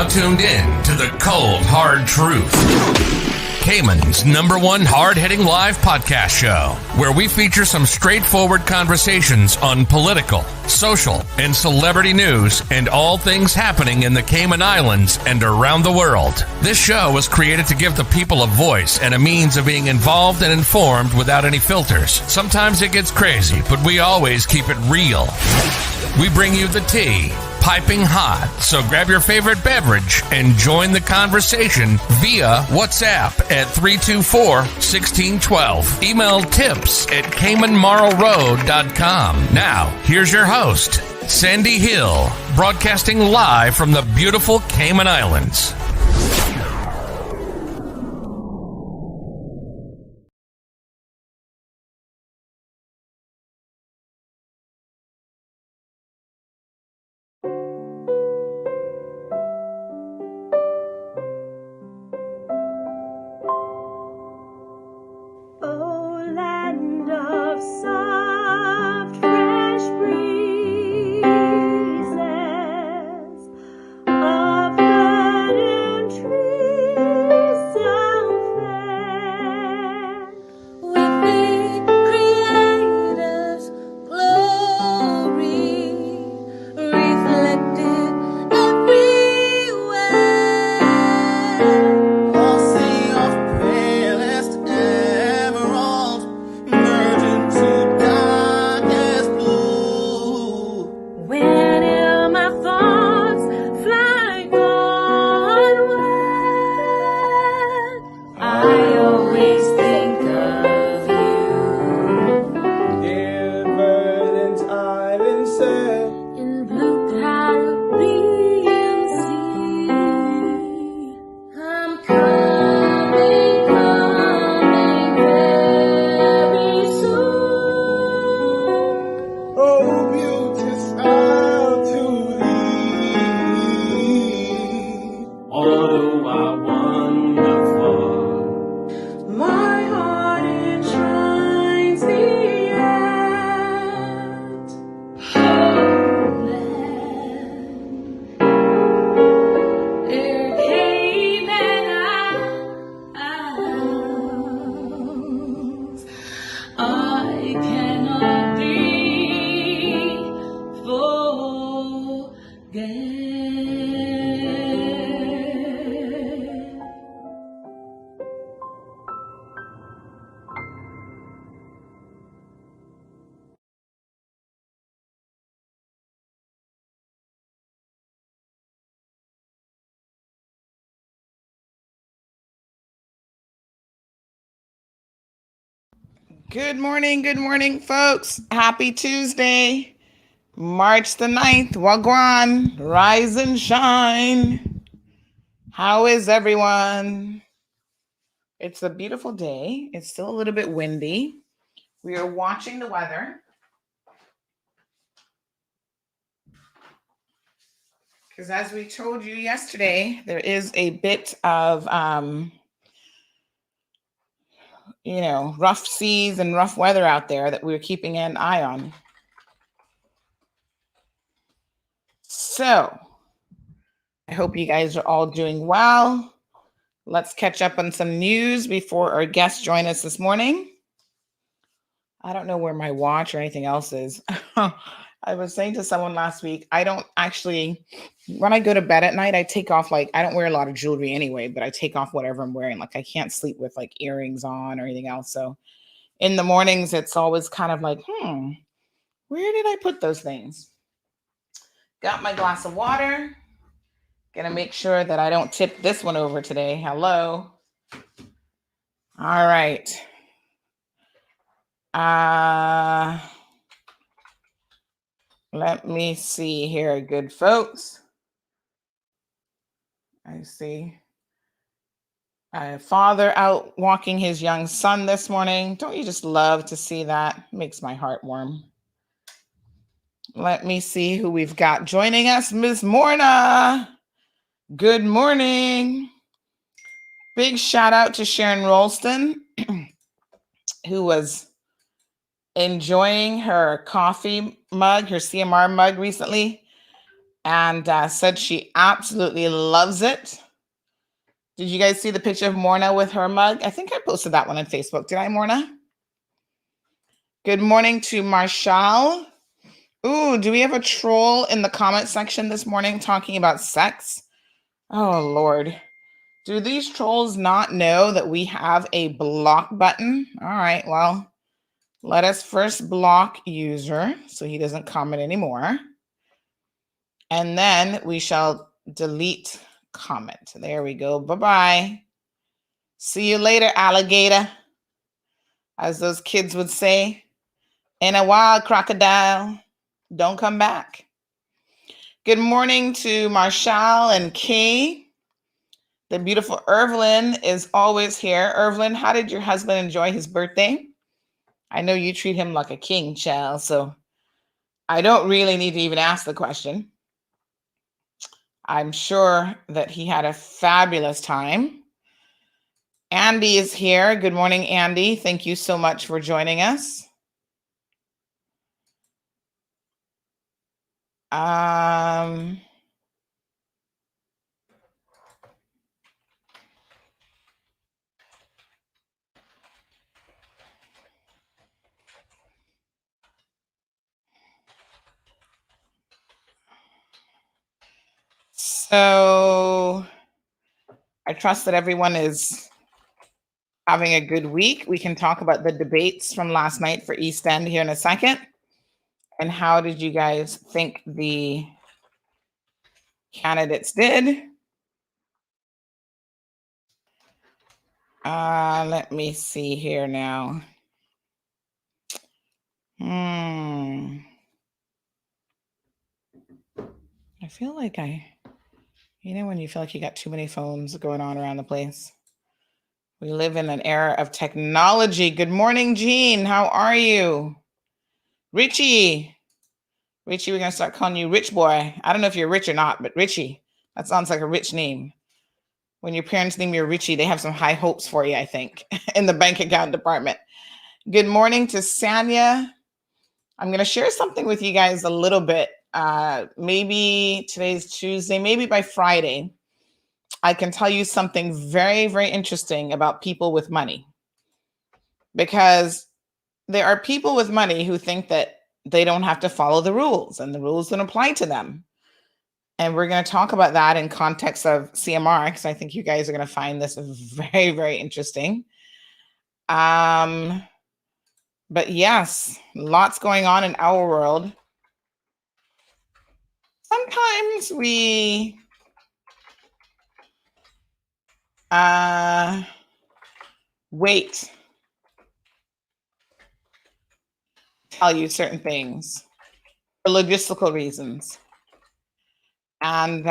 now tuned in to the Cold Hard Truth, Cayman's #1 hard-hitting live podcast show, where we feature some straightforward conversations on political, social, and celebrity news and all things happening in the Cayman Islands and around the world. This show was created to give the people a voice and a means of being involved and informed without any filters. Sometimes it gets crazy, but we always keep it real. We bring you the tea, piping hot, so grab your favorite beverage and join the conversation via WhatsApp at 324-1612. Email tips@caymanmarlroad.com. Now, here's your host, Sandy Hill, broadcasting live from the beautiful Cayman Islands. Good morning, folks. Happy Tuesday, March the 9th. Wagwan, rise and shine. How is everyone? It's a beautiful day. It's still a little bit windy. We are watching the weather. Because as we told you yesterday, there is a bit of rough seas and rough weather out there that we're keeping an eye on. So I hope you guys are all doing well. Let's catch up on some news before our guests join us this morning. I don't know where my watch or anything else is. I was saying to someone last week, I don't actually, when I go to bed at night, I take off, I don't wear a lot of jewelry anyway, but I take off whatever I'm wearing. I can't sleep with earrings on or anything else. So in the mornings, it's always kind of where did I put those things? Got my glass of water. Gonna make sure that I don't tip this one over today. Hello. All right. Let me see here, good folks. I see a father out walking his young son this morning. Don't you just love to see that? Makes my heart warm. Let me see who we've got joining us. Miss Morna. Good morning. Big shout out to Sharon Rolston, who was enjoying her coffee mug, her CMR mug recently. and said she absolutely loves it. Did you guys see the picture of Morna with her mug? I think I posted that one on Facebook. Did I, Morna? Good morning to Marshall. Ooh, do we have a troll in the comment section this morning talking about sex? Oh, Lord. Do these trolls not know that we have a block button? All right, well, let us first block user so he doesn't comment anymore. And then we shall delete comment. There we go. Bye-bye. See you later, alligator. As those kids would say, in a wild crocodile, don't come back. Good morning to Marshall and Kay. The beautiful Irvlyn is always here. Irvlyn, how did your husband enjoy his birthday? I know you treat him like a king, child, so I don't really need to even ask the question. I'm sure that he had a fabulous time. Andy is here. Good morning, Andy. Thank you so much for joining us. So I trust that everyone is having a good week. We can talk about the debates from last night for East End here in a second. And how did you guys think the candidates did? Let me see here now. I feel like when you feel like you got too many phones going on around the place. We live in an era of technology. Good morning, Jean. How are you? Richie, we're going to start calling you Rich Boy. I don't know if you're rich or not, but Richie, that sounds like a rich name. When your parents name you Richie, they have some high hopes for you, I think, in the bank account department. Good morning to Sanya. I'm going to share something with you guys a little bit. Maybe today's Tuesday, maybe by Friday, I can tell you something very, very interesting about people with money. Because there are people with money who think that they don't have to follow the rules and the rules don't apply to them. And we're going to talk about that in context of CMR, because I think you guys are going to find this very, very interesting. But yes, lots going on in our world. Sometimes we wait to tell you certain things for logistical reasons. And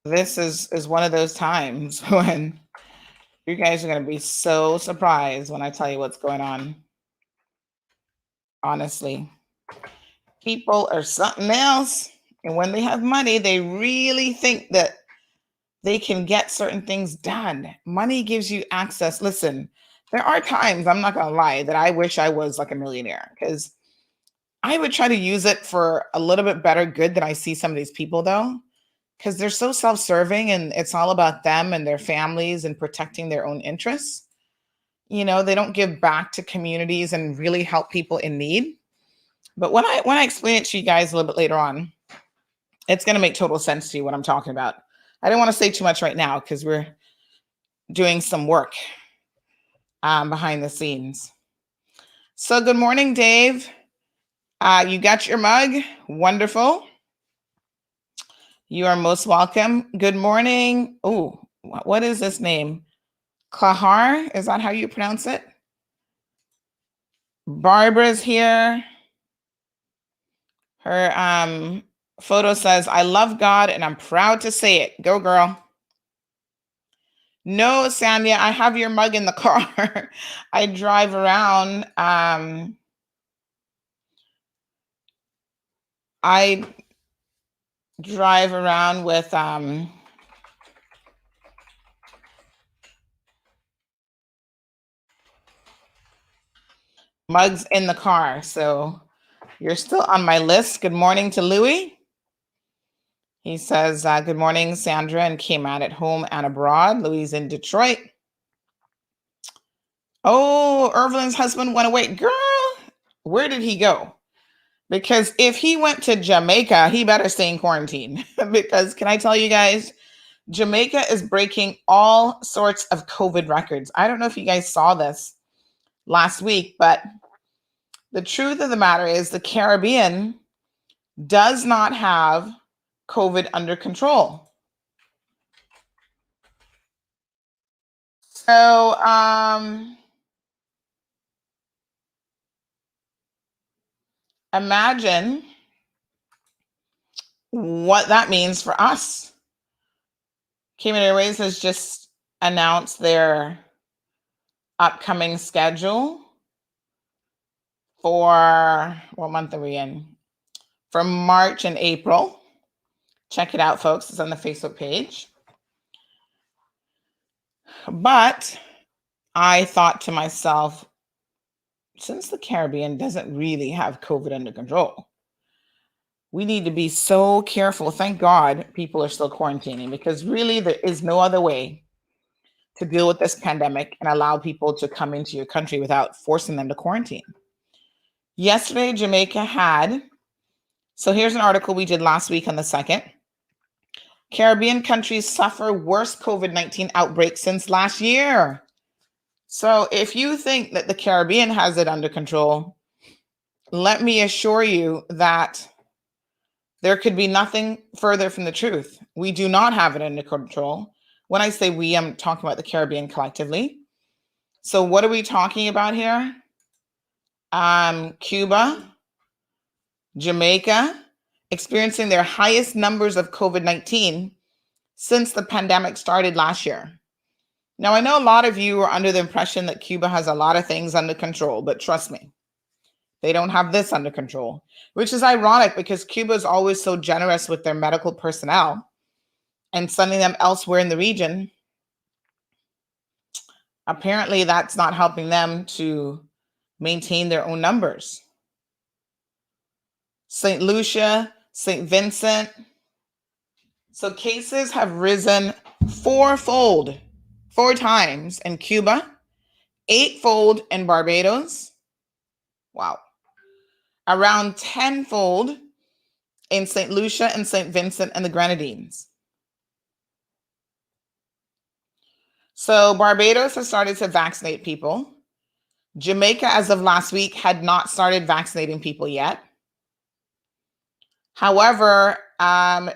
this is one of those times when you guys are going to be so surprised when I tell you what's going on. Honestly, people are something else. And when they have money, they really think that they can get certain things done. Money gives you access. Listen, there are times, I'm not going to lie, that I wish I was like a millionaire, because I would try to use it for a little bit better good than I see some of these people, though, because they're so self-serving and it's all about them and their families and protecting their own interests. They don't give back to communities and really help people in need. But when I explain it to you guys a little bit later on, it's going to make total sense to you what I'm talking about. I don't want to say too much right now because we're doing some work behind the scenes. So good morning, Dave. You got your mug. Wonderful. You are most welcome. Good morning. Oh, what is this name? Kahar? Is that how you pronounce it? Barbara's here. Her photo says, I love God and I'm proud to say it. Go, girl. No, Sanya, I have your mug in the car. I drive around. I drive around with mugs in the car. So You're still on my list. Good morning to Louis. He says, good morning, Sandra and Cayman at home and abroad. Louis in Detroit. Oh, Irvin's husband went away. Girl, where did he go? Because if he went to Jamaica, he better stay in quarantine. Because can I tell you guys, Jamaica is breaking all sorts of COVID records. I don't know if you guys saw this last week, but the truth of the matter is the Caribbean does not have COVID under control. So, imagine what that means for us. Cayman Airways has just announced their upcoming schedule for, what month are we in? For March and April. Check it out, folks. It's on the Facebook page. But I thought to myself, since the Caribbean doesn't really have COVID under control, we need to be so careful. Thank God people are still quarantining, because really there is no other way to deal with this pandemic and allow people to come into your country without forcing them to quarantine. Yesterday, Jamaica had, so here's an article we did last week on the 2nd. Caribbean countries suffer worst COVID-19 outbreak since last year. So if you think that the Caribbean has it under control, let me assure you that there could be nothing further from the truth. We do not have it under control. When I say we, I'm talking about the Caribbean collectively. So what are we talking about here? Cuba, Jamaica, experiencing their highest numbers of COVID-19 since the pandemic started last year. Now, I know a lot of you are under the impression that Cuba has a lot of things under control, but trust me, they don't have this under control, which is ironic because Cuba is always so generous with their medical personnel and sending them elsewhere in the region. Apparently, that's not helping them to maintain their own numbers. St. Lucia, St. Vincent. So cases have risen four times in Cuba, 8-fold in Barbados. Wow. Around 10-fold in St. Lucia and St. Vincent and the Grenadines. So Barbados has started to vaccinate people. Jamaica, as of last week, had not started vaccinating people yet. However,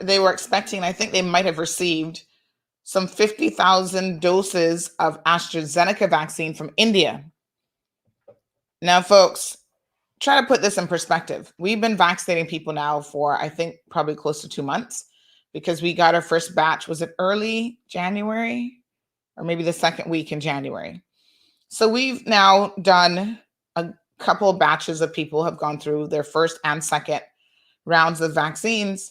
they were expecting, I think they might have received some 50,000 doses of AstraZeneca vaccine from India. Now, folks, try to put this in perspective. We've been vaccinating people now for, I think, probably close to 2 months, because we got our first batch. Was it early January or maybe the second week in January? So we've now done a couple of batches of people have gone through their first and second rounds of vaccines.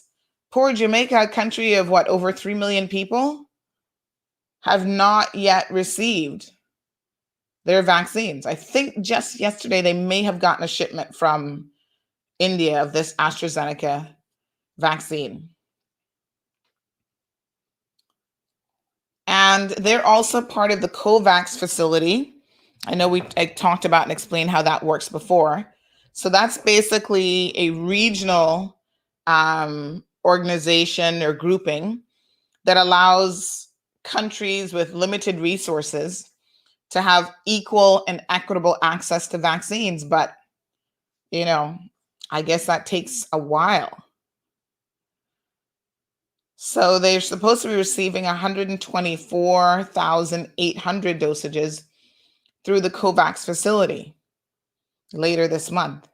Poor Jamaica, a country of what, over 3 million people, have not yet received their vaccines. I think just yesterday they may have gotten a shipment from India of this AstraZeneca vaccine. And they're also part of the COVAX facility. I know I talked about and explained how that works before. So that's basically a regional organization or grouping that allows countries with limited resources to have equal and equitable access to vaccines. But, you know, I guess that takes a while. So they're supposed to be receiving 124,800 dosages through the COVAX facility later this month,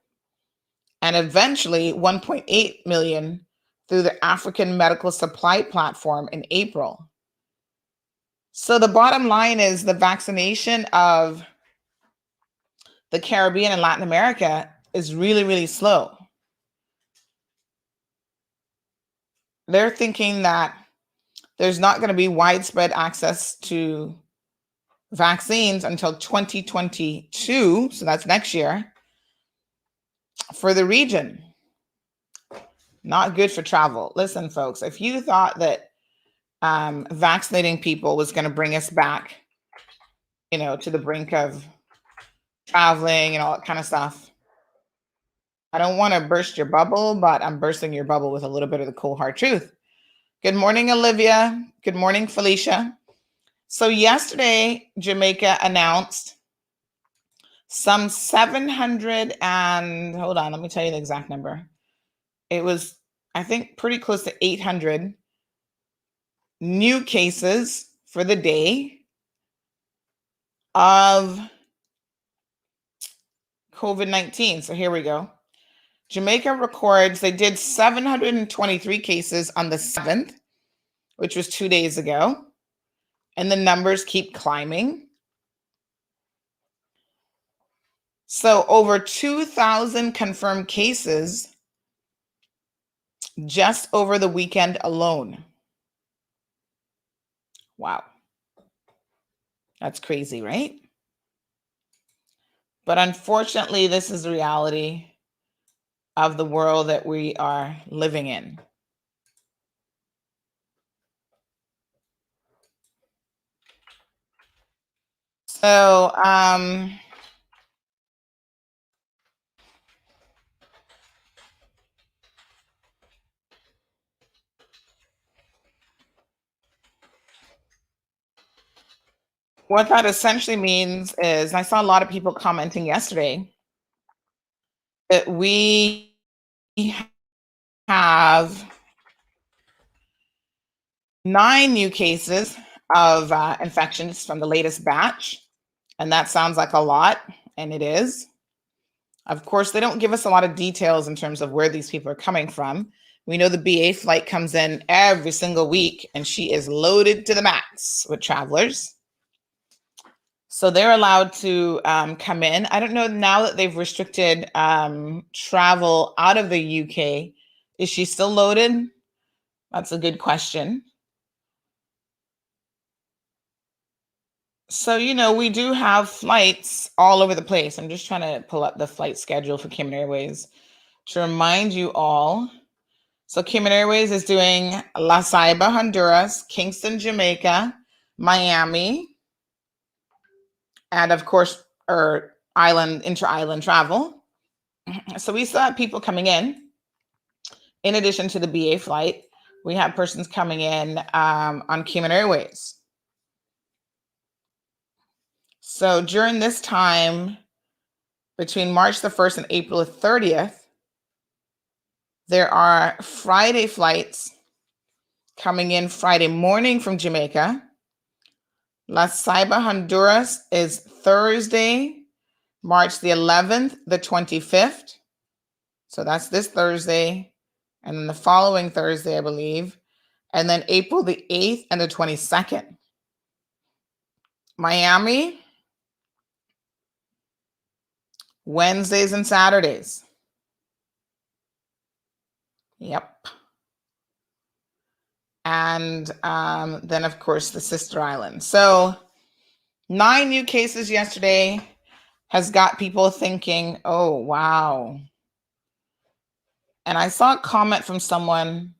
and eventually 1.8 million through the African Medical Supply Platform in April. So the bottom line is the vaccination of the Caribbean and Latin America is really, really slow. They're thinking that there's not going to be widespread access to vaccines until 2022, so that's next year. for the region. Not good for travel. Listen, folks, if you thought that vaccinating people was going to bring us back, to the brink of traveling and all that kind of stuff, I don't want to burst your bubble, but I'm bursting your bubble with a little bit of the cold hard truth. Good morning, Olivia. Good morning, Felicia. So yesterday, Jamaica announced some 700 and hold on, let me tell you the exact number. It was, I think, pretty close to 800 new cases for the day of COVID-19. So here we go. Jamaica records they did 723 cases on the 7th, which was 2 days ago. And the numbers keep climbing. So over 2,000 confirmed cases just over the weekend alone. Wow. That's crazy, right? But unfortunately, this is the reality of the world that we are living in. So, what that essentially means is, I saw a lot of people commenting yesterday that we have 9 new cases of infections from the latest batch. And that sounds like a lot, and it is. Of course, they don't give us a lot of details in terms of where these people are coming from. We know the BA flight comes in every single week, and she is loaded to the max with travelers. So they're allowed to come in. I don't know now that they've restricted travel out of the UK. Is she still loaded? That's a good question. So, we do have flights all over the place. I'm just trying to pull up the flight schedule for Cayman Airways to remind you all. So Cayman Airways is doing La Ceiba, Honduras, Kingston, Jamaica, Miami, and of course, inter-island travel. So we still have people coming in addition to the BA flight. We have persons coming in on Cayman Airways. So during this time, between March the 1st and April the 30th, there are Friday flights coming in Friday morning from Jamaica. La Ceiba, Honduras is Thursday, March the 11th, the 25th. So that's this Thursday. And then the following Thursday, I believe. And then April the 8th and the 22nd. Miami, Wednesdays and Saturdays. Yep. And then, of course, the sister island. So 9 new cases yesterday has got people thinking, oh, wow. And I saw a comment from someone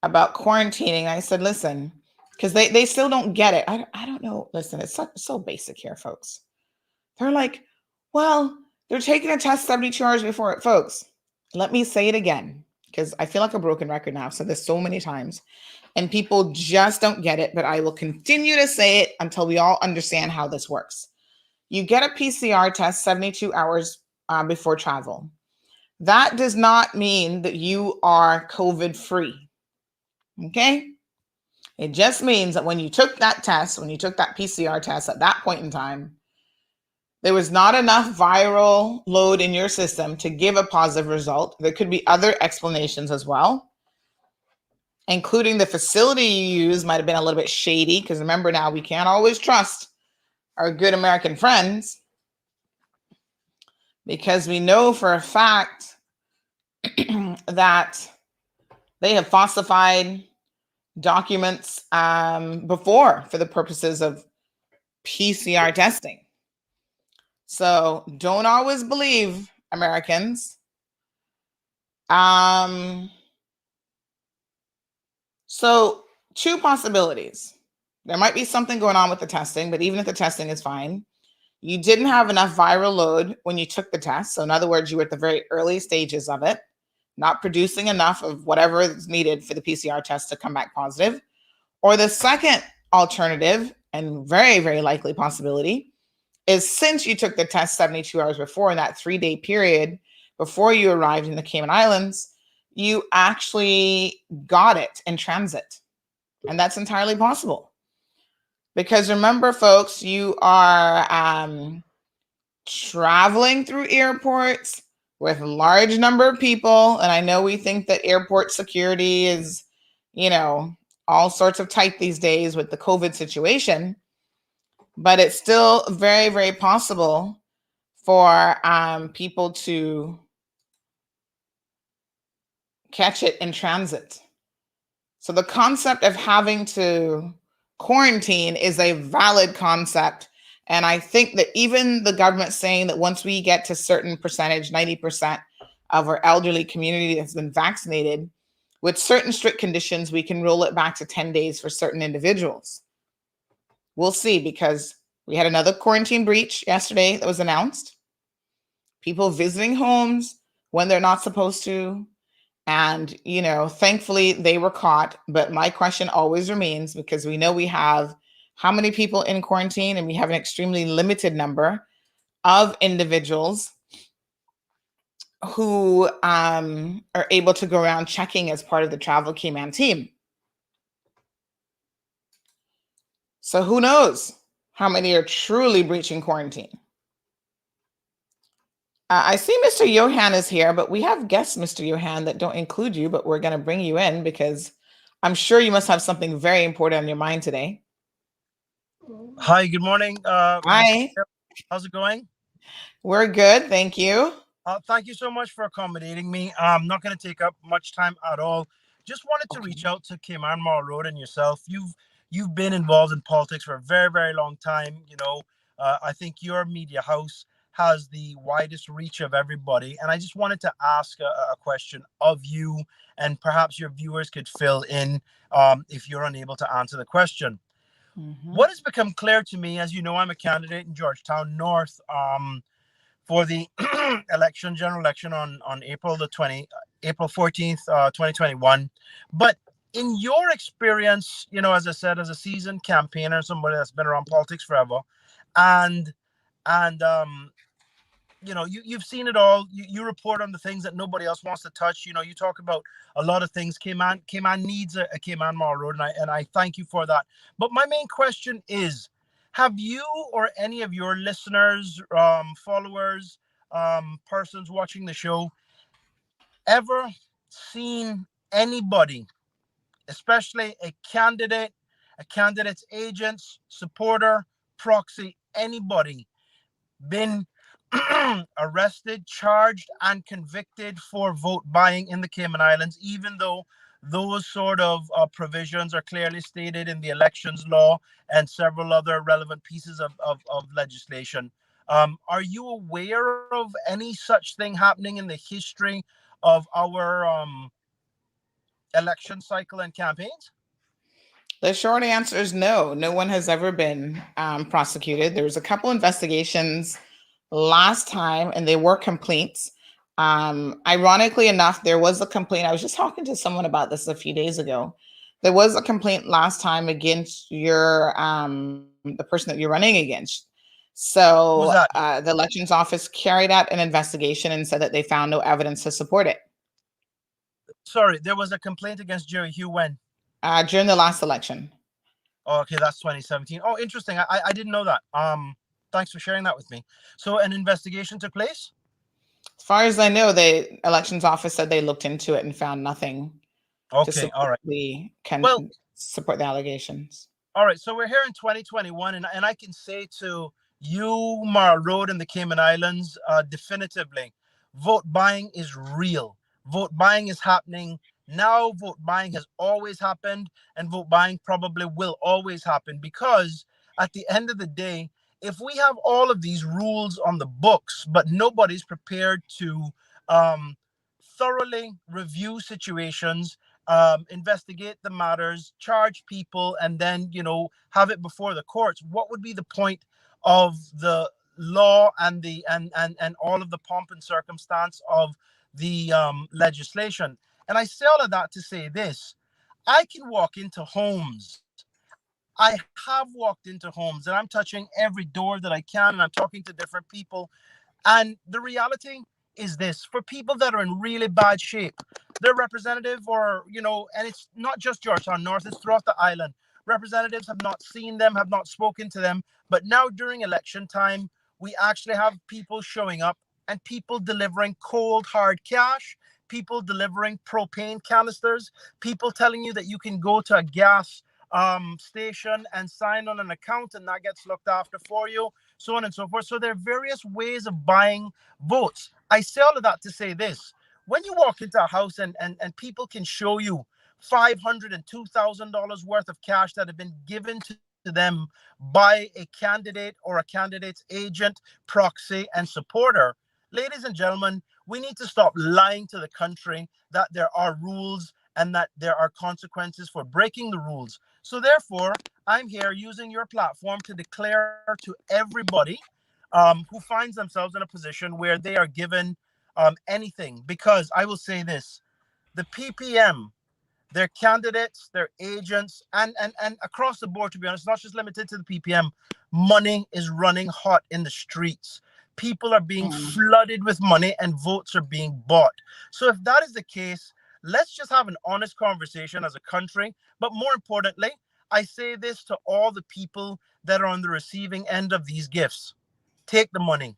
about quarantining. I said, listen, because they still don't get it. I don't know. Listen, it's so basic here, folks. They're like, well, they're taking a test 72 hours before it. Folks, let me say it again, because I feel like a broken record now. So there's so many times. And people just don't get it, but I will continue to say it until we all understand how this works. You get a PCR test 72 hours before travel. That does not mean that you are COVID-free, okay? It just means that when you took that test, when you took that PCR test at that point in time, there was not enough viral load in your system to give a positive result. There could be other explanations as well, including the facility you use might have been a little bit shady, because remember now, we can't always trust our good American friends, because we know for a fact that they have falsified documents before for the purposes of PCR testing. So don't always believe Americans. Um, so two possibilities. There might be something going on with the testing, but even if the testing is fine, you didn't have enough viral load when you took the test. So in other words, you were at the very early stages of it, not producing enough of whatever is needed for the PCR test to come back positive. Or the second alternative, and very, very likely possibility, is since you took the test 72 hours before, in that 3-day period before you arrived in the Cayman Islands, you actually got it in transit. And that's entirely possible. Because remember, folks, you are traveling through airports with a large number of people. And I know we think that airport security is, all sorts of tight these days with the COVID situation, but it's still very, very possible for people to catch it in transit. So the concept of having to quarantine is a valid concept. And I think that even the government saying that once we get to certain percentage, 90% of our elderly community has been vaccinated, with certain strict conditions, we can roll it back to 10 days for certain individuals. We'll see, because we had another quarantine breach yesterday that was announced. People visiting homes when they're not supposed to. And, thankfully they were caught. But my question always remains, because we know we have how many people in quarantine, and we have an extremely limited number of individuals who are able to go around checking as part of the Travel Cayman team. So who knows how many are truly breaching quarantine? I see Mr. Johan is here, but we have guests, Mr. Johan, that don't include you, but we're going to bring you in because I'm sure you must have something very important on your mind today. Hi, good morning. Hi. How's it going? We're good, thank you. Thank you so much for accommodating me. I'm not going to take up much time at all. Just wanted to reach out to Cayman Mall Road and yourself. You've been involved in politics for a very, very long time. I think your media house has the widest reach of everybody. And I just wanted to ask a question of you, and perhaps your viewers could fill in if you're unable to answer the question. Mm-hmm. What has become clear to me, as you know, I'm a candidate in Georgetown North for the general election on April 14th, 2021. But in your experience, as I said, as a seasoned campaigner, somebody that's been around politics forever, and you've seen it all. You report on the things that nobody else wants to touch. You talk about a lot of things. Cayman needs a Cayman Mall Road, and I thank you for that. But my main question is, have you or any of your listeners, followers, persons watching the show, ever seen anybody, especially a candidate's agents, supporter, proxy, anybody, been arrested, charged, and convicted for vote buying in the Cayman Islands, even though those sort of provisions are clearly stated in the elections law and several other relevant pieces of legislation? Are you aware of any such thing happening in the history of our election cycle and campaigns? The short answer is no. No one has ever been prosecuted. There was a couple investigations last time, and they were complaints. Ironically enough, there was a complaint. I was just talking to someone about this a few days ago. There was a complaint last time against your the person that you're running against. So the elections office carried out an investigation and said that they found no evidence to support it. Sorry, there was a complaint against Jerry Hugh when? During the last election. Oh, okay, that's 2017. Oh, interesting. I didn't know that. Thanks for sharing that with me. So an investigation took place? As far as I know, the elections office said they looked into it and found nothing to support all right. Support the allegations. All right, so we're here in 2021, and I can say to you, Mall Road and the Cayman Islands, definitively, vote buying is real. Vote buying is happening now. Vote buying has always happened, and vote buying probably will always happen, because at the end of the day, if we have all of these rules on the books, but nobody's prepared to thoroughly review situations, investigate the matters, charge people, and then, have it before the courts, what would be the point of the law and the and all of the pomp and circumstance of the legislation? And I say all of that to say this: I can walk into homes. I have walked into homes, and I'm touching every door that I can, and I'm talking to different people. And the reality is this: for people that are in really bad shape, their representative, or, and it's not just Georgetown North, it's throughout the island. Representatives have not seen them, have not spoken to them. But now during election time, we actually have people showing up and people delivering cold, hard cash, people delivering propane canisters, people telling you that you can go to a gas station and sign on an account and that gets looked after for you, so on and so forth. So there are various ways of buying votes. I say all of that to say this: when you walk into a house and people can show you $500 and $2,000 worth of cash that have been given to them by a candidate or a candidate's agent, proxy, and supporter, ladies and gentlemen, we need to stop lying to the country that there are rules and that there are consequences for breaking the rules. So therefore, I'm here using your platform to declare to everybody who finds themselves in a position where they are given anything, because I will say this: the PPM, their candidates, their agents, and across the board, to be honest, not just limited to the PPM, money is running hot in the streets. People are being flooded with money and votes are being bought. So if that is the case, let's just have an honest conversation as a country. But more importantly, I say this to all the people that are on the receiving end of these gifts: take the money.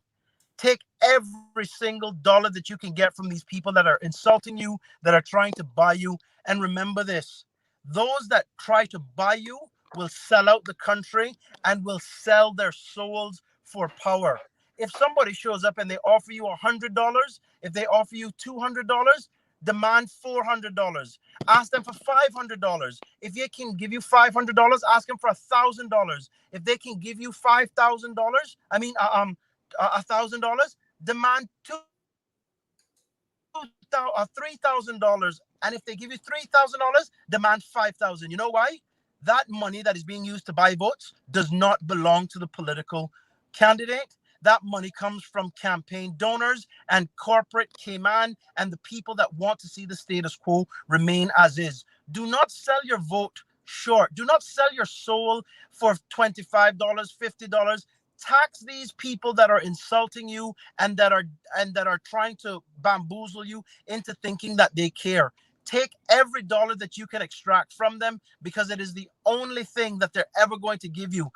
Take every single dollar that you can get from these people that are insulting you, that are trying to buy you. And remember this: those that try to buy you will sell out the country and will sell their souls for power. If somebody shows up and they offer you $100, if they offer you $200, demand $400. Ask them for $500. If they can give you $500, ask them for $1,000. If they can give you $5,000, $1,000, demand $3,000. And if they give you $3,000, demand $5,000. You know why? That money that is being used to buy votes does not belong to the political candidate. That money comes from campaign donors and corporate Cayman and the people that want to see the status quo remain as is. Do not sell your vote short. Do not sell your soul for $25, $50. Tax these people that are insulting you and that are trying to bamboozle you into thinking that they care. Take every dollar that you can extract from them, because it is the only thing that they're ever going to give you.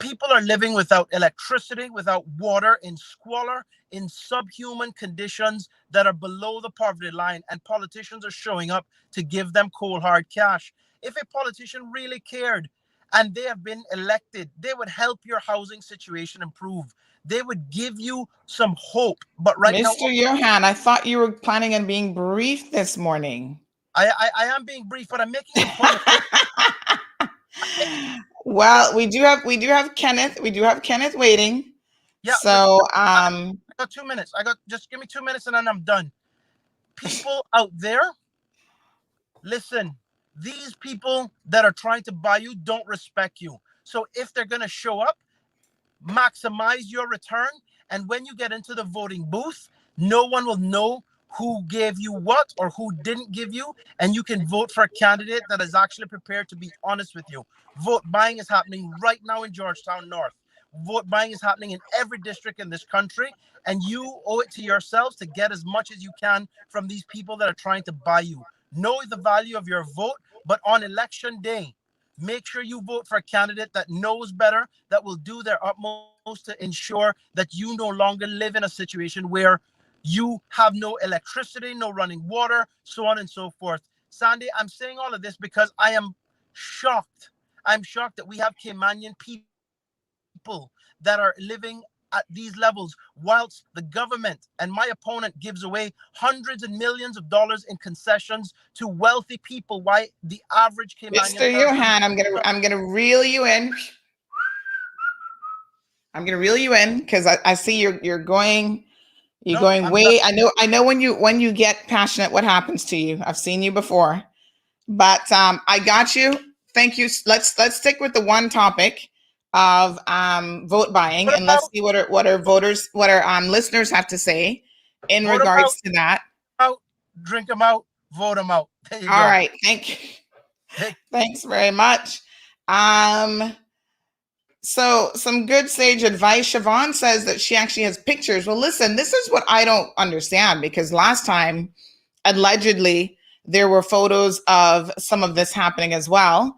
People are living without electricity, without water, in squalor, in subhuman conditions that are below the poverty line, and politicians are showing up to give them cold hard cash. If a politician really cared and they have been elected, they would help your housing situation improve. They would give you some hope. But right now, Mr. Johan, I thought you were planning on being brief this morning. I am being brief, but I'm making the point. Well, we do have Kenneth. We do have Kenneth waiting. Yeah. So I got 2 minutes. Just give me 2 minutes and then I'm done. People out there, listen, these people that are trying to buy you don't respect you. So if they're going to show up, maximize your return. And when you get into the voting booth, no one will know who gave you what or who didn't give you. And you can vote for a candidate that is actually prepared to be honest with you. Vote buying is happening right now in Georgetown North. Vote buying is happening in every district in this country. And you owe it to yourselves to get as much as you can from these people that are trying to buy you. Know the value of your vote, but on election day, make sure you vote for a candidate that knows better, that will do their utmost to ensure that you no longer live in a situation where you have no electricity, no running water, so on and so forth. Sandy, I'm saying all of this because I am shocked. I'm shocked that we have Caymanian people that are living at these levels, whilst the government and my opponent gives away hundreds and millions of dollars in concessions to wealthy people. Why the average Caymanian Mr. Johan, I'm gonna reel you in. I'm gonna reel you in because I see you're going You're No, going I'm way. I know when you get passionate, what happens to you. I've seen you before, but I got you. Thank you. Let's stick with the one topic of vote buying, What and let's about see what our listeners have to say in vote them out, regards to that. drink them out, vote them out. There you All go. right. Thanks very much. So some good sage advice. Siobhan says that she actually has pictures. Well, listen, this is what I don't understand, because last time, allegedly, there were photos of some of this happening as well.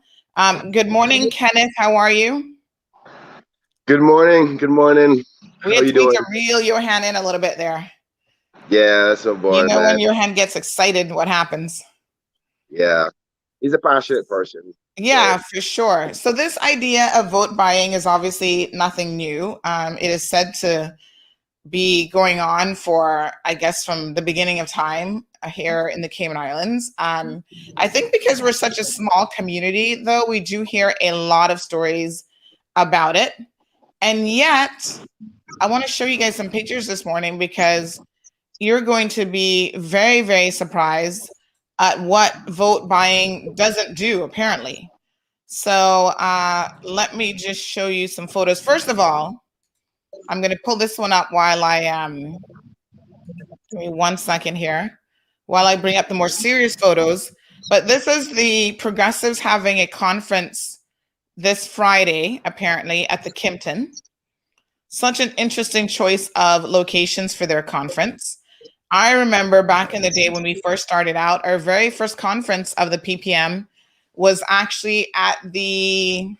Good morning, Kenneth. How are you? Good morning. Good morning. We How you need doing? to reel your hand in a little bit there. Yeah, that's a boy, You know, man. when your hand gets excited, what happens? Yeah, he's a passionate person. Yeah, for sure. So this idea of vote buying is obviously nothing new. It is said to be going on for, I guess, from the beginning of time here in the Cayman Islands. I think because we're such a small community, though, we do hear a lot of stories about it. And yet, I want to show you guys some pictures this morning, because you're going to be very, very surprised at what vote buying doesn't do, apparently. So let me just show you some photos. First of all, I'm going to pull this one up while I give me 1 second here, while I bring up the more serious photos. But this is the progressives having a conference this Friday, apparently, at the Kimpton. Such an interesting choice of locations for their conference. I remember back in the day when we first started out, our very first conference of the PPM was actually at I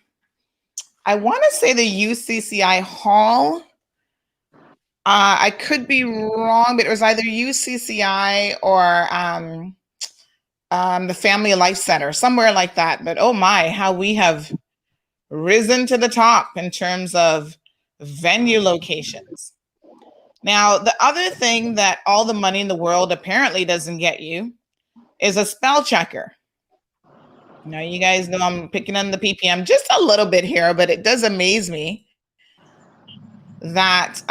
want to say the UCCI hall. I could be wrong, but it was either UCCI or the Family Life Center, somewhere like that. But oh my, how we have risen to the top in terms of venue locations. Now, the other thing that all the money in the world apparently doesn't get you is a spell checker. Now, you guys know I'm picking on the PPM just a little bit here, but it does amaze me that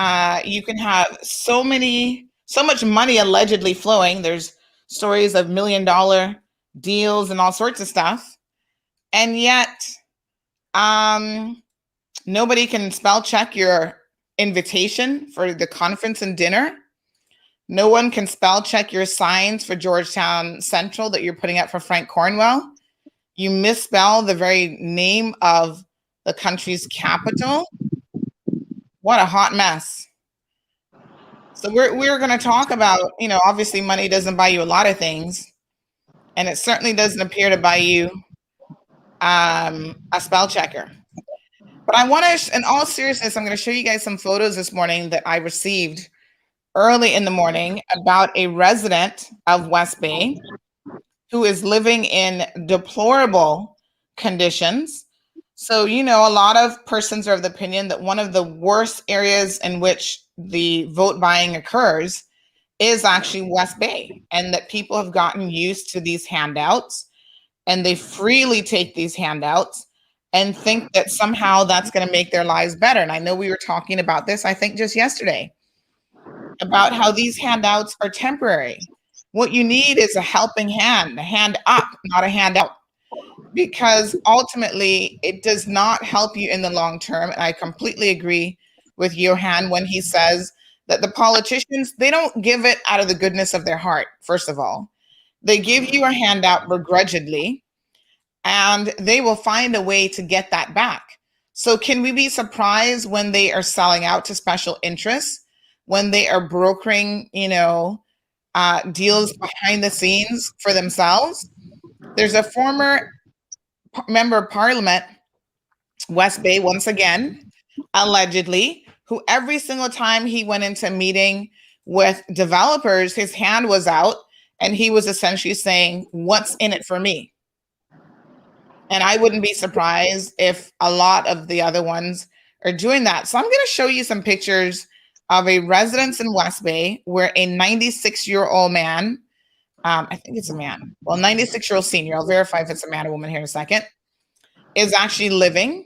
you can have so much money allegedly flowing. There's stories of $1 million deals and all sorts of stuff. And yet, nobody can spell check your invitation for the conference and dinner. No one can spell check your signs for Georgetown Central that you're putting up for Frank Cornwell. You misspell the very name of the country's capital. What a hot mess. So we're going to talk about, obviously money doesn't buy you a lot of things, and it certainly doesn't appear to buy you a spell checker. But I want to, in all seriousness, I'm going to show you guys some photos this morning that I received early in the morning about a resident of West Bay who is living in deplorable conditions. So, a lot of persons are of the opinion that one of the worst areas in which the vote buying occurs is actually West Bay, and that people have gotten used to these handouts, and they freely take these handouts and think that somehow that's going to make their lives better. And I know we were talking about this, I think just yesterday, about how these handouts are temporary. What you need is a helping hand, a hand up, not a handout, because ultimately it does not help you in the long term. And I completely agree with Johan when he says that the politicians, they don't give it out of the goodness of their heart. First of all, they give you a handout begrudgingly, and they will find a way to get that back. So can we be surprised when they are selling out to special interests, when they are brokering, deals behind the scenes for themselves? There's a former member of parliament, West Bay, once again, allegedly, who every single time he went into a meeting with developers, his hand was out and he was essentially saying, "What's in it for me?" And I wouldn't be surprised if a lot of the other ones are doing that. So I'm going to show you some pictures of a residence in West Bay where a 96-year-old man, I think it's a man, 96-year-old senior, I'll verify if it's a man or woman here in a second, is actually living.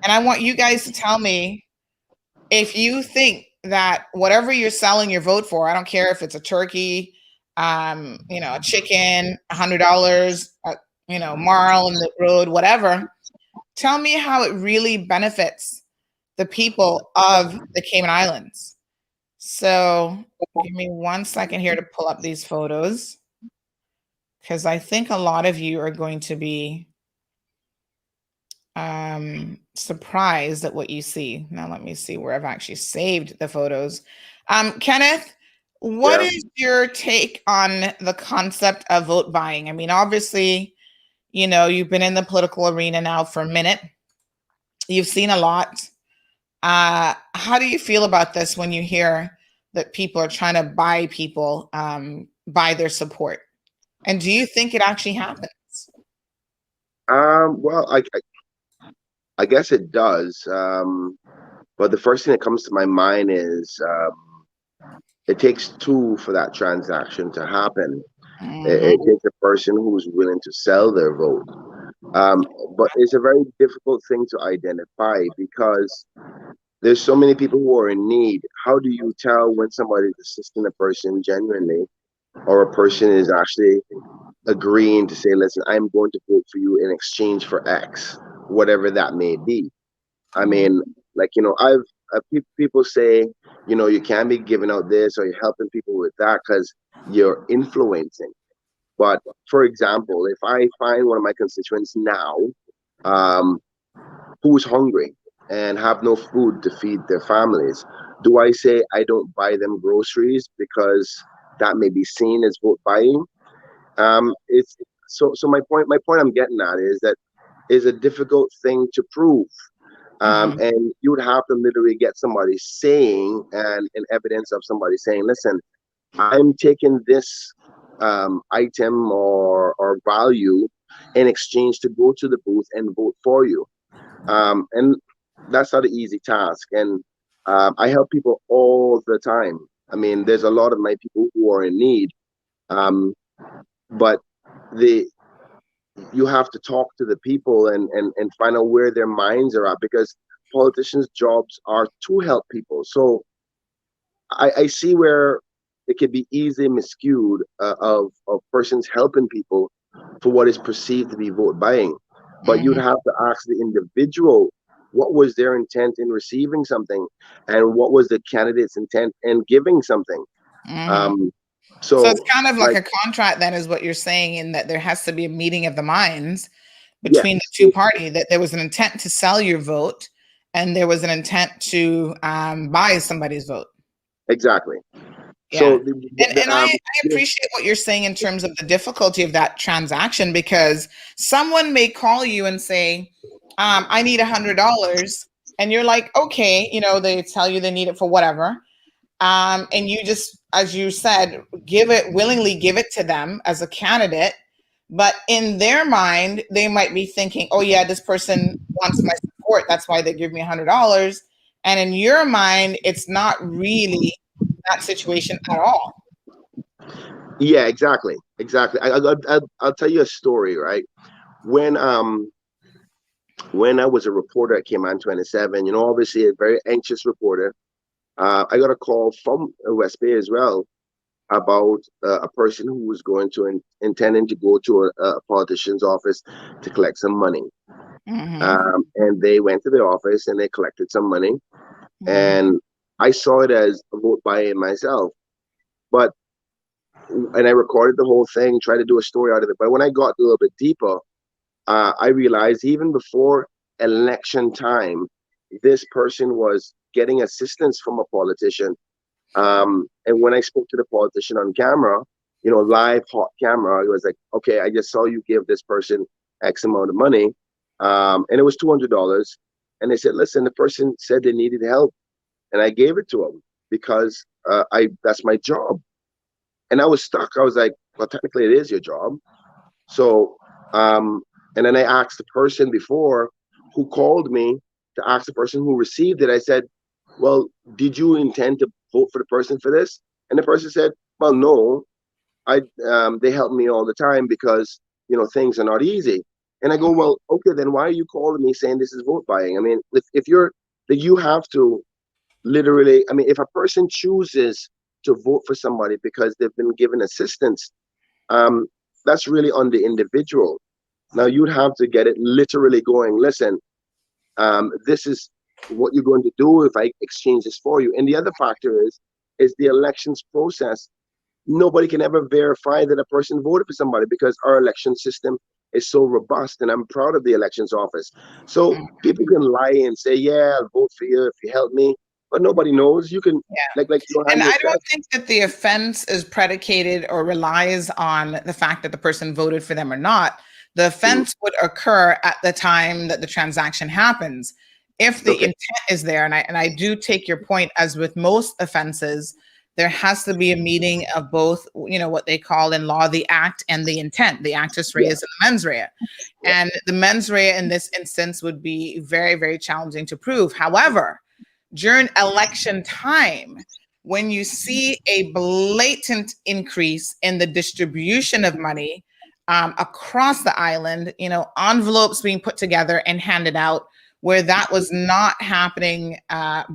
And I want you guys to tell me if you think that whatever you're selling your vote for, I don't care if it's a turkey, a chicken, $100, marl in the road, whatever. Tell me how it really benefits the people of the Cayman Islands. So give me 1 second here to pull up these photos, because I think a lot of you are going to be surprised at what you see. Now let me see where I've actually saved the photos. Kenneth, what is your take on the concept of vote buying? I mean, obviously, you've been in the political arena now for a minute. You've seen a lot. How do you feel about this when you hear that people are trying to buy people, buy their support? And do you think it actually happens? Well, I guess it does. But the first thing that comes to my mind is it takes two for that transaction to happen. It takes a person who's willing to sell their vote. But it's a very difficult thing to identify because there's so many people who are in need. How do you tell when somebody's assisting a person genuinely, or a person is actually agreeing to say, listen, I'm going to vote for you in exchange for X, whatever that may be? I mean, I've people say, you can't be giving out this or you're helping people with that because you're influencing. But for example, if I find one of my constituents now who's hungry and have no food to feed their families, do I say I don't buy them groceries because that may be seen as vote buying? It's so my point I'm getting at is that is a difficult thing to prove. And you would have to literally get somebody saying and evidence of somebody saying, listen, I'm taking this item or value in exchange to go to the booth and vote for you. And that's not an easy task. And I help people all the time. I mean, there's a lot of my people who are in need. But you have to talk to the people and find out where their minds are at, because politicians' jobs are to help people. So I see where it could be easily miscued of persons helping people for what is perceived to be vote buying. But you'd have to ask the individual, what was their intent in receiving something, and what was the candidate's intent in giving something. So it's kind of like a contract, then, is what you're saying, in that there has to be a meeting of the minds between the two parties, that there was an intent to sell your vote and there was an intent to buy somebody's vote. Exactly. Yeah. So I appreciate what you're saying in terms of the difficulty of that transaction, because someone may call you and say, I need $100. And you're like, okay, they tell you they need it for whatever. And you just, as you said, willingly give it to them as a candidate. But in their mind, they might be thinking, oh yeah, this person wants my support, that's why they give me $100. And in your mind, it's not really that situation at all. Yeah, exactly. I'll tell you a story, right? When I was a reporter at Cayman 27, obviously a very anxious reporter, I got a call from West Bay as well about a person who was intending to go to a politician's office to collect some money. And they went to the office and they collected some money. And I saw it as a vote buying myself. And I recorded the whole thing, tried to do a story out of it. But when I got a little bit deeper, I realized even before election time, this person was getting assistance from a politician. And when I spoke to the politician on camera, live hot camera, it was like, okay, I just saw you give this person X amount of money. And it was $200. And they said, listen, the person said they needed help. And I gave it to them because that's my job. And I was stuck. I was like, well, technically it is your job. So, and then I asked the person before who called me to ask the person who received it. I said, well, did you intend to vote for the person for this? And the person said, well, no, they help me all the time because, things are not easy. And I go, well, okay, then why are you calling me saying this is vote buying? I mean, if you have to literally, I mean, if a person chooses to vote for somebody because they've been given assistance, um, that's really on the individual. Now you'd have to get it literally going. Listen, this is what you're going to do if I exchange this for you. And the other factor is the elections process. Nobody can ever verify that a person voted for somebody because our election system is so robust, and I'm proud of the elections office. So people can lie and say, yeah, I'll vote for you if you help me, but nobody knows. You can, Yeah. like And Johanna I said, don't think that the offense is predicated or relies on the fact that the person voted for them or not. The offense would occur at the time that the transaction happens. If the okay, intent is there, and I do take your point, as with most offenses, there has to be a meeting of both, what they call in law the act and the intent, the actus reus and the mens rea. And the mens rea in this instance would be very, very challenging to prove. However, during election time, when you see a blatant increase in the distribution of money across the island, envelopes being put together and handed out where that was not happening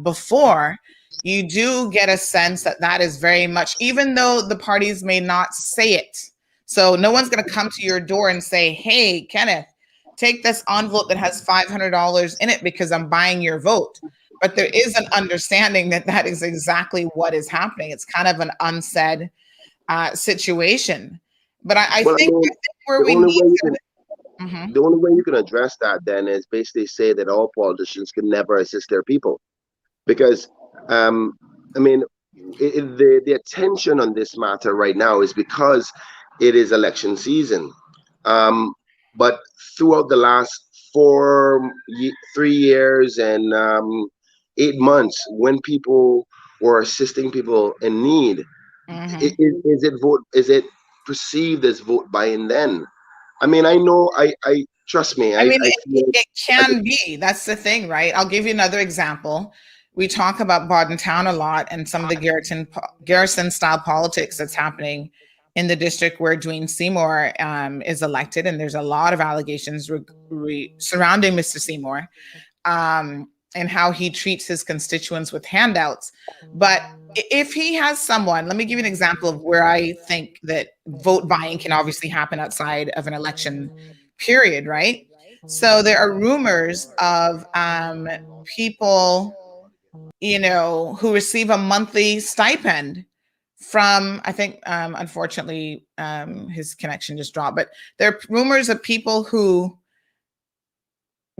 before, you do get a sense that that is very much, even though the parties may not say it. So no one's going to come to your door and say, hey, Kenneth, take this envelope that has $500 in it because I'm buying your vote. But there is an understanding that that is exactly what is happening. It's kind of an unsaid situation. But I well, I think mean, where the we only need way you to. can, Mhm. the only way you can address that then is basically say that all politicians can never assist their people, because I mean, the attention on this matter right now is because it is election season. Um, but throughout the last 3 years and 8 months, when people were assisting people in need, Mhm. is it perceived as vote buying then? I mean, I know, I trust me, I mean, I feel it I can be. That's the thing, right? I'll give you another example. We talk about Bodden Town a lot and some of the garrison style politics that's happening in the district where Dwayne Seymour is elected. And there's a lot of allegations surrounding Mr. Seymour and how he treats his constituents with handouts. But if he has someone, let me give you an example of where I think that vote buying can obviously happen outside of an election period, right? So there are rumors of people, who receive a monthly stipend from, I think, unfortunately, his connection just dropped, but there are rumors of people who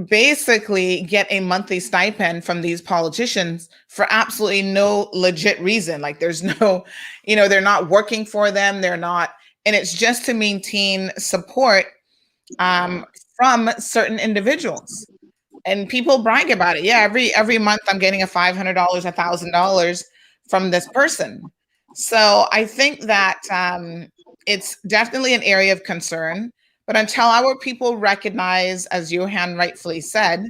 basically get a monthly stipend from these politicians for absolutely no legit reason. Like there's no, they're not working for them. They're not, and it's just to maintain support from certain individuals. And people brag about it. Yeah, every month I'm getting a $500, $1,000 from this person. So I think that it's definitely an area of concern. But until our people recognize, as Johan rightfully said,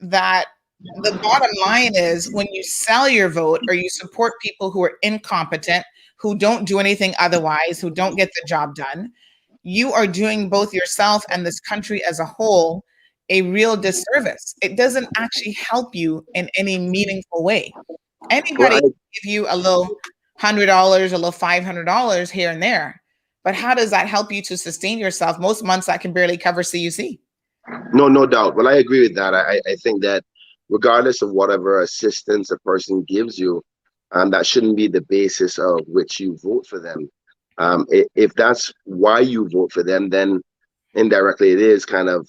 that the bottom line is when you sell your vote or you support people who are incompetent, who don't do anything otherwise, who don't get the job done, you are doing both yourself and this country as a whole a real disservice. It doesn't actually help you in any meaningful way. well, Anybody can give you a little $100, a little $500 here and there, but how does that help you to sustain yourself? Most months that can barely cover CUC. no doubt. Well, I agree with that. I think that regardless of whatever assistance a person gives you, that shouldn't be the basis of which you vote for them. If that's why you vote for them, then indirectly it is kind of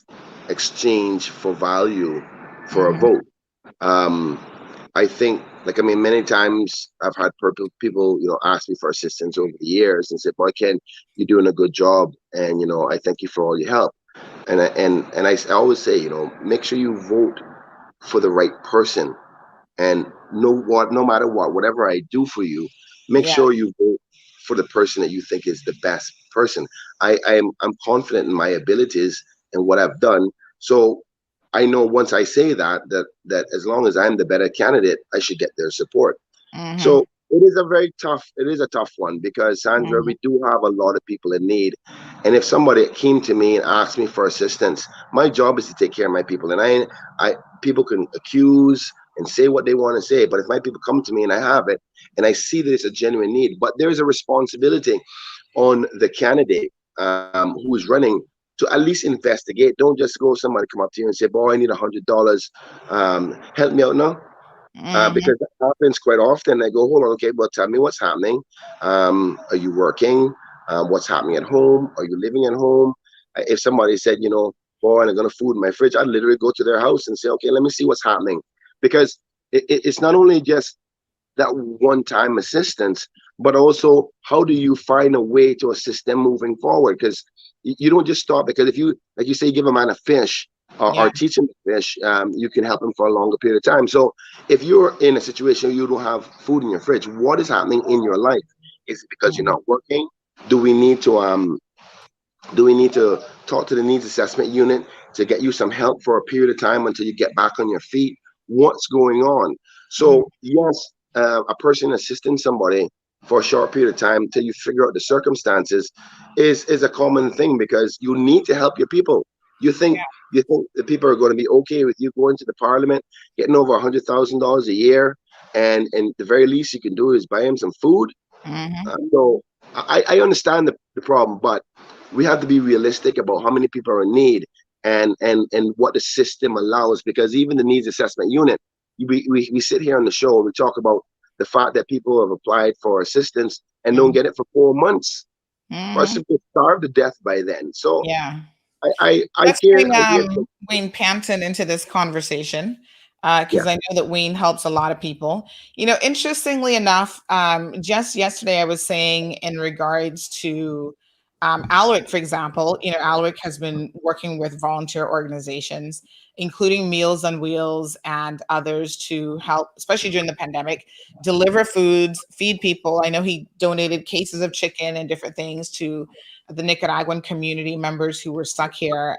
exchange for value for a Mhm. vote. Um, I think, like, I mean, many times I've had people, ask me for assistance over the years and say, "Boy, Ken, you're doing a good job, and I thank you for all your help." And I always say, make sure you vote for the right person, and no matter what, whatever I do for you, make Yeah. sure you vote for the person that you think is the best person. I'm confident in my abilities and what I've done, so I know once I say that as long as I'm the better candidate, I should get their support. Mhm. So it is a tough one, because Sandra, Mhm. we do have a lot of people in need. And if somebody came to me and asked me for assistance, my job is to take care of my people. And people can accuse and say what they want to say. But if my people come to me and I have it and I see that it's a genuine need, but there is a responsibility on the candidate who is running to at least investigate. Don't just go somebody come up to you and say, boy, I need $100. Help me out now. Because that happens quite often. I go, hold on, okay, well, tell me what's happening. Are you working? What's happening at home? Are you living at home? If somebody said, boy, I'm going to food in my fridge, I'd literally go to their house and say, okay, let me see what's happening. Because it's not only just that one-time assistance, but also how do you find a way to assist them moving forward? Because you don't just stop, because if you, like you say, give a man a fish or teach him to fish, you can help him for a longer period of time. So if you're in a situation where you don't have food in your fridge, what is happening in your life? Is it because you're not working? Do we need to talk to the needs assessment unit to get you some help for a period of time until you get back on your feet? What's going on? So yes, a person assisting somebody for a short period of time until you figure out the circumstances is a common thing, because you need to help your people. You think the people are going to be okay with you going to the parliament, getting over $100,000 a year, and the very least you can do is buy them some food? So I understand the problem, but we have to be realistic about how many people are in need and what the system allows. Because even the needs assessment unit, we sit here on the show and we talk about the fact that people have applied for assistance and don't get it for 4 months. Person could starve to death by then. So Let's hear bring Wayne Panton into this conversation, because I know that Wayne helps a lot of people. Interestingly enough, just yesterday I was saying in regards to Alaric, for example, Alaric has been working with volunteer organizations, including Meals on Wheels and others, to help, especially during the pandemic, deliver foods, feed people. I know he donated cases of chicken and different things to the Nicaraguan community members who were stuck here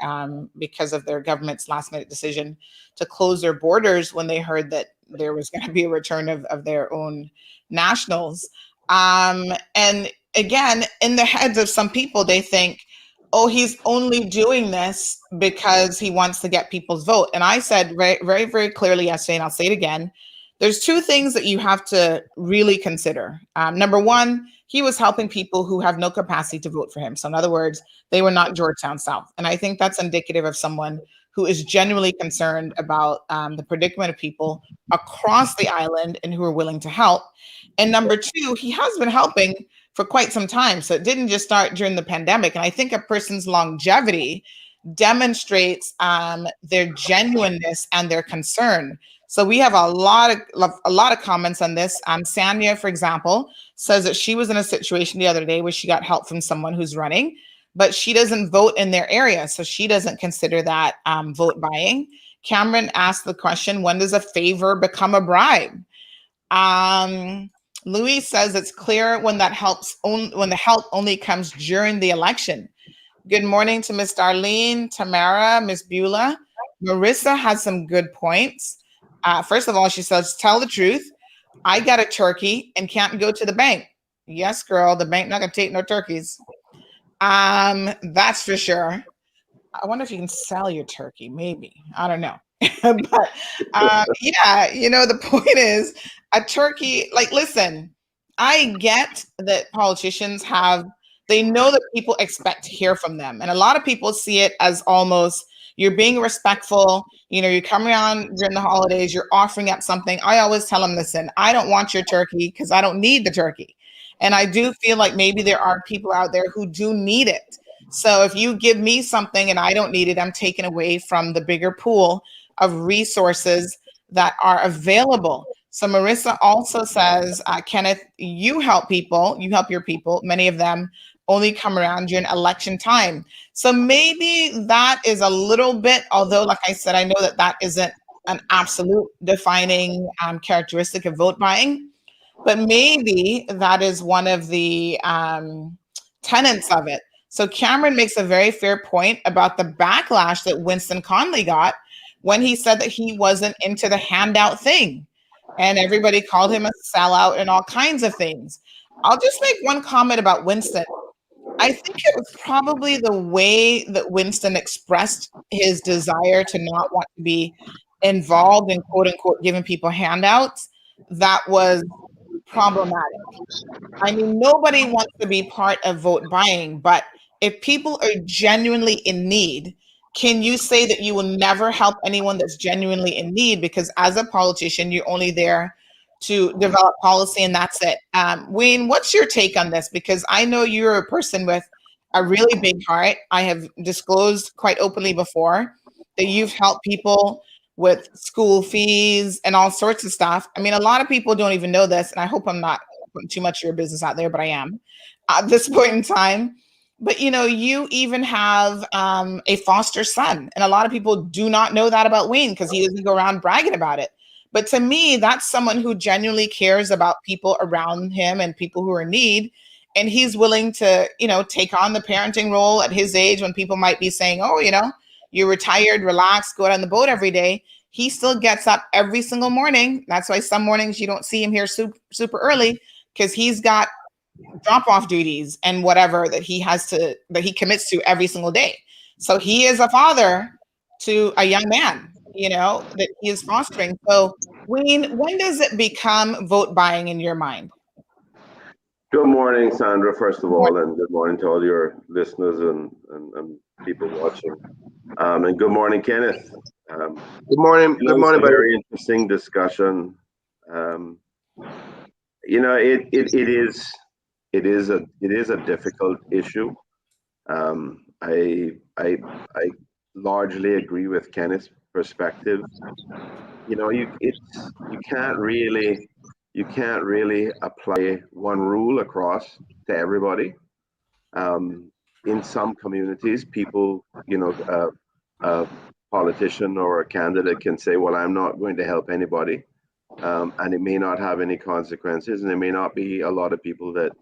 because of their government's last minute decision to close their borders when they heard that there was going to be a return of their own nationals. And again, in the heads of some people, they think, oh, he's only doing this because he wants to get people's vote. And I said very, very, very clearly yesterday, and I'll say it again, there's two things that you have to really consider. Number one, he was helping people who have no capacity to vote for him. So in other words, they were not Georgetown South. And I think that's indicative of someone who is genuinely concerned about the predicament of people across the island and who are willing to help. And number two, he has been helping for quite some time. So it didn't just start during the pandemic. And I think a person's longevity demonstrates their genuineness and their concern. So we have a lot of comments on this. Sanya, for example, says that she was in a situation the other day where she got help from someone who's running, but she doesn't vote in their area. So she doesn't consider that vote buying. Cameron asked the question, when does a favor become a bribe? Louis says it's clear when the help only comes during the election. Good morning to Miss Darlene, Tamara, Miss Beulah. Marissa has some good points. First of all, she says, tell the truth. I got a turkey and can't go to the bank. Yes, girl, the bank not gonna take no turkeys. That's for sure. I wonder if you can sell your turkey, maybe. I don't know. But the point is a turkey, listen, I get that politicians they know that people expect to hear from them. And a lot of people see it as almost, you're being respectful. You come around during the holidays, you're offering up something. I always tell them, listen, I don't want your turkey because I don't need the turkey. And I do feel like maybe there are people out there who do need it. So if you give me something and I don't need it, I'm taken away from the bigger pool of resources that are available. So Marissa also says, Kenneth, you help your people. Many of them only come around during election time. So maybe that is a little bit, although like I said, I know that isn't an absolute defining characteristic of vote buying, but maybe that is one of the tenets of it. So Cameron makes a very fair point about the backlash that Winston Conley got when he said that he wasn't into the handout thing. And everybody called him a sellout and all kinds of things. I'll just make one comment about Winston. I think it was probably the way that Winston expressed his desire to not want to be involved in quote unquote giving people handouts, that was problematic. I mean, nobody wants to be part of vote buying, but if people are genuinely in need, can you say that you will never help anyone that's genuinely in need? Because as a politician, you're only there to develop policy and that's it. Wayne, what's your take on this? Because I know you're a person with a really big heart. I have disclosed quite openly before that you've helped people with school fees and all sorts of stuff. I mean, a lot of people don't even know this, and I hope I'm not putting too much of your business out there, but I am at this point in time. But you even have a foster son, and a lot of people do not know that about Wayne because he doesn't go around bragging about it. But to me, that's someone who genuinely cares about people around him and people who are in need. And he's willing to, take on the parenting role at his age when people might be saying, oh, you're retired, relax, go out on the boat every day. He still gets up every single morning. That's why some mornings you don't see him here super early, because he's got drop-off duties and whatever that he commits to every single day. So he is a father to a young man, that he is fostering. So Wayne, when does it become vote buying in your mind? Good morning, Sandra, first of all, and good morning to all your listeners and people watching. And good morning, Kenneth. Good morning. Good morning, buddy. Very interesting discussion. It is a difficult issue. I largely agree with Kenneth's perspective. You can't really apply one rule across to everybody. In some communities, people, a politician or a candidate can say, well, I'm not going to help anybody. And it may not have any consequences, and there may not be a lot of people that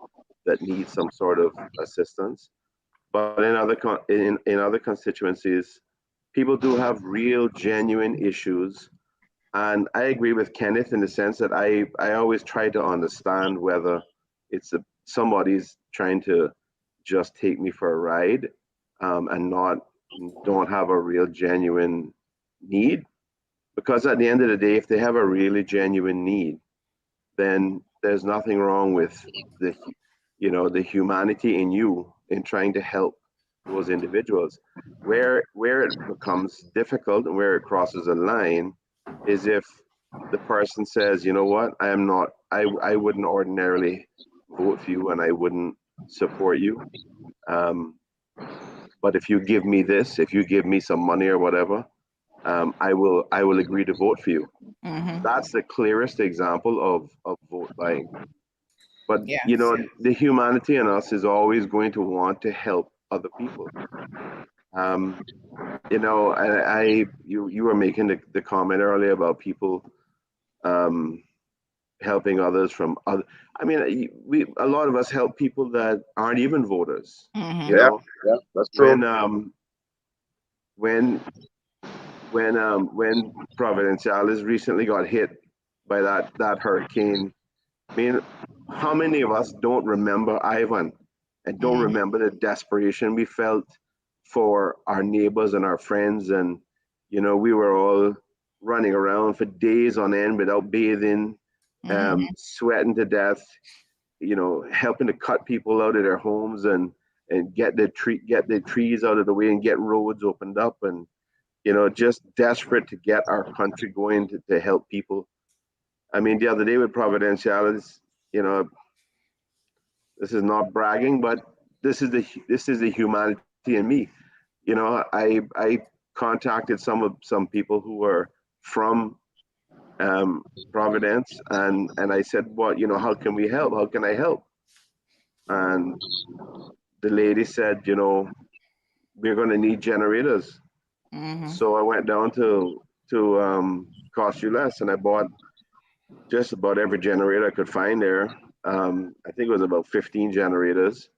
need some sort of assistance. But in other constituencies, people do have real, genuine issues. And I agree with Kenneth in the sense that I always try to understand whether it's somebody's trying to just take me for a ride, and don't have a real, genuine need. Because at the end of the day, if they have a really genuine need, then there's nothing wrong with the humanity in you in trying to help those individuals. Where it becomes difficult and where it crosses a line is if the person says, you know what, I wouldn't ordinarily vote for you and I wouldn't support you. But if you give me this, if you give me some money or whatever, I will agree to vote for you. Mm-hmm. That's the clearest example of vote buying. But Yes. The humanity in us is always going to want to help other people. You were making the comment earlier about people helping others from other. I mean, a lot of us help people that aren't even voters. Mm-hmm. Yeah, that's true. When Providenciales recently got hit by that hurricane, I mean, how many of us don't remember Ivan and don't remember the desperation we felt for our neighbors and our friends? And we were all running around for days on end without bathing, sweating to death, helping to cut people out of their homes and get the trees out of the way and get roads opened up, and just desperate to get our country going to help people. I mean, the other day with Providenciales, this is not bragging, but this is the humanity in me. I contacted some people who were from Providence, and I said, well, how can we help? How can I help? And the lady said, we're going to need generators. So I went down to Cost You Less, and I bought just about every generator I could find there. I think it was about 15 generators,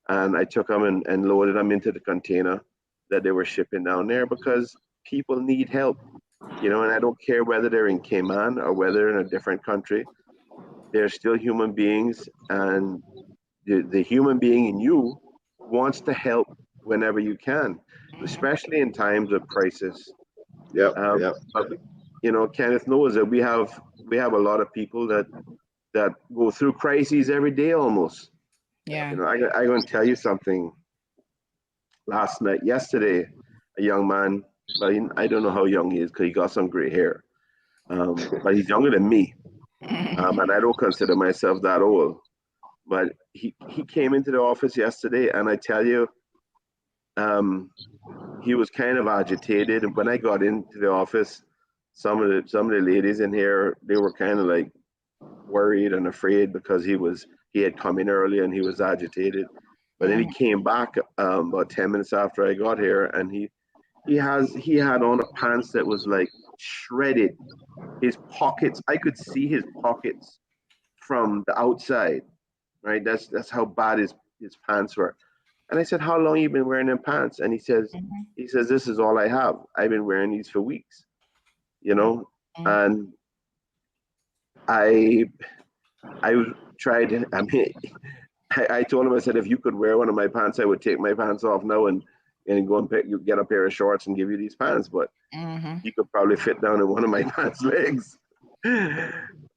and I took them and loaded them into the container that they were shipping down there, because people need help, and I don't care whether they're in Cayman or whether they're in a different country. They're still human beings, and the human being in you wants to help whenever you can, especially in times of crisis. Yeah. But, Kenneth knows that we have a lot of people that go through crises every day almost. Yeah. I'm going to tell you something. Yesterday, a young man, but I don't know how young he is because he got some gray hair, but he's younger than me, and I don't consider myself that old. But he came into the office yesterday, and I tell you, he was kind of agitated. And when I got into the office, some of the ladies in here, they were kind of like worried and afraid because he had come in early and he was agitated. But then he came back about 10 minutes after I got here, and he had on a pants that was like shredded. His pockets, I could see his pockets from the outside. Right, that's how bad his pants were. And I said, "How long you been wearing them pants?" And he says, "This is all I have. I've been wearing these for weeks." And I tried. I mean, I told him, I said, if you could wear one of my pants, I would take my pants off now and go and get a pair of shorts and give you these pants. But he could probably fit down in one of my pants legs.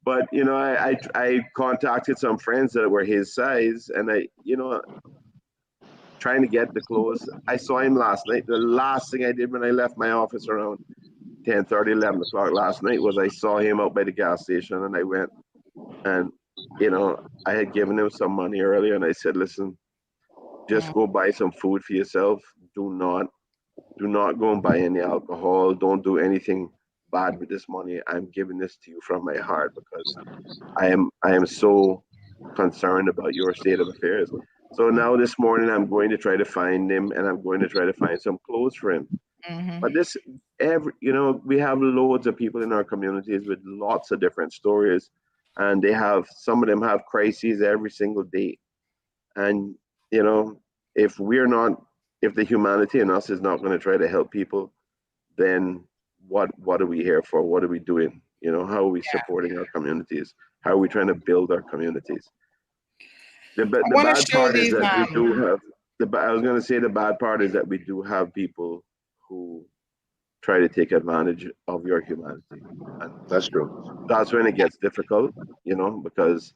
But I contacted some friends that were his size, and I trying to get the clothes. I saw him last night. The last thing I did when I left my office around 10:30, 11 o'clock last night was I saw him out by the gas station, and I went and I had given him some money earlier, and I said, listen, just go buy some food for yourself. Do not go and buy any alcohol. Don't do anything bad with this money. I'm giving this to you from my heart because I am so concerned about your state of affairs. So now this morning I'm going to try to find him, and I'm going to try to find some clothes for him. But we have loads of people in our communities with lots of different stories, and some of them have crises every single day. And if the humanity in us is not going to try to help people, then what are we here for? What are we doing? How are we supporting our communities? How are we trying to build our communities? The bad part is that we do have I was going to say the bad part is that we do have people who try to take advantage of your humanity. And That's true. that's when it gets difficult, because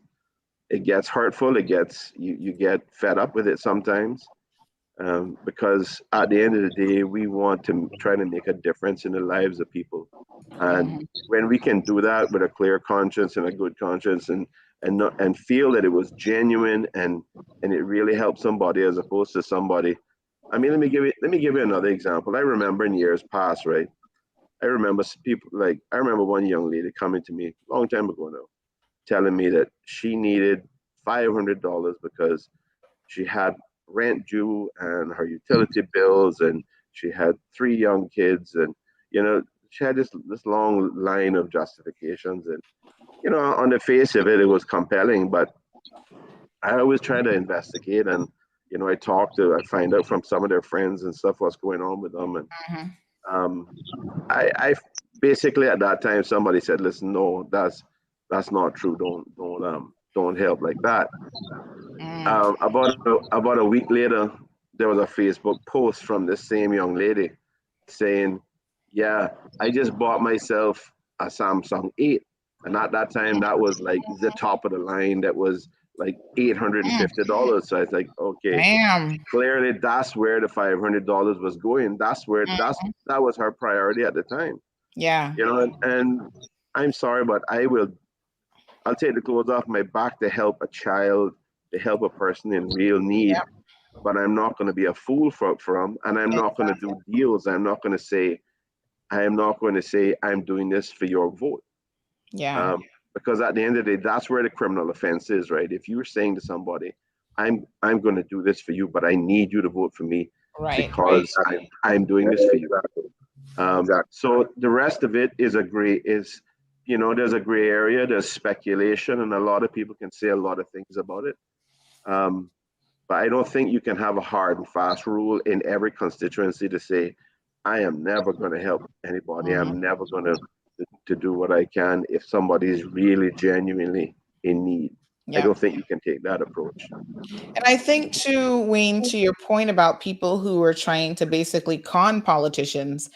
it gets hurtful. It gets you get fed up with it sometimes, because at the end of the day, we want to try to make a difference in the lives of people. And when we can do that with a clear conscience and a good conscience, and feel that it was genuine and it really helped somebody as opposed to somebody. I mean, let me give you another example. I remember in years past, right? I remember one young lady coming to me a long time ago now, telling me that she needed $500 because she had rent due and her utility bills, and she had 3 young kids, and she had this long line of justifications, and on the face of it, it was compelling, but I always try to investigate, and I find out from some of their friends and stuff what's going on with them, and I basically at that time somebody said, listen, no, that's not true. Don't help like that. About a week later, there was a Facebook post from this same young lady saying, yeah, I just bought myself a Samsung 8. And at that time, that was like the top of the line. That was like $850. So I was like, okay, Damn. clearly that's where the $500 was going. That was her priority at the time. Yeah. And I'm sorry, but I'll take the clothes off my back to help a child, to help a person in real need. Yep. But I'm not going to be a fool for them, and I'm not going to do deals. I'm not going to say I'm doing this for your vote. Yeah. Because at the end of the day, that's where the criminal offense is, right? If you're saying to somebody, I'm going to do this for you, but I need you to vote for me because I'm doing this for you. So the rest of it is there's a gray area, there's speculation, and a lot of people can say a lot of things about it. But I don't think you can have a hard and fast rule in every constituency to say, I am never going to help anybody. I'm never going to do what I can if somebody is really genuinely in need. I don't think you can take that approach. And I think too, Wayne, to your point about people who are trying to basically con politicians,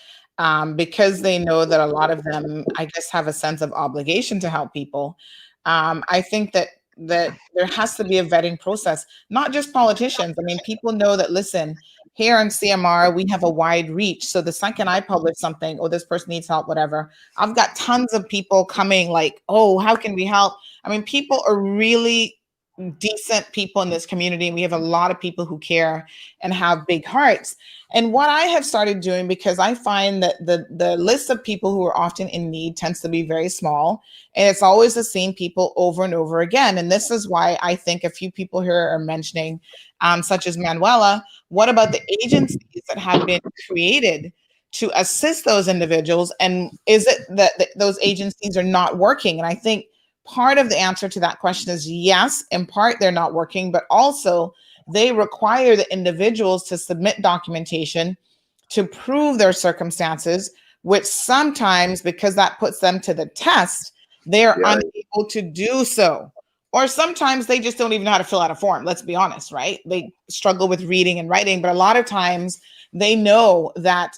because they know that a lot of them, I guess, have a sense of obligation to help people. I think that there has to be a vetting process, not just politicians. I mean, people know that, listen, here on CMR, we have a wide reach. So the second I publish something, oh, this person needs help, whatever, I've got tons of people coming like, oh, how can we help? I mean, people are really decent people in this community. We have a lot of people who care and have big hearts. And what I have started doing, because I find that the list of people who are often in need tends to be very small, and it's always the same people over and over again. And this is why I think a few people here are mentioning, such as Manuela, what about the agencies that have been created to assist those individuals? And is it that those agencies are not working? And I think part of the answer to that question is yes, in part they're not working, but also they require the individuals to submit documentation to prove their circumstances, which sometimes, because that puts them to the test, they are unable to do so. Or sometimes they just don't even know how to fill out a form. Let's be honest, right? They struggle with reading and writing, but a lot of times they know that,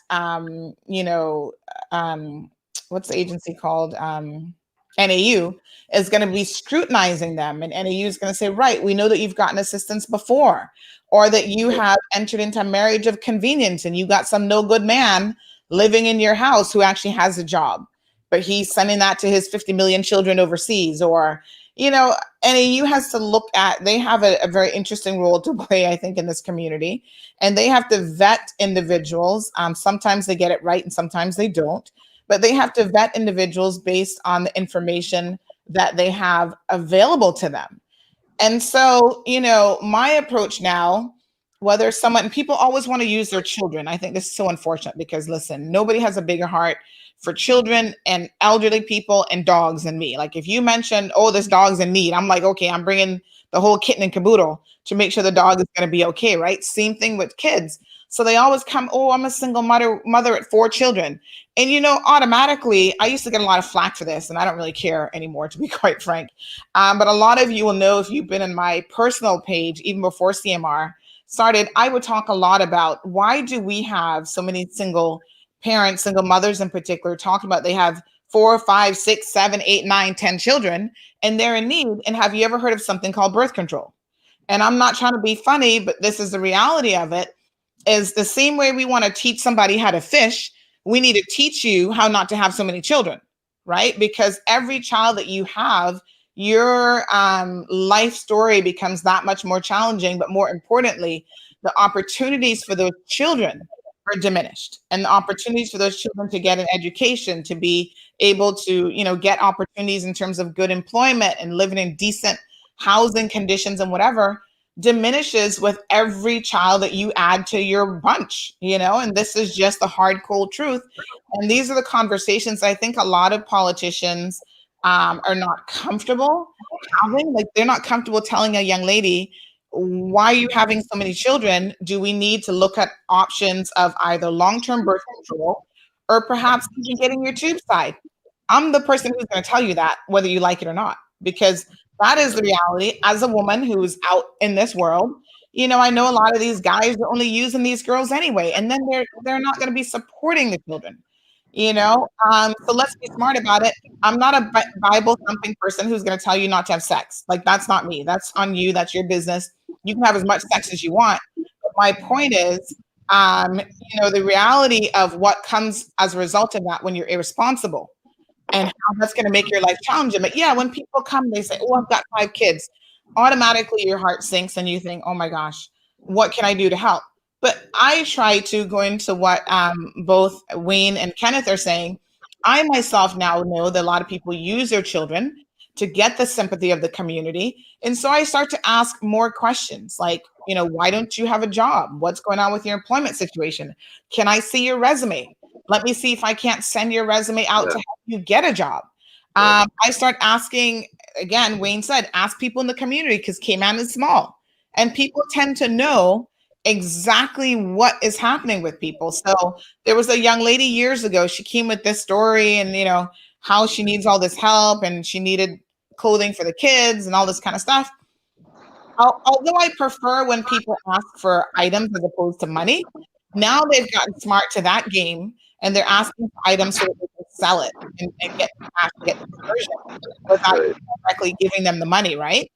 what's the agency called? NAU is going to be scrutinizing them, and NAU is going to say, right, we know that you've gotten assistance before, or that you have entered into a marriage of convenience and you got some no good man living in your house who actually has a job, but he's sending that to his 50 million children overseas. Or, NAU has to look at, they have a very interesting role to play, I think, in this community, and they have to vet individuals. Sometimes they get it right and sometimes they don't. But they have to vet individuals based on the information that they have available to them. And so, my approach now, whether someone, people always want to use their children. I think this is so unfortunate because, listen, nobody has a bigger heart for children and elderly people and dogs than me. Like if you mention, oh, this dog's in need, I'm like, okay, I'm bringing the whole kitten and caboodle to make sure the dog is going to be okay, right? Same thing with kids. So they always come, oh, I'm a single mother at 4 children. And, automatically, I used to get a lot of flack for this, and I don't really care anymore, to be quite frank. But a lot of you will know, if you've been in my personal page, even before CMR started, I would talk a lot about why do we have so many single parents, single mothers in particular, talking about they have 4, 5, 6, 7, 8, 9, 10 children, and they're in need. And have you ever heard of something called birth control? And I'm not trying to be funny, but this is the reality of it. Is the same way we want to teach somebody how to fish, we need to teach you how not to have so many children, right? Because every child that you have, your life story becomes that much more challenging. But more importantly, the opportunities for those children are diminished, and the opportunities for those children to get an education, to be able to, get opportunities in terms of good employment and living in decent housing conditions and whatever, diminishes with every child that you add to your bunch, and this is just the hard, cold truth. And these are the conversations I think a lot of politicians are not comfortable having. Like, they're not comfortable telling a young lady, why are you having so many children? Do we need to look at options of either long-term birth control or perhaps even getting your tubes tied? I'm the person who's going to tell you that, whether you like it or not, because that is the reality. As a woman who's out in this world, I know a lot of these guys are only using these girls anyway, and then they're not going to be supporting the children. So let's be smart about it. I'm not a Bible thumping person who's going to tell you not to have sex. Like, that's not me. That's on you. That's your business. You can have as much sex as you want. But my point is, the reality of what comes as a result of that when you're irresponsible, and how that's going to make your life challenging. But yeah, when people come, they say, oh, I've got 5 kids. Automatically, your heart sinks and you think, oh my gosh, what can I do to help? But I try to go into what both Wayne and Kenneth are saying. I myself now know that a lot of people use their children to get the sympathy of the community. And so I start to ask more questions like, why don't you have a job? What's going on with your employment situation? Can I see your resume? Let me see if I can't send your resume out to help you get a job. I start asking, again, Wayne said, ask people in the community, because Cayman is small and people tend to know exactly what is happening with people. So there was a young lady years ago, she came with this story and, how she needs all this help and she needed clothing for the kids and all this kind of stuff. Although I prefer when people ask for items as opposed to money, now they've gotten smart to that game. and they're asking for items so that they can sell it and get the cash to get the conversion without Right. directly giving them the money, right?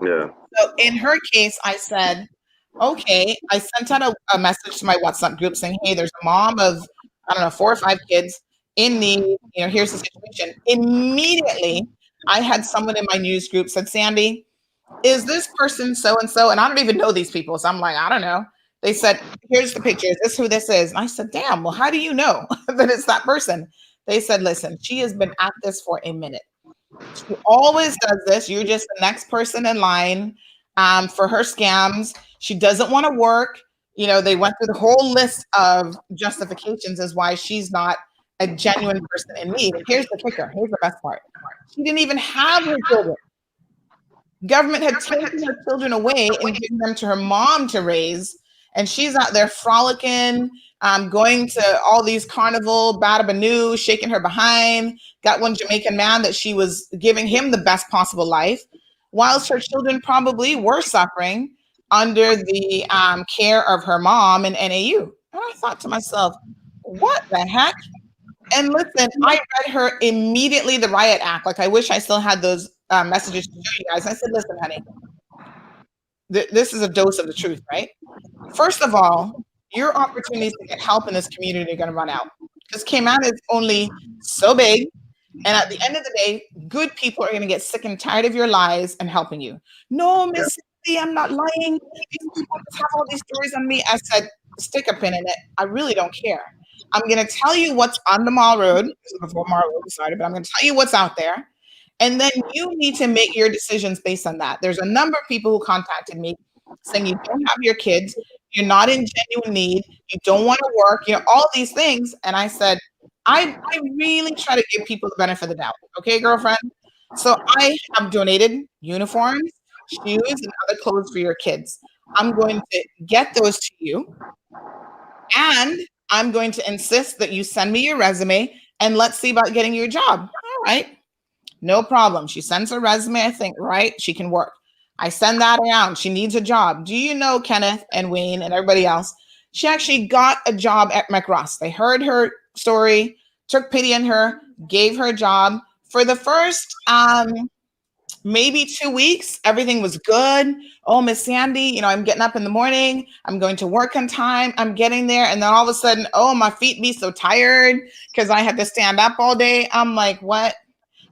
Yeah. So in her case, I said, okay, I sent out a message to my WhatsApp group saying, hey, there's a mom of, I don't know, 4 or 5 kids in need. Here's the situation. Immediately, I had someone in my news group said, Sandy, is this person so-and-so? And I don't even know these people. So I'm like, I don't know. They said, here's the picture. Is this who this is? And I said, damn, well, how do you know that it's that person? They said, listen, she has been at this for a minute. She always does this. You're just the next person in line for her scams. She doesn't want to work. They went through the whole list of justifications as why she's not a genuine person in need. And here's the kicker. Here's the best part. She didn't even have her children. Government had taken her children away and given them to her mom to raise. And she's out there frolicking, going to all these carnival, bada-ba-noo, shaking her behind. Got one Jamaican man that she was giving him the best possible life, whilst her children probably were suffering under the care of her mom and NAU. And I thought to myself, what the heck? And listen, I read her immediately the riot act. Like, I wish I still had those messages to show you guys. I said, listen, honey, this is a dose of the truth, right? First of all, your opportunities to get help in this community are going to run out because Cayman is only so big. And at the end of the day, good people are going to get sick and tired of your lies and helping you. No, Miss Cindy, I'm not lying. These people have all these stories on me. I said, stick a pin in it. I really don't care. I'm going to tell you what's on the Mall Road. This is before Mall Road started, but I'm going to tell you what's out there. And then you need to make your decisions based on that. There's a number of people who contacted me saying you don't have your kids, you're not in genuine need, you don't want to work, all these things. And I said, I really try to give people the benefit of the doubt. Okay, girlfriend? So I have donated uniforms, shoes, and other clothes for your kids. I'm going to get those to you. And I'm going to insist that you send me your resume and let's see about getting you a job. All right. No problem. She sends her resume. I think, right, she can work. I send that around. She needs a job. Do you know Kenneth and Wayne and everybody else? She actually got a job at McRoss. They heard her story, took pity on her, gave her a job. For the first maybe 2 weeks, everything was good. Oh, Miss Sandy, I'm getting up in the morning. I'm going to work on time. I'm getting there. And then all of a sudden, oh, my feet be so tired because I had to stand up all day. I'm like, what?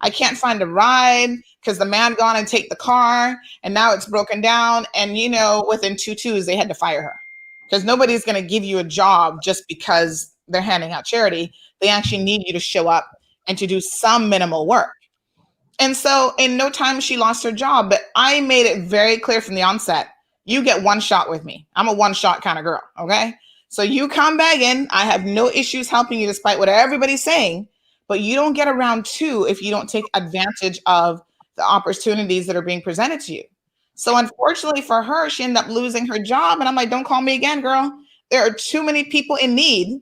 I can't find a ride because the man gone and take the car and now it's broken down. And, within 2 2s, they had to fire her because nobody's going to give you a job just because they're handing out charity. They actually need you to show up and to do some minimal work. And so in no time, she lost her job. But I made it very clear from the onset, you get one shot with me. I'm a one shot kind of girl. Okay. So you come back in. I have no issues helping you despite what everybody's saying. But you don't get a round 2 if you don't take advantage of the opportunities that are being presented to you. So unfortunately for her, she ended up losing her job. And I'm like, don't call me again, girl. There are too many people in need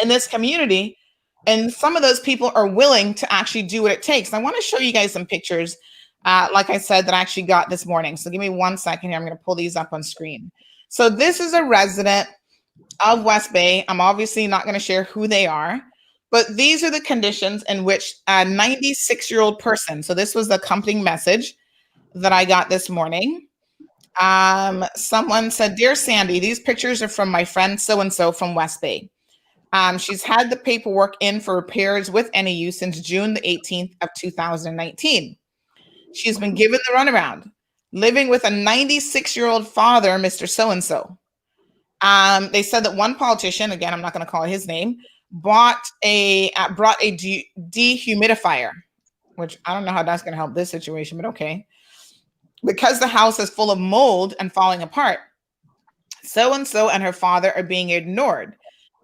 in this community. And some of those people are willing to actually do what it takes. I want to show you guys some pictures, like I said, that I actually got this morning. So give me 1 second here. I'm going to pull these up on screen. So this is a resident of West Bay. I'm obviously not going to share who they are. But these are the conditions in which a 96-year-old person, so this was the accompanying message that I got this morning. Someone said, Dear Sandy, these pictures are from my friend so-and-so from West Bay. She's had the paperwork in for repairs with NAU since June the 18th of 2019. She's been given the runaround, living with a 96-year-old father, Mr. So-and-so. They said that one politician, again, I'm not going to call his name, brought a dehumidifier, which I don't know how that's going to help this situation, but okay. Because the house is full of mold and falling apart, so-and-so and her father are being ignored.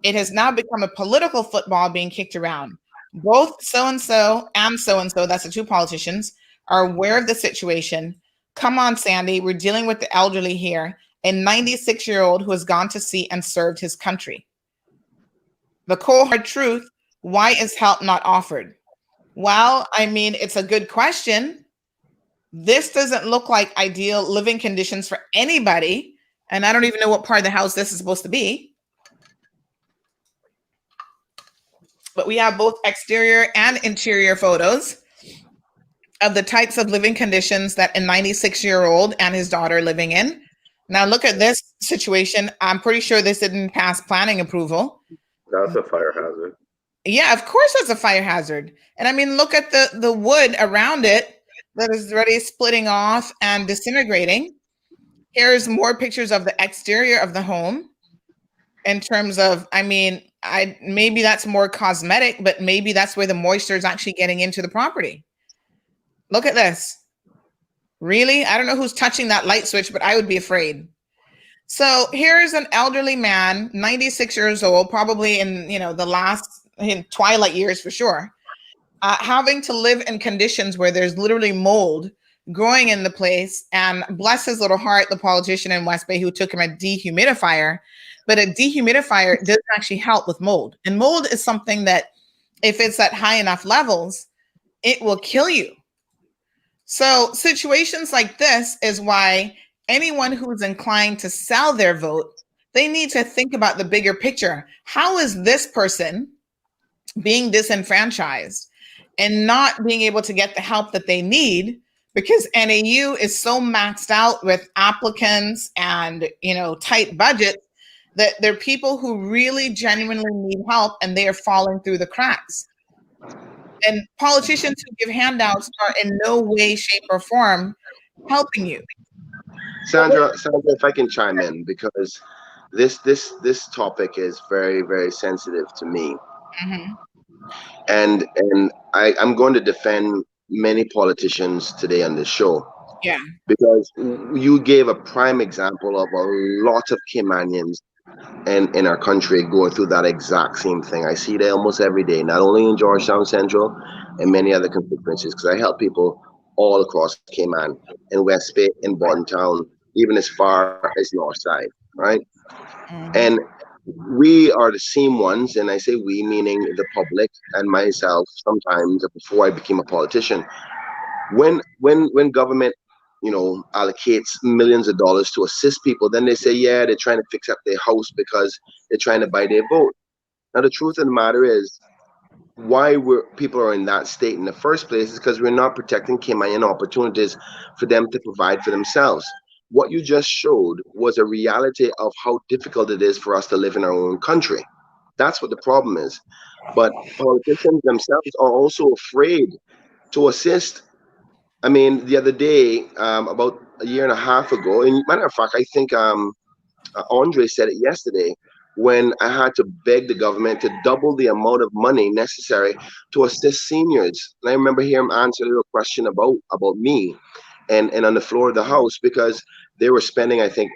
It has now become a political football being kicked around. Both so-and-so, that's the 2 politicians, are aware of the situation. Come on, Sandy, we're dealing with the elderly here, a 96-year-old who has gone to sea and served his country. The cold hard truth, why is help not offered? Well, I mean, it's a good question. This doesn't look like ideal living conditions for anybody. And I don't even know what part of the house this is supposed to be. But we have both exterior and interior photos of the types of living conditions that a 96-year-old and his daughter living in. Now look at this situation. I'm pretty sure this didn't pass planning approval. That's a fire hazard. Yeah, of course it's a fire hazard. And I mean, look at the wood around it that is already splitting off and disintegrating. Here's more pictures of the exterior of the home in terms of, I mean, maybe that's more cosmetic, but maybe that's where the moisture is actually getting into the property. Look at this. Really? I don't know who's touching that light switch, but I would be afraid. So here's an elderly man, 96 years old, probably in the last twilight years for sure, having to live in conditions where there's literally mold growing in the place. And bless his little heart, the politician in West Bay who took him a dehumidifier. But a dehumidifier doesn't actually help with mold. And mold is something that if it's at high enough levels, it will kill you. So situations like this is why anyone who's inclined to sell their vote, they need to think about the bigger picture. How is this person being disenfranchised and not being able to get the help that they need because NAU is so maxed out with applicants and, tight budgets that there are people who really genuinely need help and they are falling through the cracks. And politicians who give handouts are in no way, shape, or form helping you. Sandra, if I can chime in, because this topic is very, very sensitive to me. Mm-hmm. And I'm going to defend many politicians today on this show. Yeah. Because you gave a prime example of a lot of Caymanians in our country going through that exact same thing. I see that almost every day, not only in Georgetown Central and many other constituencies, because I help people all across Cayman, in West Bay, in Panton, even as far as Northside, right? Mm-hmm. And we are the same ones, and I say we meaning the public and myself sometimes before I became a politician. When government allocates millions of dollars to assist people, then they say, yeah, they're trying to fix up their house because they're trying to buy their vote. Now, the truth of the matter is, why people are in that state in the first place is because we're not protecting Cayman opportunities for them to provide for themselves. What you just showed was a reality of how difficult it is for us to live in our own country. That's what the problem is. But politicians themselves are also afraid to assist. I mean, the other day, about a year and a half ago, and matter of fact, I think Andre said it yesterday, when I had to beg the government to double the amount of money necessary to assist seniors. And I remember hearing him answer a little question about me and on the floor of the House, because they were spending, I think,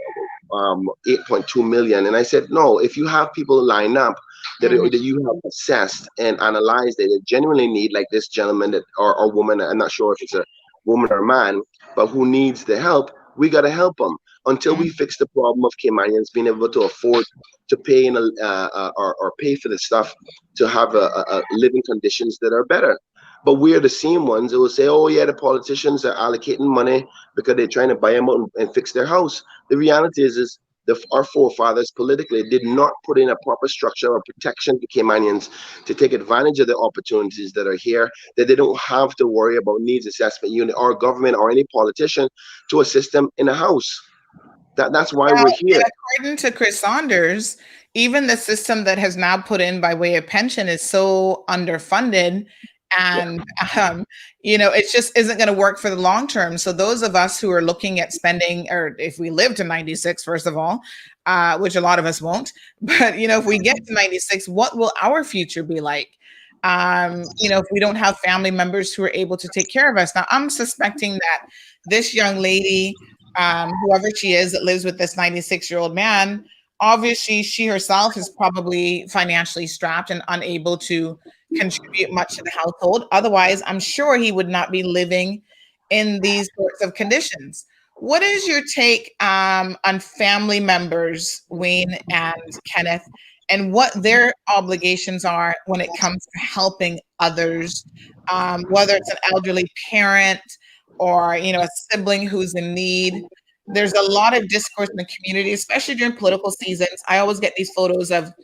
8.2 million. And I said, no, if you have people line up that you have assessed and analyzed that they genuinely need, like this gentleman or woman, I'm not sure if it's a woman or man, but who needs the help, we got to help them until we fix the problem of Caymanians being able to afford to pay or pay for the stuff to have a living conditions that are better. But we're the same ones that will say, oh yeah, the politicians are allocating money because they're trying to buy them out and fix their house. The reality is our forefathers politically did not put in a proper structure or protection to Caymanians to take advantage of the opportunities that are here, that they don't have to worry about needs assessment unit or government or any politician to assist them in a house. That's why we're here. According to Chris Saunders, even the system that has now put in by way of pension is so underfunded. And, it just isn't going to work for the long term. So those of us who are looking at spending, or if we live to 96, first of all, which a lot of us won't, but, if we get to 96, what will our future be like? If we don't have family members who are able to take care of us. Now, I'm suspecting that this young lady, whoever she is that lives with this 96-year-old man, obviously she herself is probably financially strapped and unable to contribute much to the household. Otherwise, I'm sure he would not be living in these sorts of conditions. What is your take on family members, Wayne and Kenneth, and what their obligations are when it comes to helping others, whether it's an elderly parent or, a sibling who's in need? There's a lot of discourse in the community, especially during political seasons. I always get these photos or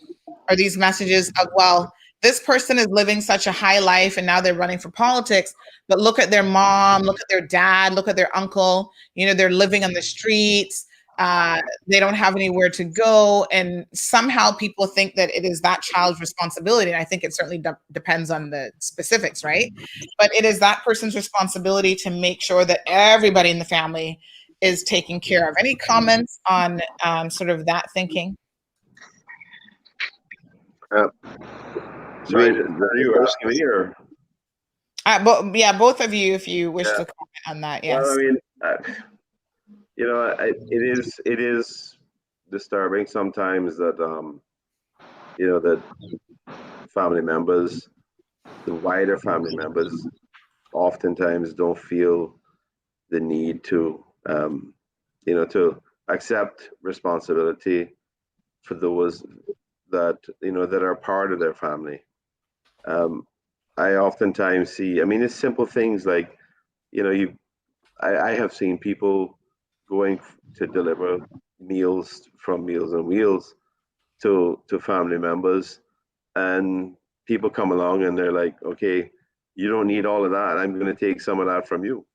these messages of, well, this person is living such a high life and now they're running for politics, but look at their mom, look at their dad, look at their uncle, they're living on the streets. They don't have anywhere to go. And somehow people think that it is that child's responsibility. And I think it certainly depends on the specifics, right? But it is that person's responsibility to make sure that everybody in the family is taken care of. Any comments on sort of that thinking? Sorry, are you asking me or? Both of you, if you wish to comment on that. Yes. Well, I mean, it is disturbing sometimes that that family members, the wider family members, oftentimes don't feel the need to to accept responsibility for those that that are part of their family. I oftentimes see, I mean, it's simple things like, I have seen people going to deliver meals from Meals on Wheels to family members, and people come along and they're like, okay, you don't need all of that. I'm going to take some of that from you.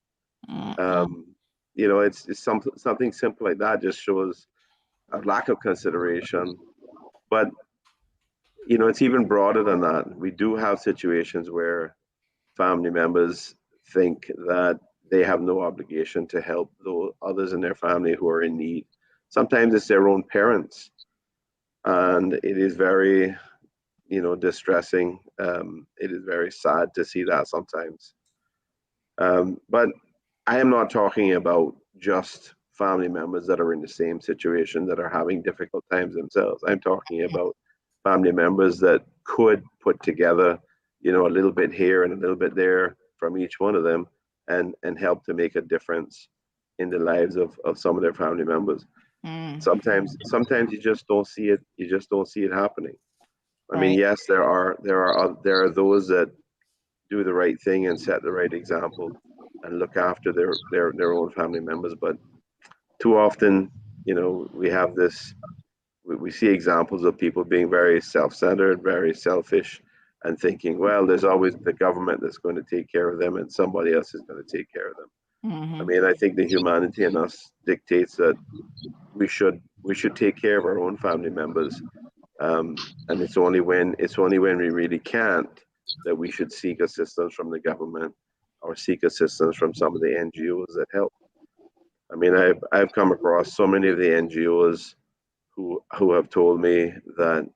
It's something simple like that just shows a lack of consideration. But it's even broader than that. We do have situations where family members think that they have no obligation to help those others in their family who are in need. Sometimes it's their own parents, and it is very, distressing. It is very sad to see that sometimes. But I am not talking about just family members that are in the same situation that are having difficult times themselves. I'm talking about family members that could put together, a little bit here and a little bit there from each one of them and help to make a difference in the lives of some of their family members. Sometimes you just don't see it. You just don't see it happening. I mean, yes, there are those that do the right thing and set the right example and look after their own family members, but too often, we have this. We see examples of people being very self-centered, very selfish, and thinking, well, there's always the government that's going to take care of them and somebody else is going to take care of them. I mean, I think the humanity in us dictates that we should take care of our own family members, and it's only when we really can't that we should seek assistance from the government or seek assistance from some of the NGOs that help. I mean, I've come across so many of the NGOs who have told me that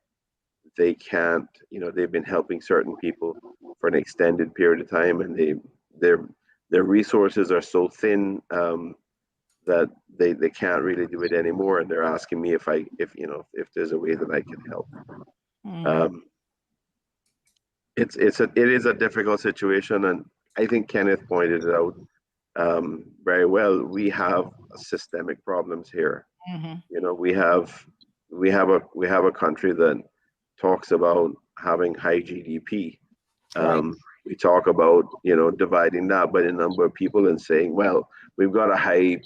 they can't, they've been helping certain people for an extended period of time, and their resources are so thin that they can't really do it anymore, and they're asking me if there's a way that I can help. It is a difficult situation, and I think Kenneth pointed it out very well. We have systemic problems here. We have a country that talks about having high GDP. We talk about dividing that by the number of people and saying, well, we've got a high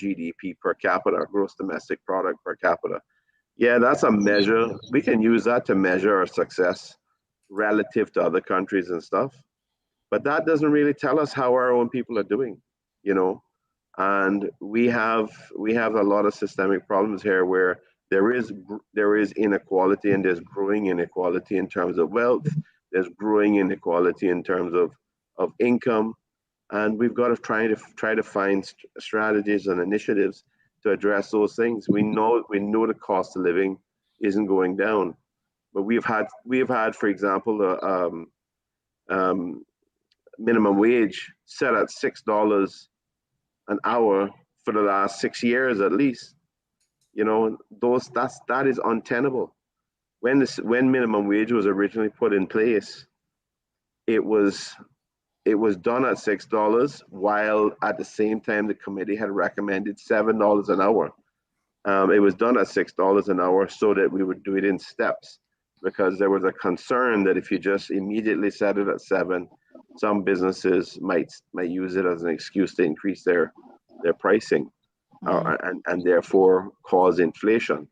GDP per capita, gross domestic product per capita. Yeah, that's a measure. We can use that to measure our success relative to other countries and stuff, but that doesn't really tell us how our own people are doing, and we have a lot of systemic problems here where there is inequality, and there's growing inequality in terms of wealth, there's growing inequality in terms of income, and we've got to try to find strategies and initiatives to address those things. We know the cost of living isn't going down, but we've had, for example, the minimum wage set at $6 an hour for the last 6 years at least. That is untenable. When minimum wage was originally put in place, it was done at $6, while at the same time the committee had recommended $7 an hour. It was done at $6 an hour so that we would do it in steps, because there was a concern that if you just immediately set it at $7, some businesses might use it as an excuse to increase their pricing, and therefore cause inflation.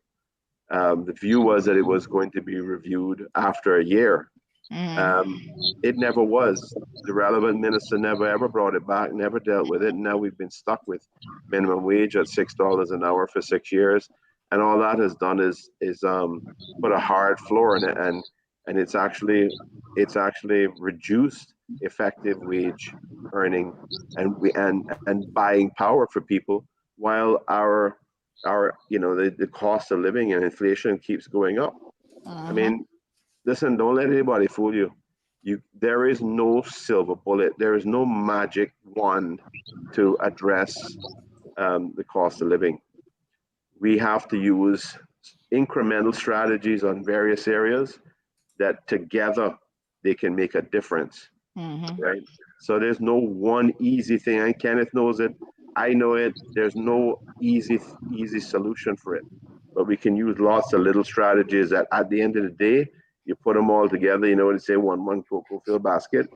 The view was that it was going to be reviewed after a year, It never was. The relevant minister never ever brought it back, never dealt with it. And now we've been stuck with minimum wage at $6 an hour for 6 years, and all that has done is put a hard floor in it, and it's actually reduced effective wage earning and buying power for people, while our the cost of living and inflation keeps going up. I mean, listen, don't let anybody fool you. There is no silver bullet. There is no magic wand to address the cost of living. We have to use incremental strategies on various areas that together they can make a difference, right? So there's no one easy thing, and Kenneth knows it. I know it. There's no easy solution for it, but we can use lots of little strategies that at the end of the day, you put them all together. You know what they say, one cocoa fill basket.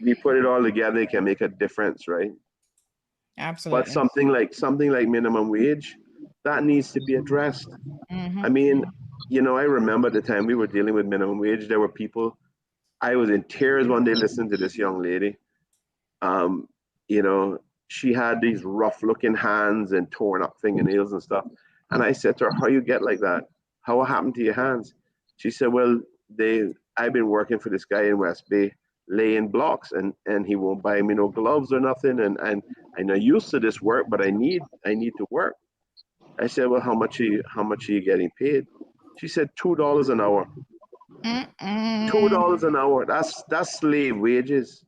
We put it all together, it can make a difference, right? Absolutely. But something like minimum wage, that needs to be addressed. I mean, I remember the time we were dealing with minimum wage, there were people. I was in tears one day listening to this young lady. She had these rough looking hands and torn up fingernails and stuff. And I said to her, how you get like that? How happened to your hands? She said, well, I've been working for this guy in West Bay, laying blocks, and he won't buy me no gloves or nothing. And I'm not used to this work, but I need to work. I said, well, how much are you getting paid? She said $2 an hour. $2 an hour. That's slave wages,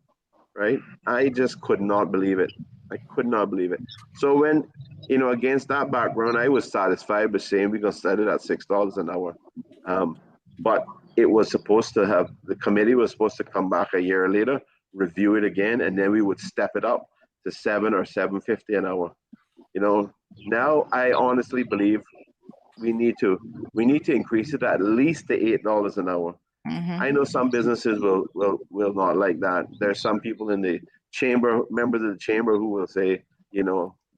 right? I just could not believe it. I could not believe it. So when, against that background, I was satisfied with saying we're going to set it at $6 an hour. But it was supposed to have, the committee was supposed to come back a year later, review it again, and then we would step it up to $7 or $7.50 an hour. Now I honestly believe we need to increase it at least to $8 an hour. I know some businesses will not like that. There's some people in the chamber, members of the chamber, who will say,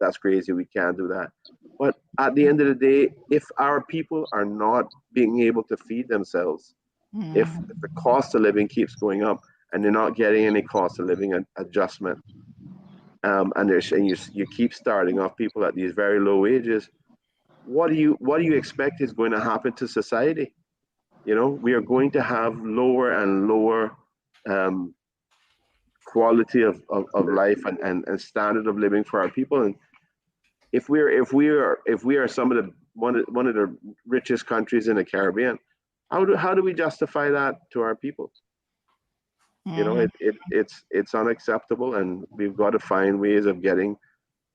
that's crazy, we can't do that. But at the end of the day, if our people are not being able to feed themselves, if the cost of living keeps going up and they're not getting any cost of living adjustment, and you keep starting off people at these very low wages, what do you expect is going to happen to society? We are going to have lower and lower quality of life and standard of living for our people. And if we are some of the one of the richest countries in the Caribbean, how do we justify that to our people? It's unacceptable, and we've got to find ways of getting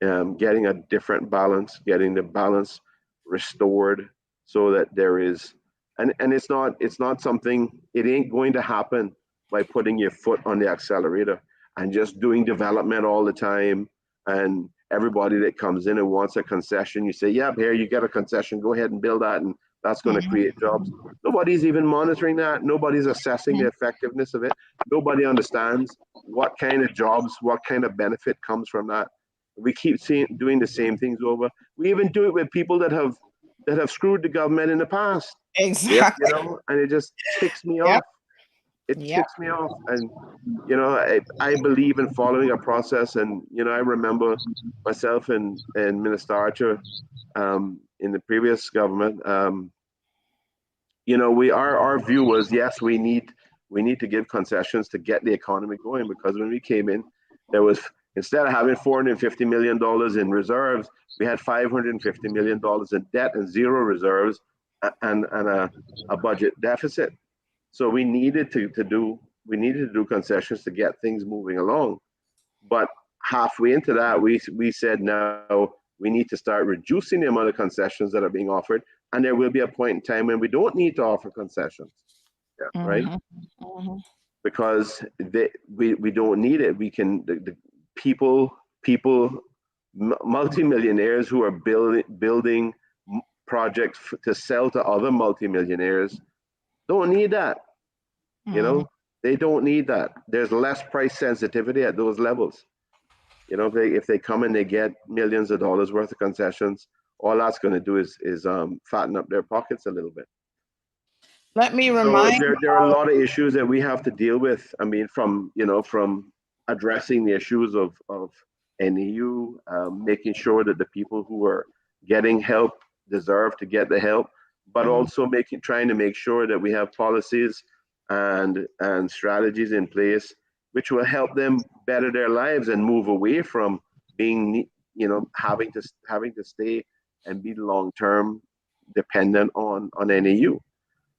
a different balance, getting the balance restored, so that there is, and it's not something, it ain't going to happen by putting your foot on the accelerator and just doing development all the time. And everybody that comes in and wants a concession, you say, yeah, here, you get a concession, go ahead and build that, and that's going to create jobs. Nobody's even monitoring that. Nobody's assessing the effectiveness of it. Nobody understands what kind of jobs, what kind of benefit comes from that. We keep doing the same things over. We even do it with people that have screwed the government in the past. Exactly. And it just ticks me off. It ticks me off. And I believe in following a process. And I remember myself and Minister Archer in the previous government. Our view was, yes, we need to give concessions to get the economy going, because when we came in, there was, instead of having $450 million in reserves, we had $550 million in debt and zero reserves and a budget deficit. So we needed to do concessions to get things moving along. But halfway into that, we said, no, we need to start reducing the amount of concessions that are being offered, and there will be a point in time when we don't need to offer concessions, right? Because we don't need it. We can, the people, multimillionaires who are building projects to sell to other multimillionaires don't need that. They don't need that. There's less price sensitivity at those levels. If they come and they get millions of dollars worth of concessions, all that's going to do is fatten up their pockets a little bit. Let me So remind there are a lot of issues that we have to deal with. I mean, from addressing the issues of NEU, making sure that the people who are getting help deserve to get the help, but also trying to make sure that we have policies and strategies in place which will help them better their lives and move away from being, having to stay and be long term dependent on NEU.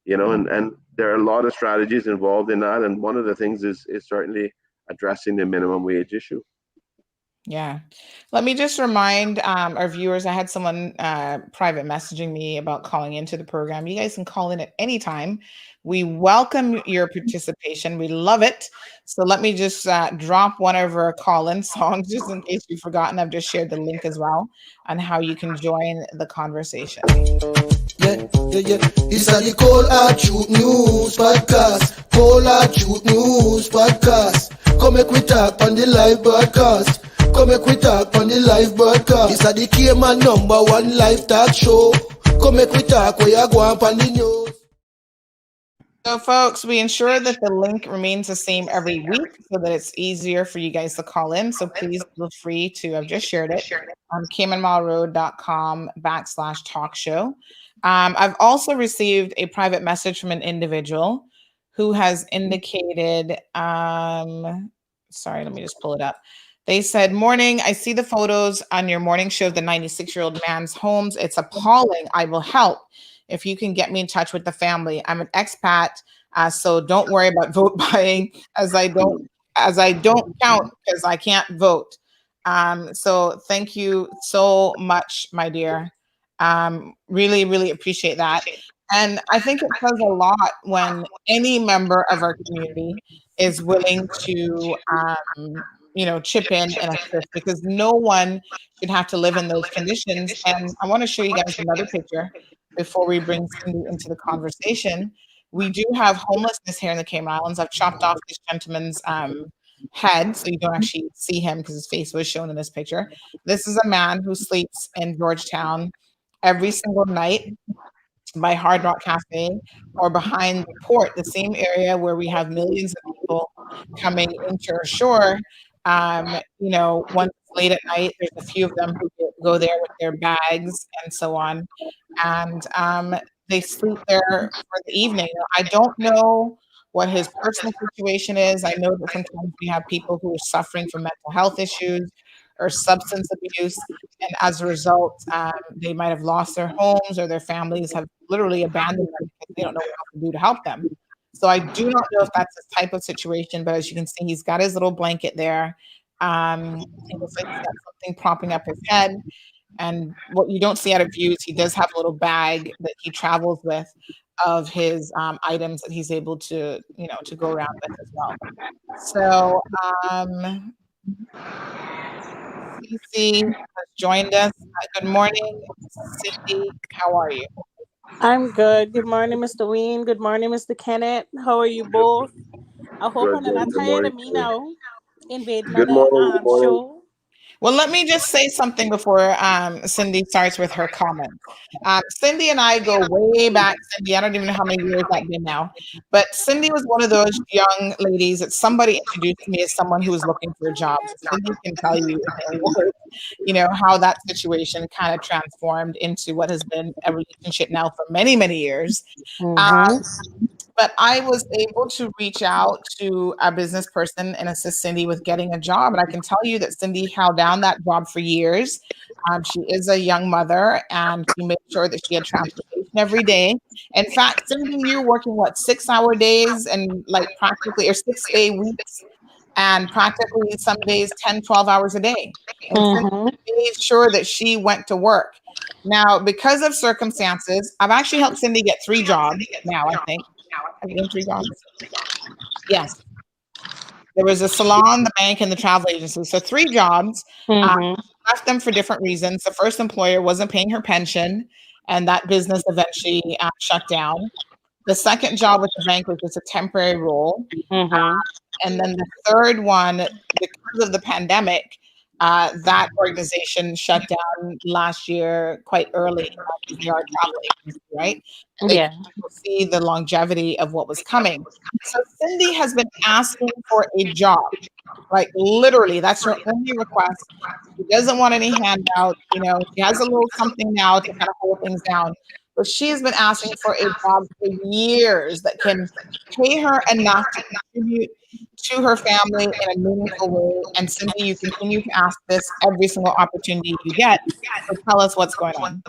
And there are a lot of strategies involved in that, and one of the things is certainly addressing the minimum wage issue. Yeah. Let me just remind our viewers, I had someone private messaging me about calling into the program. You guys can call in at any time. We welcome your participation. We love it. So let me just drop one of our call-in songs, just in case you've forgotten. I've just shared the link as well on how you can join the conversation. Yeah. It's a the Cold Hard Truth News Podcast. Cold Hard Truth News Podcast. Come make we talk on the live broadcast. Come make we talk on the live broadcast. It's a the Cayman #1 live talk show. Come make we talk where you go on the news. So folks, we ensure that the link remains the same every week so that it's easier for you guys to call in. So please feel free to, I've just shared it on caymanmallroad.com/talk show. I've also received a private message from an individual who has indicated, sorry, let me just pull it up. They said, morning, I see the photos on your morning show of the 96-year-old man's homes. It's appalling. I will help if you can get me in touch with the family. I'm an expat, so don't worry about vote buying as I don't count because I can't vote. So thank you so much, my dear. Really, really appreciate that. And I think it says a lot when any member of our community is willing to, chip in and assist, because no one should have to live in those conditions. And I want to show you guys another picture before we bring Cindy into the conversation. We do have homelessness here in the Cayman Islands. I've chopped off this gentleman's head, so you don't actually see him because his face was shown in this picture. This is a man who sleeps in Georgetown every single night by Hard Rock Cafe or behind the port, the same area where we have millions of people coming into our shore. Once late at night, there's a few of them who go there with their bags and so on. And they sleep there for the evening. I don't know what his personal situation is. I know that sometimes we have people who are suffering from mental health issues or substance abuse, and as a result, they might have lost their homes or their families have literally abandoned them because they don't know what else to do to help them. So I do not know if that's the type of situation, but as you can see, he's got his little blanket there. It looks like he's got something propping up his head. And what you don't see out of view is he does have a little bag that he travels with of his items that he's able to, to go around with as well. So CC has joined us. Good morning, Cindy. How are you? I'm good. Good morning, Mr. Ween. Good morning, Mr. Kenneth. How are you both? I hope I'm not tired of me now. Invade Good another morning. Good morning. show. Well, let me just say something before Cindy starts with her comment. Cindy and I go way back. Cindy, I don't even know how many years that's been now, but Cindy was one of those young ladies that somebody introduced me as someone who was looking for a job. So Cindy can tell you, how that situation kind of transformed into what has been a relationship now for many, many years. But I was able to reach out to a business person and assist Cindy with getting a job. And I can tell you that Cindy held down that job for years. She is a young mother, and she made sure that she had transportation every day. In fact, Cindy, you're working 6-hour days and practically, or 6-day weeks, and practically some days 10, 12 hours a day. And Cindy made sure that she went to work. Now, because of circumstances, I've actually helped Cindy get 3 jobs now, I think. Have you done 3 jobs? Yes. There was a salon, the bank, and the travel agency. So 3 jobs. Left them for different reasons. The first employer wasn't paying her pension, and that business eventually shut down. The second job with the bank was just a temporary role. And then the third one, because of the pandemic, That organization shut down last year quite early because they are a travel agency, right? And they Yeah. could see the longevity of what was coming. So Cindy has been asking for a job. Like literally, that's her only request. She doesn't want any handout. She has a little something now to kind of hold things down. But she's been asking for a job for years that can pay her enough to contribute to her family in a meaningful way. And Cindy, you continue to ask this every single opportunity you get. So tell us what's going on.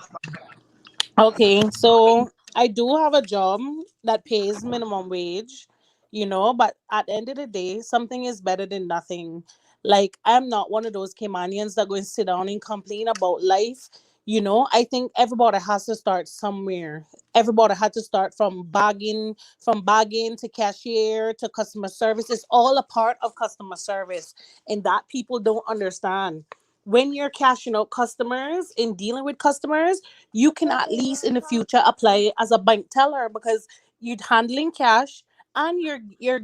Okay, so I do have a job that pays minimum wage, but at the end of the day, something is better than nothing. Like, I'm not one of those Caymanians that go and sit down and complain about life. I think everybody has to start somewhere. Everybody had to start from bagging to cashier to customer service. It's all a part of customer service, and that people don't understand. When you're cashing out customers and dealing with customers, you can at least in the future apply as a bank teller because you're handling cash and you're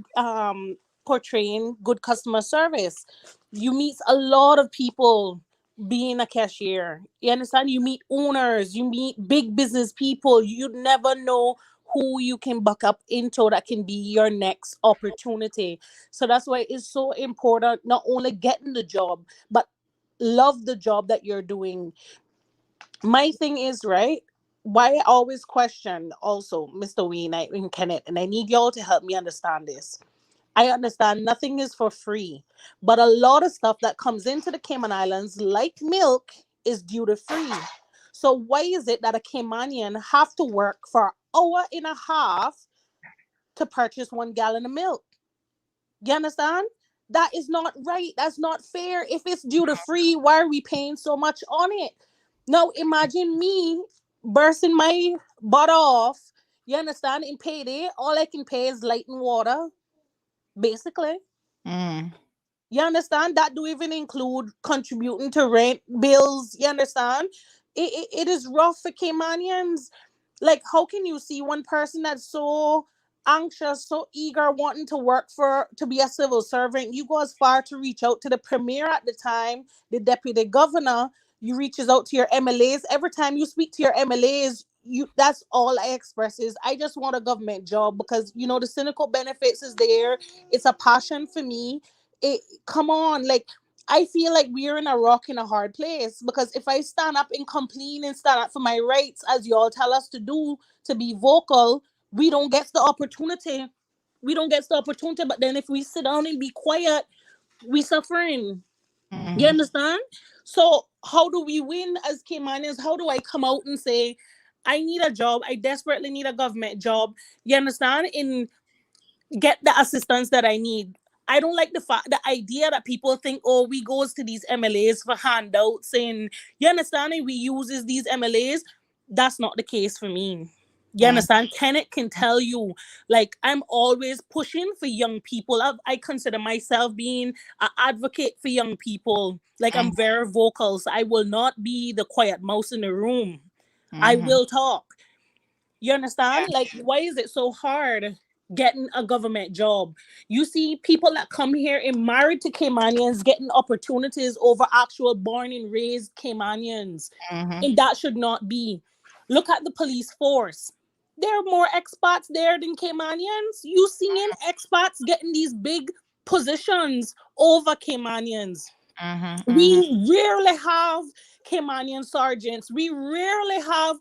portraying good customer service. You meet a lot of people being a cashier. You understand? You meet owners, you meet big business people. You never know who you can buck up into that can be your next opportunity. So that's why it's so important not only getting the job, but love the job that you're doing. My thing is, right, why I always question also Mr. Ween and Kenneth, and I need y'all to help me understand this. I understand nothing is for free, but a lot of stuff that comes into the Cayman Islands, like milk, is duty free. So why is it that a Caymanian have to work for an hour and a half to purchase 1 gallon of milk? You understand? That is not right. That's not fair. If it's duty free, why are we paying so much on it? Now imagine me bursting my butt off. You understand? In payday, all I can pay is light and water, basically. Mm. You understand? That do even include contributing to rent bills. You understand? It is rough for Caymanians. Like, how can you see one person that's so anxious, so eager, wanting to work to be a civil servant? You go as far to reach out to the premier at the time, the deputy governor. You reaches out to your MLAs. Every time you speak to your MLAs, that's all I express is I just want a government job because the cynical benefits is there. It's a passion for me. It Come on, like, I feel like we're in a rock in a hard place because if I stand up and complain and stand up for my rights, as y'all tell us to do, to be vocal, we don't get the opportunity. We don't get the opportunity. But then if we sit down and be quiet, we suffering. You Mhm. understand? So how do we win as Caymanians? How do I come out and say, I need a job. I desperately need a government job. You understand? In get the assistance that I need. I don't like the idea that people think, oh, we goes to these MLAs for handouts and you understand, and we uses these MLAs. That's not the case for me. You Mm. understand? Kenneth can tell you, like, I'm always pushing for young people. I consider myself being an advocate for young people. Like, Mm. I'm very vocal, so I will not be the quiet mouse in the room. I Mhm. will talk. You understand? Like, why is it so hard getting a government job? You see people that come here and married to Caymanians getting opportunities over actual born and raised Caymanians. Mhm. And that should not be. Look at the police force. There are more expats there than Caymanians. You seeing expats getting these big positions over Caymanians. Mhm. Mhm. We rarely have Caymanian sergeants. We rarely have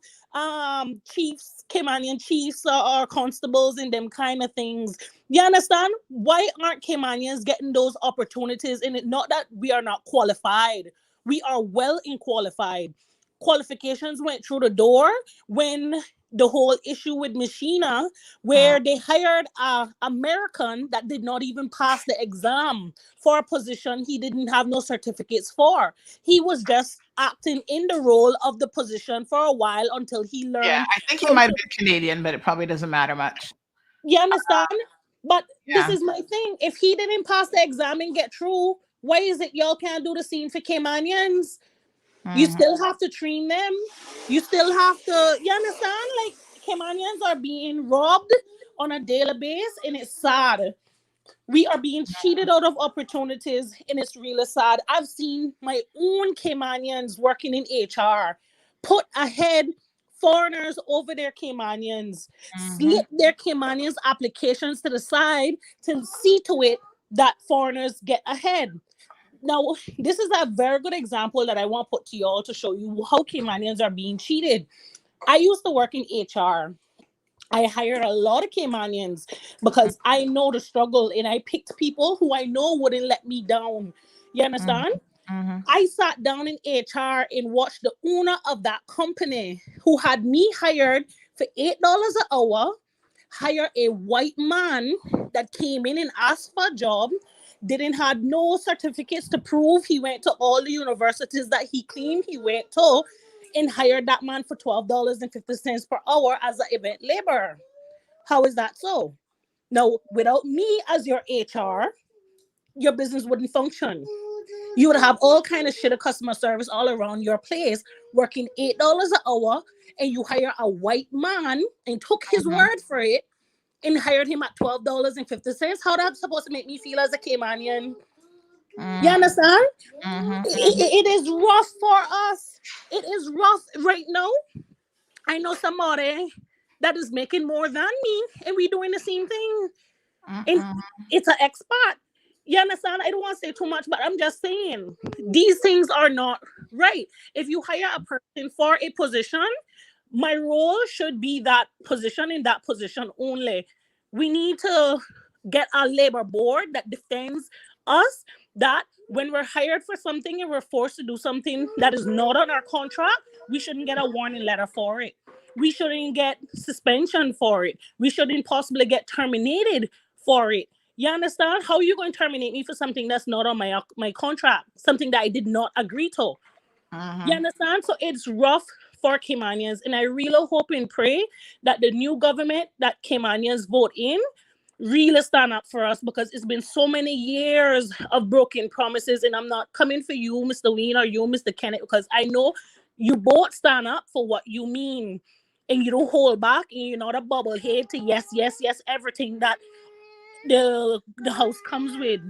chiefs, Caymanian chiefs or constables and them kind of things. You understand? Why aren't Caymanians getting those opportunities? And it not that we are not qualified. We are well in qualified. Qualifications went through the door when the whole issue with Machina, Mm. where they hired a American that did not even pass the exam for a position he didn't have no certificates for. He was just acting in the role of the position for a while until he Yeah, learned I think he how might have to. been Canadian, but it probably doesn't matter much. You understand? But this Yeah. is my thing. If he didn't pass the exam and get through, why is it y'all can't do the same for Caymanians? You Mhm. still have to train them. You still have to. You understand? Like, Caymanians are being robbed on a daily basis, and it's sad. We are being cheated out of opportunities, and it's really sad. I've seen my own Caymanians working in HR put ahead foreigners over their Caymanians, slip their Caymanians applications to the side to see to it that foreigners get ahead. Now, this is a very good example that I want to put to y'all to show you how Caymanians are being cheated. I used to work in HR. I hired a lot of Caymanians because I know the struggle, and I picked people who I know wouldn't let me down. You understand? I sat down in HR and watched the owner of that company, who had me hired for $8 an hour, hire a white man that came in and asked for a job, didn't have no certificates to prove he went to all the universities that he claimed he went to, and hired that man for $12.50 per hour as an event laborer. How is that so? Now, without me as your HR, your business wouldn't function. You would have all kind of shit of customer service all around your place, working $8 an hour, and you hire a white man and took his word for it and hired him at $12.50. How that's supposed to make me feel as a Caymanian? You understand? It is rough for us. It is rough right now. I know somebody that is making more than me, and we doing the same thing. And it's an expat. You understand? I don't want to say too much, but I'm just saying these things are not right. If you hire a person for a position, my role should be that position, in that position only. We need to get a labor board that defends us, that when we're hired for something and we're forced to do something that is not on our contract, we shouldn't get a warning letter for it. We shouldn't get suspension for it. We shouldn't possibly get terminated for it. You understand? How are you going to terminate me for something that's not on my contract, something that I did not agree to? You understand? So it's rough for Caymanians, and I really hope and pray that the new government that Caymanians vote in really stand up for us, because it's been so many years of broken promises. And I'm not coming for you, Mr. Wayne, or you, Mr. Kenneth, because I know you both stand up for what you mean, and you don't hold back, and you're not a bubblehead to yes, everything that the house comes with.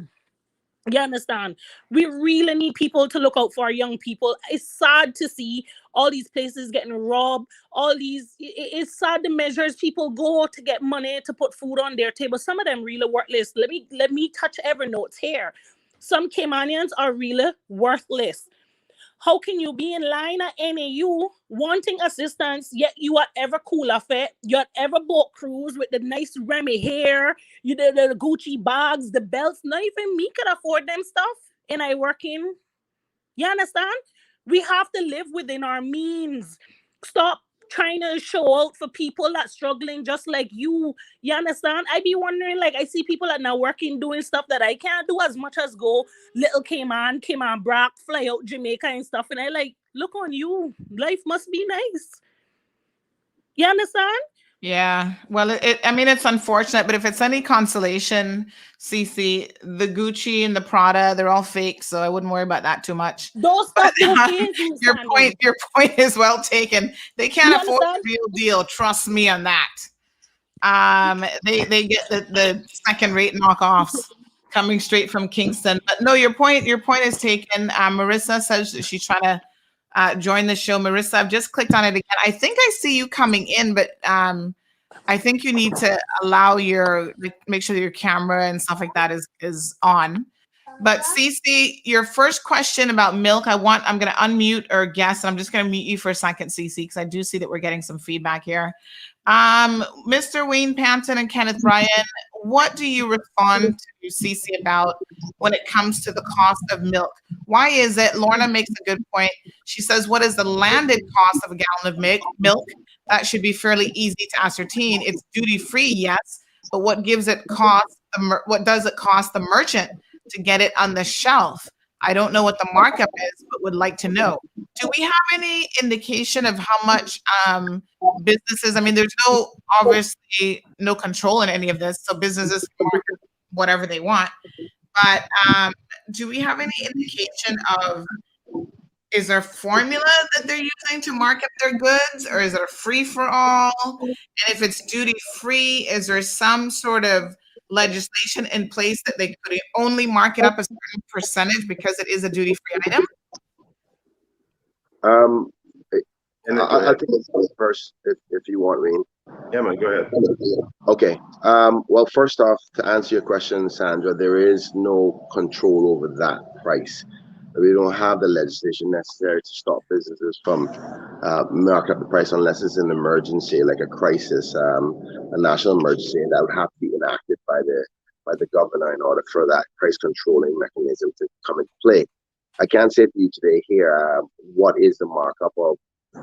You understand? We really need people to look out for our young people. It's sad to see all these places getting robbed. All these, it's sad the measures people go to get money to put food on their table. Some of them really worthless. Let me touch every note here. Some Caymanians are really worthless. How can you be in line at NAU wanting assistance, yet you are ever cooler fit? You're ever boat cruise with the nice Remy hair, you the Gucci bags, the belts. Not even me could afford them stuff, and I work in. You understand? We have to live within our means. Stop trying to show out for people that struggling just like you. You understand? I be wondering, like, I see people that now working doing stuff that I can't do, as much as go little Cayman Brack, fly out Jamaica and stuff, and I like, look on you. Life must be nice. You understand? Yeah. Well, it's unfortunate, but if it's any consolation, Cece, the Gucci and the Prada, they're all fake, so I wouldn't worry about that too much. Those stuff don't phase me, your point is well taken. They can't afford the real deal. Trust me on that. They get the second-rate knockoffs coming straight from Kingston. But no, your point is taken. Marissa says that she's trying to join the show. Marissa, I've just clicked on it again. I think I see you coming in, but I think you need to make sure that your camera and stuff like that is on. But Cece, your first question about milk, I'm going to unmute our guest, and I'm just going to mute you for a second, Cece, because I do see that we're getting some feedback here. Mr. Wayne Panton and Kenneth Bryan, what do you respond to Cece about when it comes to the cost of milk? Why is it? Lorna makes a good point. She says, what is the landed cost of a gallon of milk? That should be fairly easy to ascertain. It's duty free, yes, but what does it cost the merchant to get it on the shelf? I don't know what the markup is, but would like to know. Do we have any indication of how much businesses, there's obviously no control in any of this, so businesses can market whatever they want. But do we have any indication of, is there a formula that they're using to market their goods, or is it a free for all? And if it's duty free, is there some sort of legislation in place that they could only mark it up a certain percentage because it is a duty-free item? I think it's first, if you want, Wayne. Yeah, man, go ahead. Okay. Well, first off, to answer your question, Sandra, there is no control over that price. We don't have the legislation necessary to stop businesses from marking up the price unless it's an emergency, like a crisis, a national emergency, and that would have to be enacted by the governor in order for that price controlling mechanism to come into play. I can't say to you today here what is the markup of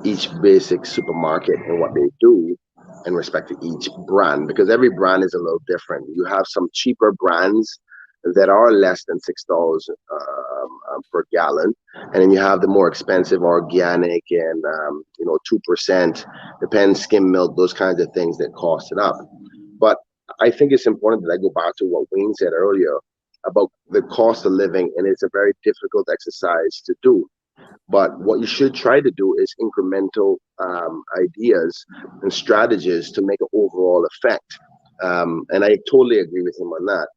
each basic supermarket and what they do in respect to each brand, because every brand is a little different. You have some cheaper brands that are less than $6 per gallon, and then you have the more expensive organic and 2%, depends, skim milk, those kinds of things that cost it up. But I think it's important that I go back to what Wayne said earlier about the cost of living, and it's a very difficult exercise to do. But what you should try to do is incremental ideas and strategies to make an overall effect. And I totally agree with him on that.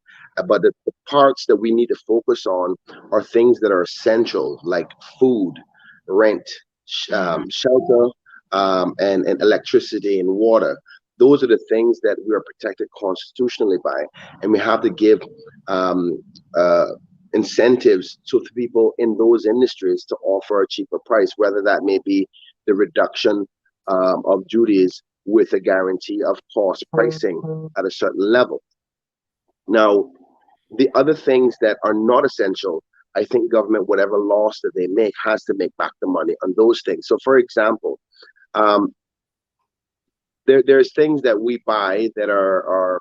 But the parts that we need to focus on are things that are essential, like food, rent, shelter, and electricity and water. Those are the things that we are protected constitutionally by, and we have to give incentives to people in those industries to offer a cheaper price, whether that may be the reduction of duties with a guarantee of cost pricing at a certain level. Now, the other things that are not essential, I think government, whatever loss that they make, has to make back the money on those things. So, for example, there's things that we buy that are,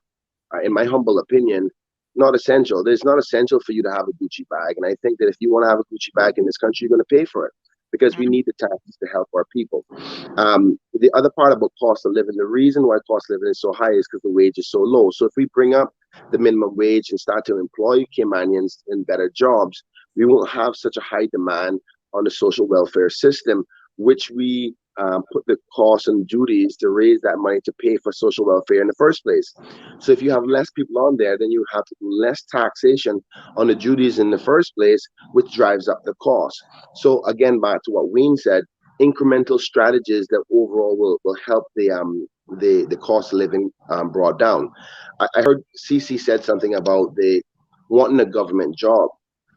in my humble opinion, not essential. It's not essential for you to have a Gucci bag. And I think that if you want to have a Gucci bag in this country, you're going to pay for it because we need the taxes to help our people. The other part about cost of living, the reason why cost of living is so high is because the wage is so low. So if we bring up the minimum wage and start to employ Caymanians in better jobs, we won't have such a high demand on the social welfare system, which we put the costs and duties to raise that money to pay for social welfare in the first place. So if you have less people on there, then you have to do less taxation on the duties in the first place, which drives up the cost. So again, back to what Wayne said, incremental strategies that overall will help the cost of living brought down. I heard CC said something about they wanting a government job.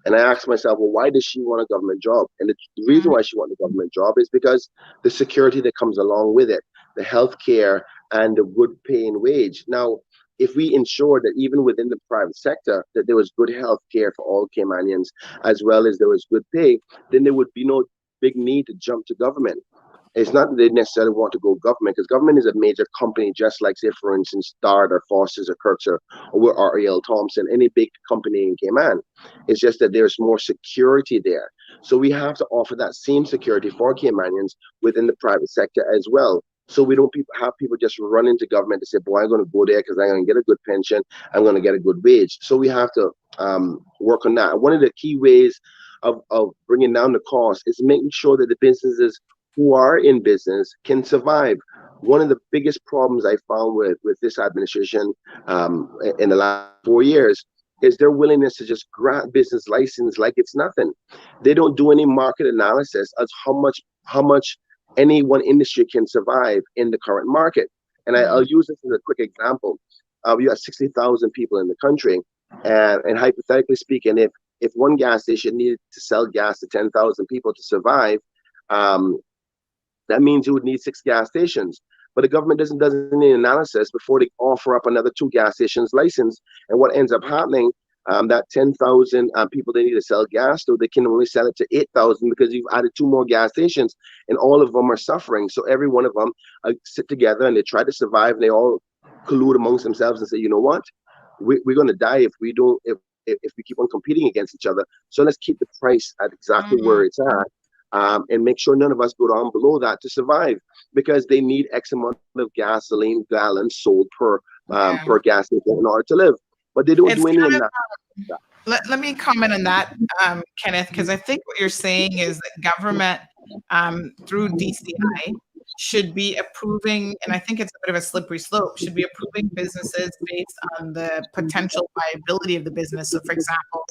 And I asked myself, well, why does she want a government job? And the reason why she wants a government job is because the security that comes along with it, the health care and the good paying wage. Now, if we ensure that even within the private sector, that there was good health care for all Caymanians, as well as there was good pay, then there would be no big need to jump to government. It's not that they necessarily want to go government, because government is a major company, just like, say, for instance, Dart or Foster's or Kirk's or R.E.L. Thompson, any big company in Cayman. It's just that there's more security there. So we have to offer that same security for Caymanians within the private sector as well. So we don't have people just run into government to say, boy, I'm going to go there because I'm going to get a good pension, I'm going to get a good wage. So we have to work on that. One of the key ways of bringing down the cost is making sure that the businesses who are in business can survive. One of the biggest problems I found with this administration in the last 4 years is their willingness to just grant business license like it's nothing. They don't do any market analysis as how much any one industry can survive in the current market. And I'll use this as a quick example. We have 60,000 people in the country, and hypothetically speaking, if one gas station needed to sell gas to 10,000 people to survive, that means you would need 6 gas stations. But the government doesn't any analysis before they offer up another 2 gas stations license. And what ends up happening, that 10,000 people they need to sell gas to, they can only sell it to 8,000 because you've added 2 more gas stations, and all of them are suffering. So every one of them sit together and they try to survive, and they all collude amongst themselves and say, you know what, we're going to die if we don't, if we keep on competing against each other. So let's keep the price at exactly where it's at. And make sure none of us go down below that to survive, because they need X amount of gasoline gallons sold per gas station in order to live. But they don't do any of that. Let me comment on that, Kenneth, because I think what you're saying is that government, through DCI, should be approving, and I think it's a bit of a slippery slope, should be approving businesses based on the potential viability of the business. So, for example,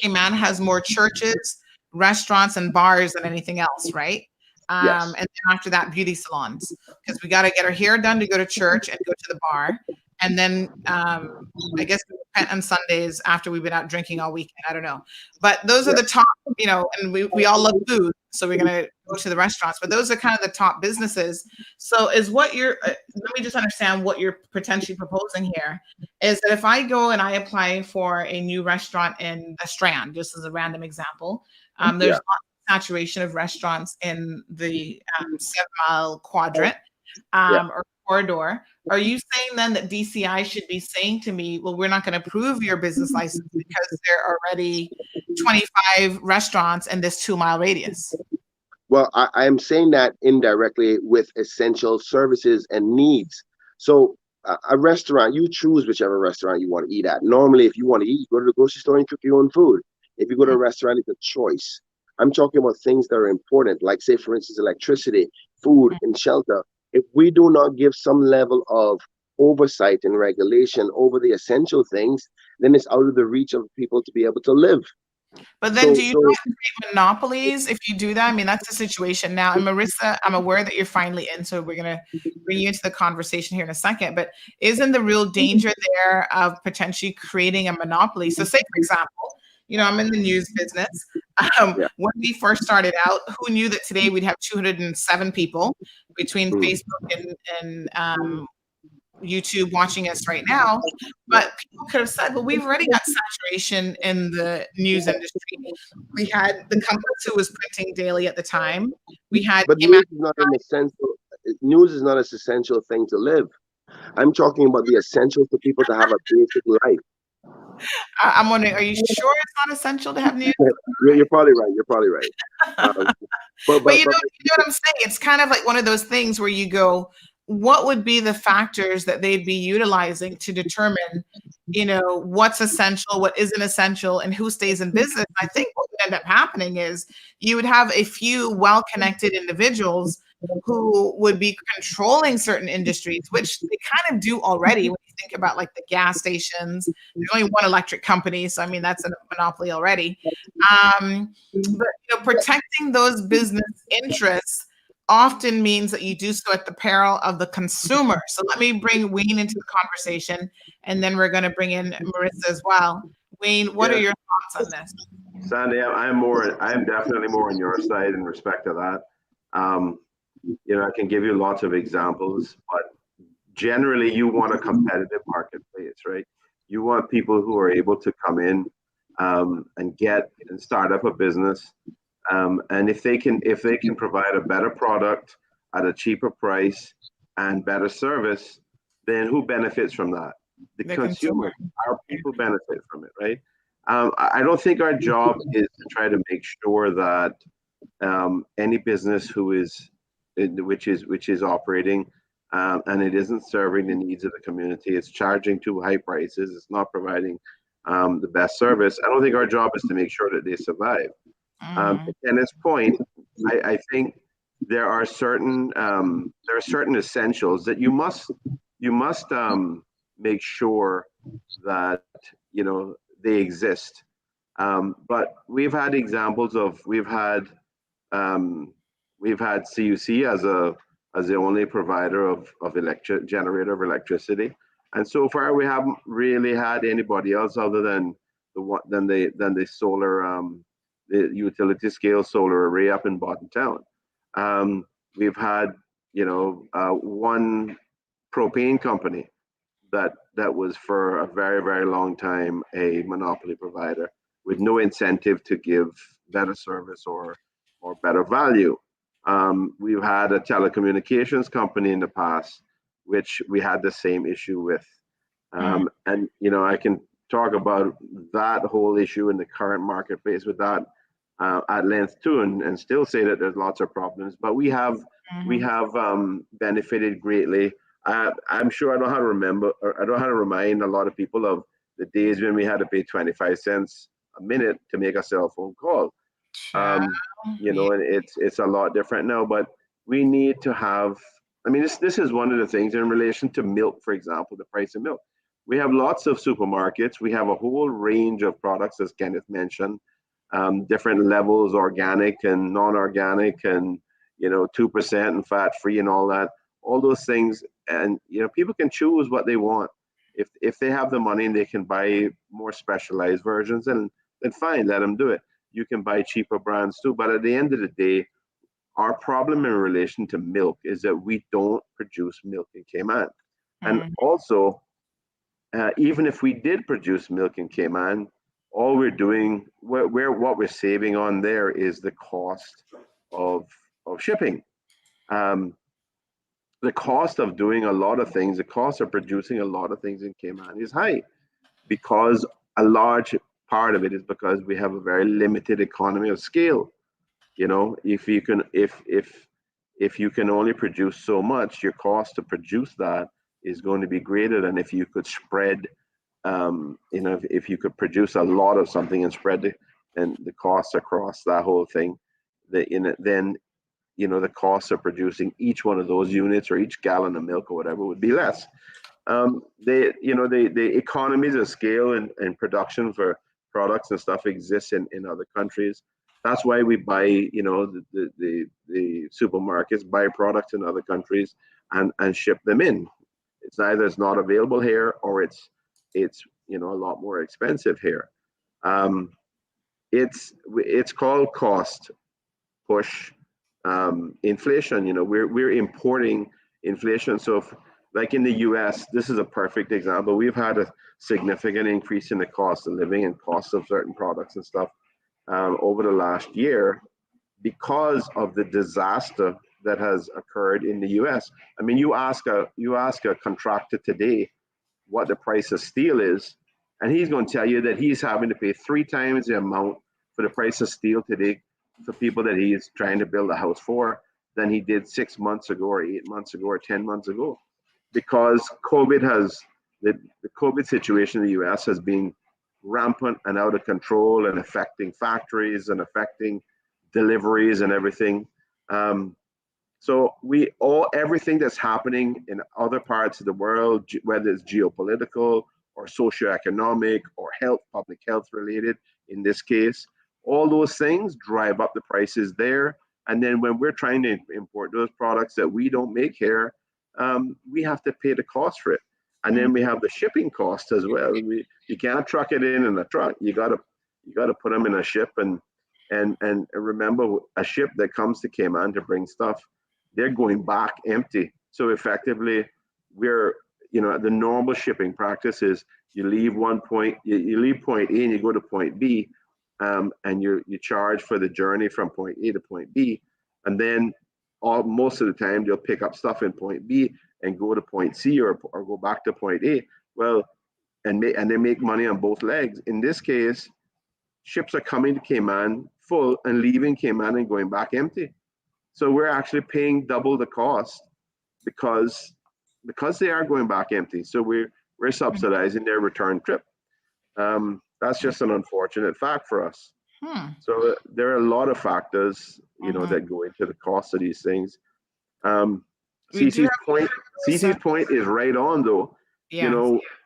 Cayman has more churches, restaurants, and bars than anything else, right? Yes. And then after that, beauty salons, because we got to get our hair done to go to church and go to the bar. And then I guess we repent on Sundays after we've been out drinking all weekend. I don't know. But those are the top, and we all love food. So we're going to go to the restaurants. But those are kind of the top businesses. So is what you're, let me just understand what you're potentially proposing here, is that if I go and I apply for a new restaurant in the Strand, just as a random example, there's lots of saturation of restaurants in the 7 Mile quadrant or corridor. Are you saying then that DCI should be saying to me, well, we're not going to approve your business license because there are already 25 restaurants in this 2 mile radius? Well, I'm saying that indirectly with essential services and needs. So a restaurant, you choose whichever restaurant you want to eat at. Normally, if you want to eat, you go to the grocery store and cook your own food. If you go to a restaurant, it's a choice. I'm talking about things that are important, like, say, for instance, electricity, food, and shelter. If we do not give some level of oversight and regulation over the essential things, then it's out of the reach of people to be able to live. But then do you not create monopolies if you do that? I mean, that's the situation now. And Marissa, I'm aware that you're finally in, so we're going to bring you into the conversation here in a second. But isn't the real danger there of potentially creating a monopoly? So say, for example, I'm in the news business. When we first started out, who knew that today we'd have 207 people between Facebook and YouTube watching us right now? But people could have said, well, we've already got saturation in the news industry. We had the Compass, who was printing daily at the time. We had, but news is not an essential. News is not an essential thing to live. I'm talking about the essentials for people to have a basic life. I'm wondering, are you sure it's not essential to have news? You're probably right. You're probably right. But you know what I'm saying? It's kind of like one of those things where you go, what would be the factors that they'd be utilizing to determine, what's essential, what isn't essential, and who stays in business? I think what would end up happening is you would have a few well-connected individuals who would be controlling certain industries, which they kind of do already. When you think about like the gas stations, there's only one electric company, so I mean that's a monopoly already. But protecting those business interests often means that you do so at the peril of the consumer. So let me bring Wayne into the conversation, and then we're going to bring in Marissa as well. Wayne, what are your thoughts on this? Sandy, I'm definitely more on your side in respect to that. I can give you lots of examples, but generally you want a competitive marketplace, right? You want people who are able to come in and start up a business. And if they can provide a better product at a cheaper price and better service, then who benefits from that? The consumer. Our people benefit from it, right? I don't think our job is to try to make sure that any business which is operating and it isn't serving the needs of the community, it's charging too high prices, it's not providing the best service. I don't think our job is to make sure that they survive. To Kenneth's point, I think there are certain essentials that you must make sure that they exist. But we've had examples of we've had CUC as the only provider of generator of electricity, and so far we haven't really had anybody else other than the solar. The utility scale solar array up in Panton. We've had, one propane company that was for a very, very long time a monopoly provider with no incentive to give better service or better value. We've had a telecommunications company in the past, which we had the same issue with. And, I can talk about that whole issue in the current marketplace with that at length too, and still say that there's lots of problems, but we have benefited greatly. I'm sure I don't know how to remind a lot of people of the days when we had to pay 25 cents a minute to make a cell phone call. And it's a lot different now, but we need to have, I mean, this is one of the things in relation to milk, for example, the price of milk. We have lots of supermarkets. We have a whole range of products, as Kenneth mentioned, different levels, organic and non-organic, and 2% and fat-free and all that, all those things. And people can choose what they want. If they have the money and they can buy more specialized versions, then fine, let them do it. You can buy cheaper brands too. But at the end of the day, our problem in relation to milk is that we don't produce milk in Cayman. And also, even if we did produce milk in Cayman, all we're doing, what we're saving on there is the cost of shipping. The cost of doing a lot of things, the cost of producing a lot of things in Cayman is high, because a large part of it is because we have a very limited economy of scale. If you can only produce so much, your cost to produce that is going to be greater than if you could spread, if you could produce a lot of something and spread the costs across that whole thing. Then the cost of producing each one of those units or each gallon of milk or whatever would be less. The economies of scale and production for products and stuff exists in other countries. That's why we buy, the supermarkets buy products in other countries and ship them in. It's either it's not available here or it's a lot more expensive here. It's called cost push inflation. We're importing inflation. So like in the US, this is a perfect example. We've had a significant increase in the cost of living and cost of certain products and stuff over the last year because of the disaster that has occurred in the US. I mean, you ask a contractor today what the price of steel is, and he's going to tell you that he's having to pay 3 times the amount for the price of steel today for people that he is trying to build a house for than he did 6 months ago or 8 months ago or 10 months ago, because the COVID situation in the US has been rampant and out of control and affecting factories and affecting deliveries and everything. So everything that's happening in other parts of the world, whether it's geopolitical or socioeconomic or public health related, in this case, all those things drive up the prices there. And then when we're trying to import those products that we don't make here, we have to pay the cost for it. And then we have the shipping cost as well. You can't truck it in a truck. You gotta put them in a ship, and remember, a ship that comes to Cayman to bring stuff, they're going back empty. So effectively, the normal shipping practice is you leave point A and you go to point B, and you charge for the journey from point A to point B, and then most of the time they'll pick up stuff in point B and go to point C or go back to point A. Well, and they make money on both legs. In this case, ships are coming to Cayman full and leaving Cayman and going back empty. So we're actually paying double the cost because they are going back empty. So we're subsidizing their return trip. That's just an unfortunate fact for us. So there are a lot of factors, that go into the cost of these things. Cece's point is right on, though. Yeah.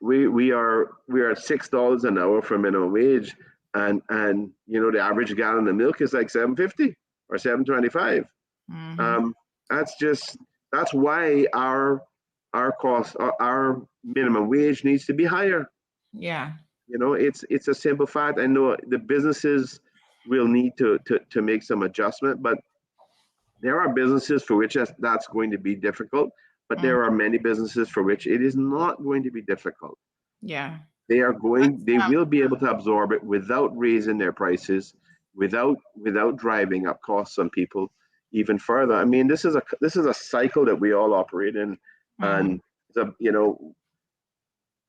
We are at $6 an hour for minimum wage, and the average gallon of milk is like $7.50 or $7.25. That's why our cost, our minimum wage needs to be higher. Yeah. It's a simple fact. I know the businesses will need to make some adjustment, but there are businesses for which that's going to be difficult, but there are many businesses for which it is not going to be difficult. Yeah. They will be able to absorb it without raising their prices, without driving up costs on people even further. I mean, this is a cycle that we all operate in, and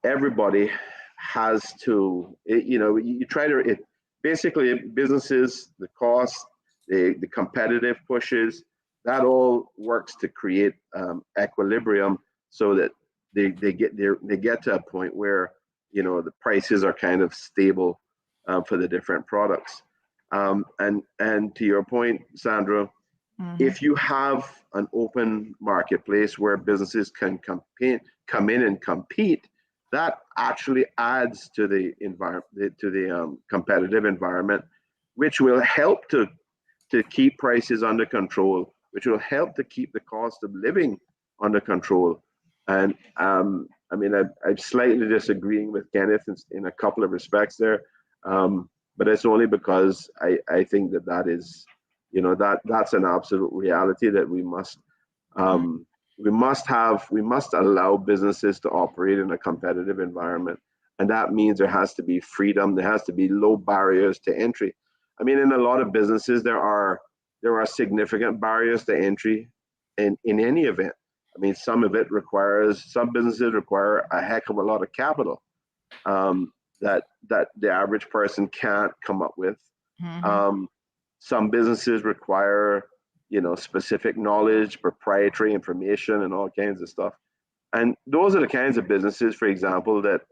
everybody has to, you try to, basically businesses, the cost, the competitive pushes, that all works to create equilibrium so that they get to a point where, the prices are kind of stable for the different products. And to your point, Sandra, If you have an open marketplace where businesses can come in and compete, that actually adds to the environment, to the competitive environment, which will help to keep prices under control, which will help to keep the cost of living under control. And I mean, I'm slightly disagreeing with Kenneth in a couple of respects there, but it's only because I think that is, that's an absolute reality that we must allow businesses to operate in a competitive environment, and that means there has to be freedom. There has to be low barriers to entry. I mean, in a lot of businesses, there are significant barriers to entry in any event. I mean, some businesses require a heck of a lot of capital that the average person can't come up with. Some businesses require, specific knowledge, proprietary information, and all kinds of stuff. And those are the kinds of businesses, for example, that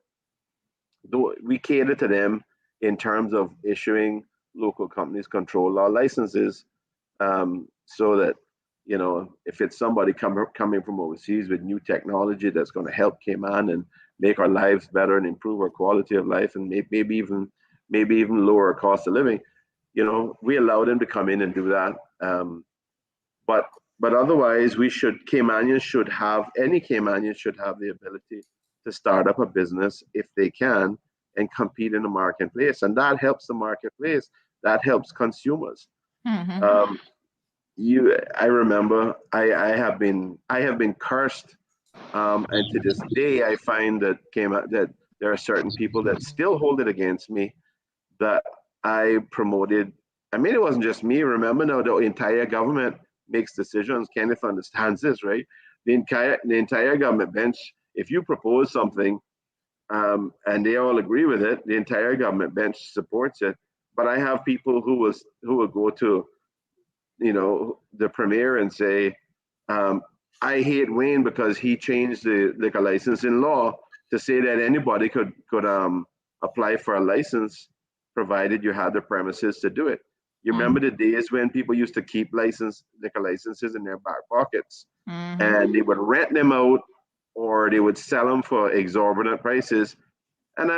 we cater to them in terms of issuing local companies control law licenses, so that, if it's somebody coming from overseas with new technology that's going to help Cayman and make our lives better and improve our quality of life and maybe even lower our cost of living, we allow them to come in and do that. But otherwise, any Caymanian should have the ability to start up a business if they can and compete in the marketplace, and that helps the marketplace. That helps consumers. I remember I have been cursed, and to this day I find that there are certain people that still hold it against me that I promoted. I mean, it wasn't just me. Remember now, the entire government makes decisions. Kenneth understands this, right? The entire government bench. If you propose something, and they all agree with it, the entire government bench supports it. But I have people who will go to, the premier and say, I hate Wayne because he changed the liquor licensing law to say that anybody could apply for a license provided you had the premises to do it. You remember the days when people used to keep liquor licenses in their back pockets, and they would rent them out or they would sell them for exorbitant prices. And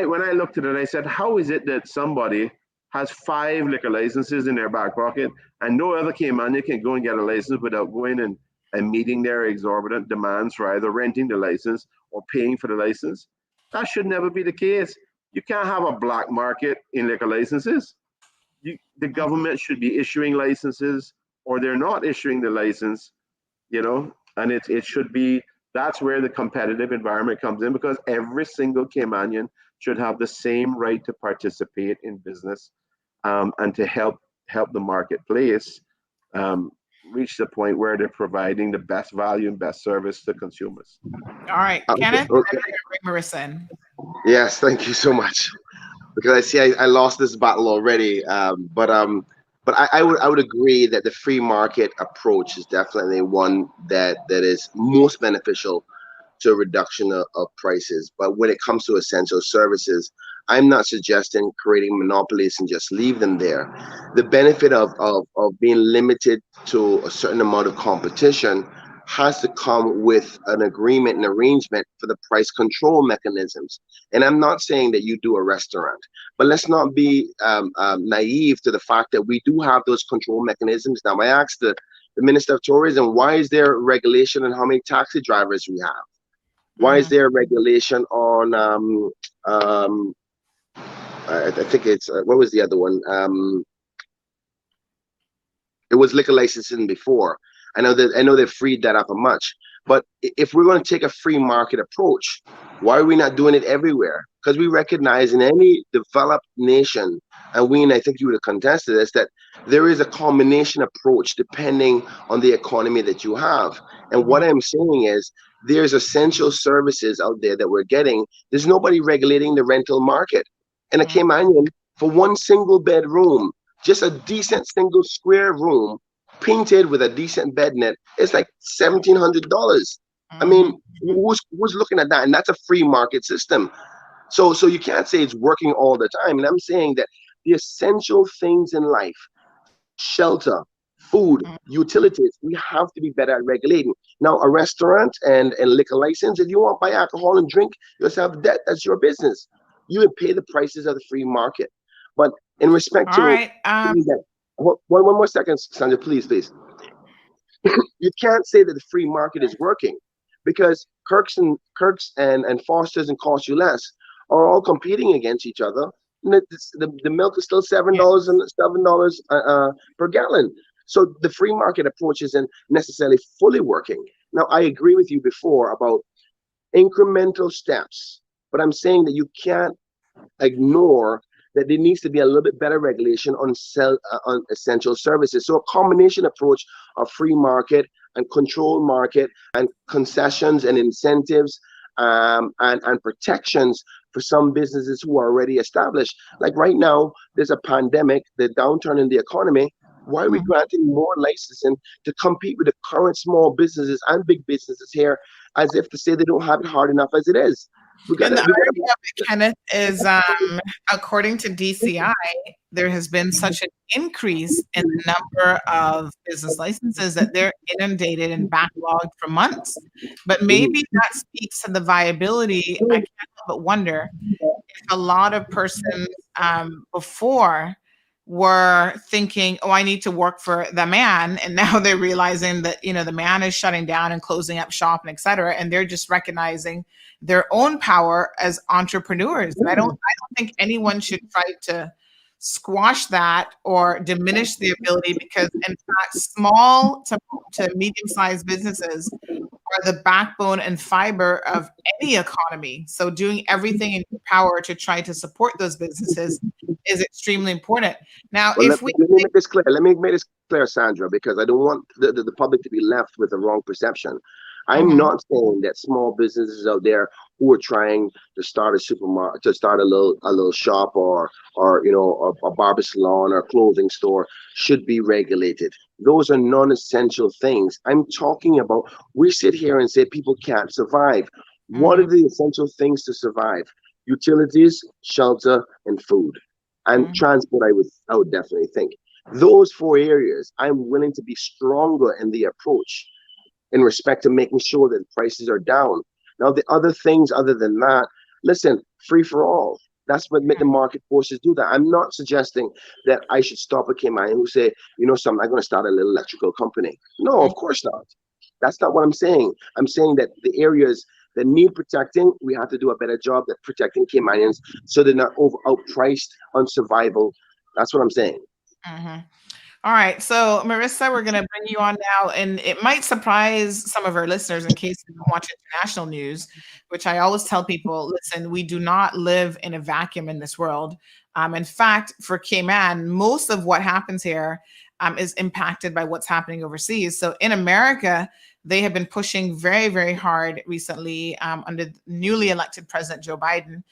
when I looked at it, I said, how is it that somebody has 5 liquor licenses in their back pocket and no other Caymanian can go and get a license without going and meeting their exorbitant demands for either renting the license or paying for the license? That should never be the case. You can't have a black market in liquor licenses. The government should be issuing licenses, or they're not issuing the license, and it should be. That's where the competitive environment comes in, because every single Caymanian should have the same right to participate in business, and to help the marketplace reach the point where they're providing the best value and best service to consumers. All right, Kenneth, okay. Marissa in. Yes, thank you so much. Because I see I lost this battle already, but I would agree that the free market approach is definitely one that is most beneficial to a reduction of prices. But when it comes to essential services, I'm not suggesting creating monopolies and just leave them there. The benefit of being limited to a certain amount of competition has to come with an agreement and arrangement for the price control mechanisms. And I'm not saying that you do a restaurant, but let's not be naive to the fact that we do have those control mechanisms. Now, I asked the Minister of Tourism, why is there regulation on how many taxi drivers we have? Why is there regulation on, I think it's, what was the other one? It was liquor licensing before. I know they've freed that up a much, but if we're going to take a free market approach, why are we not doing it everywhere? Because we recognize in any developed nation, and Wayne, I think you would have contested this, that there is a combination approach depending on the economy that you have. And what I'm saying is there's essential services out there that we're getting. There's nobody regulating the rental market. And a Caymanian, for one single bedroom, just a decent single square room, painted with a decent bed net, it's like $1,700. I mean, who's looking at that? And that's a free market system. So you can't say it's working all the time. And I'm saying that the essential things in life, shelter, food, utilities. We have to be better at regulating. Now, a restaurant and liquor license, if you want to buy alcohol and drink yourself debt, that's your business. You would pay the prices of the free market. But in respect All to right. one more second, Sandra, please. You can't say that the free market is working, because Kirks and Foster's and Cost You Less are all competing against each other. And the milk is still $7 and $7 per gallon. So the free market approach isn't necessarily fully working. Now, I agree with you before about incremental steps, but I'm saying that you can't ignore that there needs to be a little bit better regulation on on essential services. So a combination approach of free market and control market and concessions and incentives, and protections for some businesses who are already established. Like right now, there's a pandemic, the downturn in the economy. Why are we granting more licensing to compete with the current small businesses and big businesses here, as if to say they don't have it hard enough as it is? And the irony of it, Kenneth, is according to DCI, there has been such an increase in the number of business licenses that they're inundated and backlogged for months. But maybe that speaks to the viability. I can't help but wonder if a lot of persons before were thinking, oh, I need to work for the man. And now they're realizing that, the man is shutting down and closing up shop and et cetera. And they're just recognizing their own power as entrepreneurs. And I don't think anyone should try to squash that or diminish the ability, because in fact, small to medium-sized businesses are the backbone and fiber of any economy. So doing everything in your power to try to support those businesses is extremely important. Now, let me make this clear. Let me make this clear, Sandra, because I don't want the public to be left with the wrong perception. I'm not saying that small businesses out there who are trying to start a supermarket, to start a little shop, or a barber salon or a clothing store should be regulated. Those are non-essential things. I'm talking about, we sit here and say people can't survive. What are the essential things to survive? Utilities, shelter, and food. And transport, I would definitely think. Those 4 areas, I'm willing to be stronger in the approach in respect to making sure that prices are down. Now, the other things other than that, listen, free for all. That's what the market forces do that. I'm not suggesting that I should stop a Cayman who say, something, I'm going to start a little electrical company. No, of course not. That's not what I'm saying. I'm saying that the areas that need protecting, we have to do a better job at protecting Caymanians so they're not outpriced on survival. That's what I'm saying. All right. So, Marissa, we're going to bring you on now, and it might surprise some of our listeners in case they don't watch international news, which I always tell people, listen, we do not live in a vacuum in this world. In fact, for Cayman, most of what happens here is impacted by what's happening overseas. So in America, they have been pushing very, very hard recently under newly elected President Joe Biden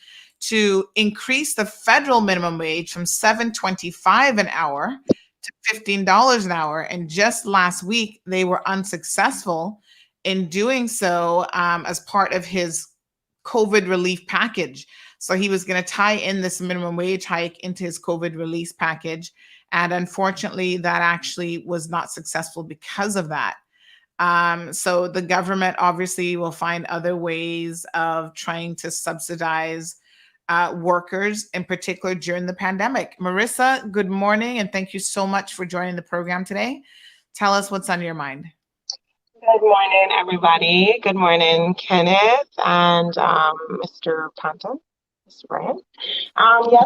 to increase the federal minimum wage from $7.25 an hour to $15 an hour. And just last week, they were unsuccessful in doing so as part of his COVID relief package. So he was going to tie in this minimum wage hike into his COVID relief package. And unfortunately, that actually was not successful because of that. So the government obviously will find other ways of trying to subsidize workers, in particular during the pandemic. Marissa, good morning, and thank you so much for joining the program today. Tell us what's on your mind. Good morning, everybody. Good morning, Kenneth and Mr. Panton, Mr. Bryan. Yes,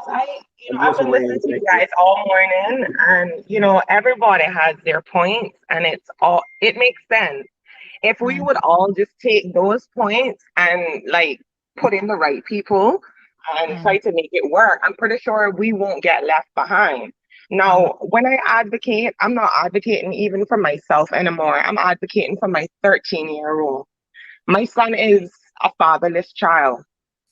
I've been listening to you guys all morning, and everybody has their points, and it makes sense. If we would all just take those points and put in the right people and try to make it work, I'm pretty sure we won't get left behind. Now, when I advocate, I'm not advocating even for myself anymore. I'm advocating for my 13-year-old. My son is a fatherless child.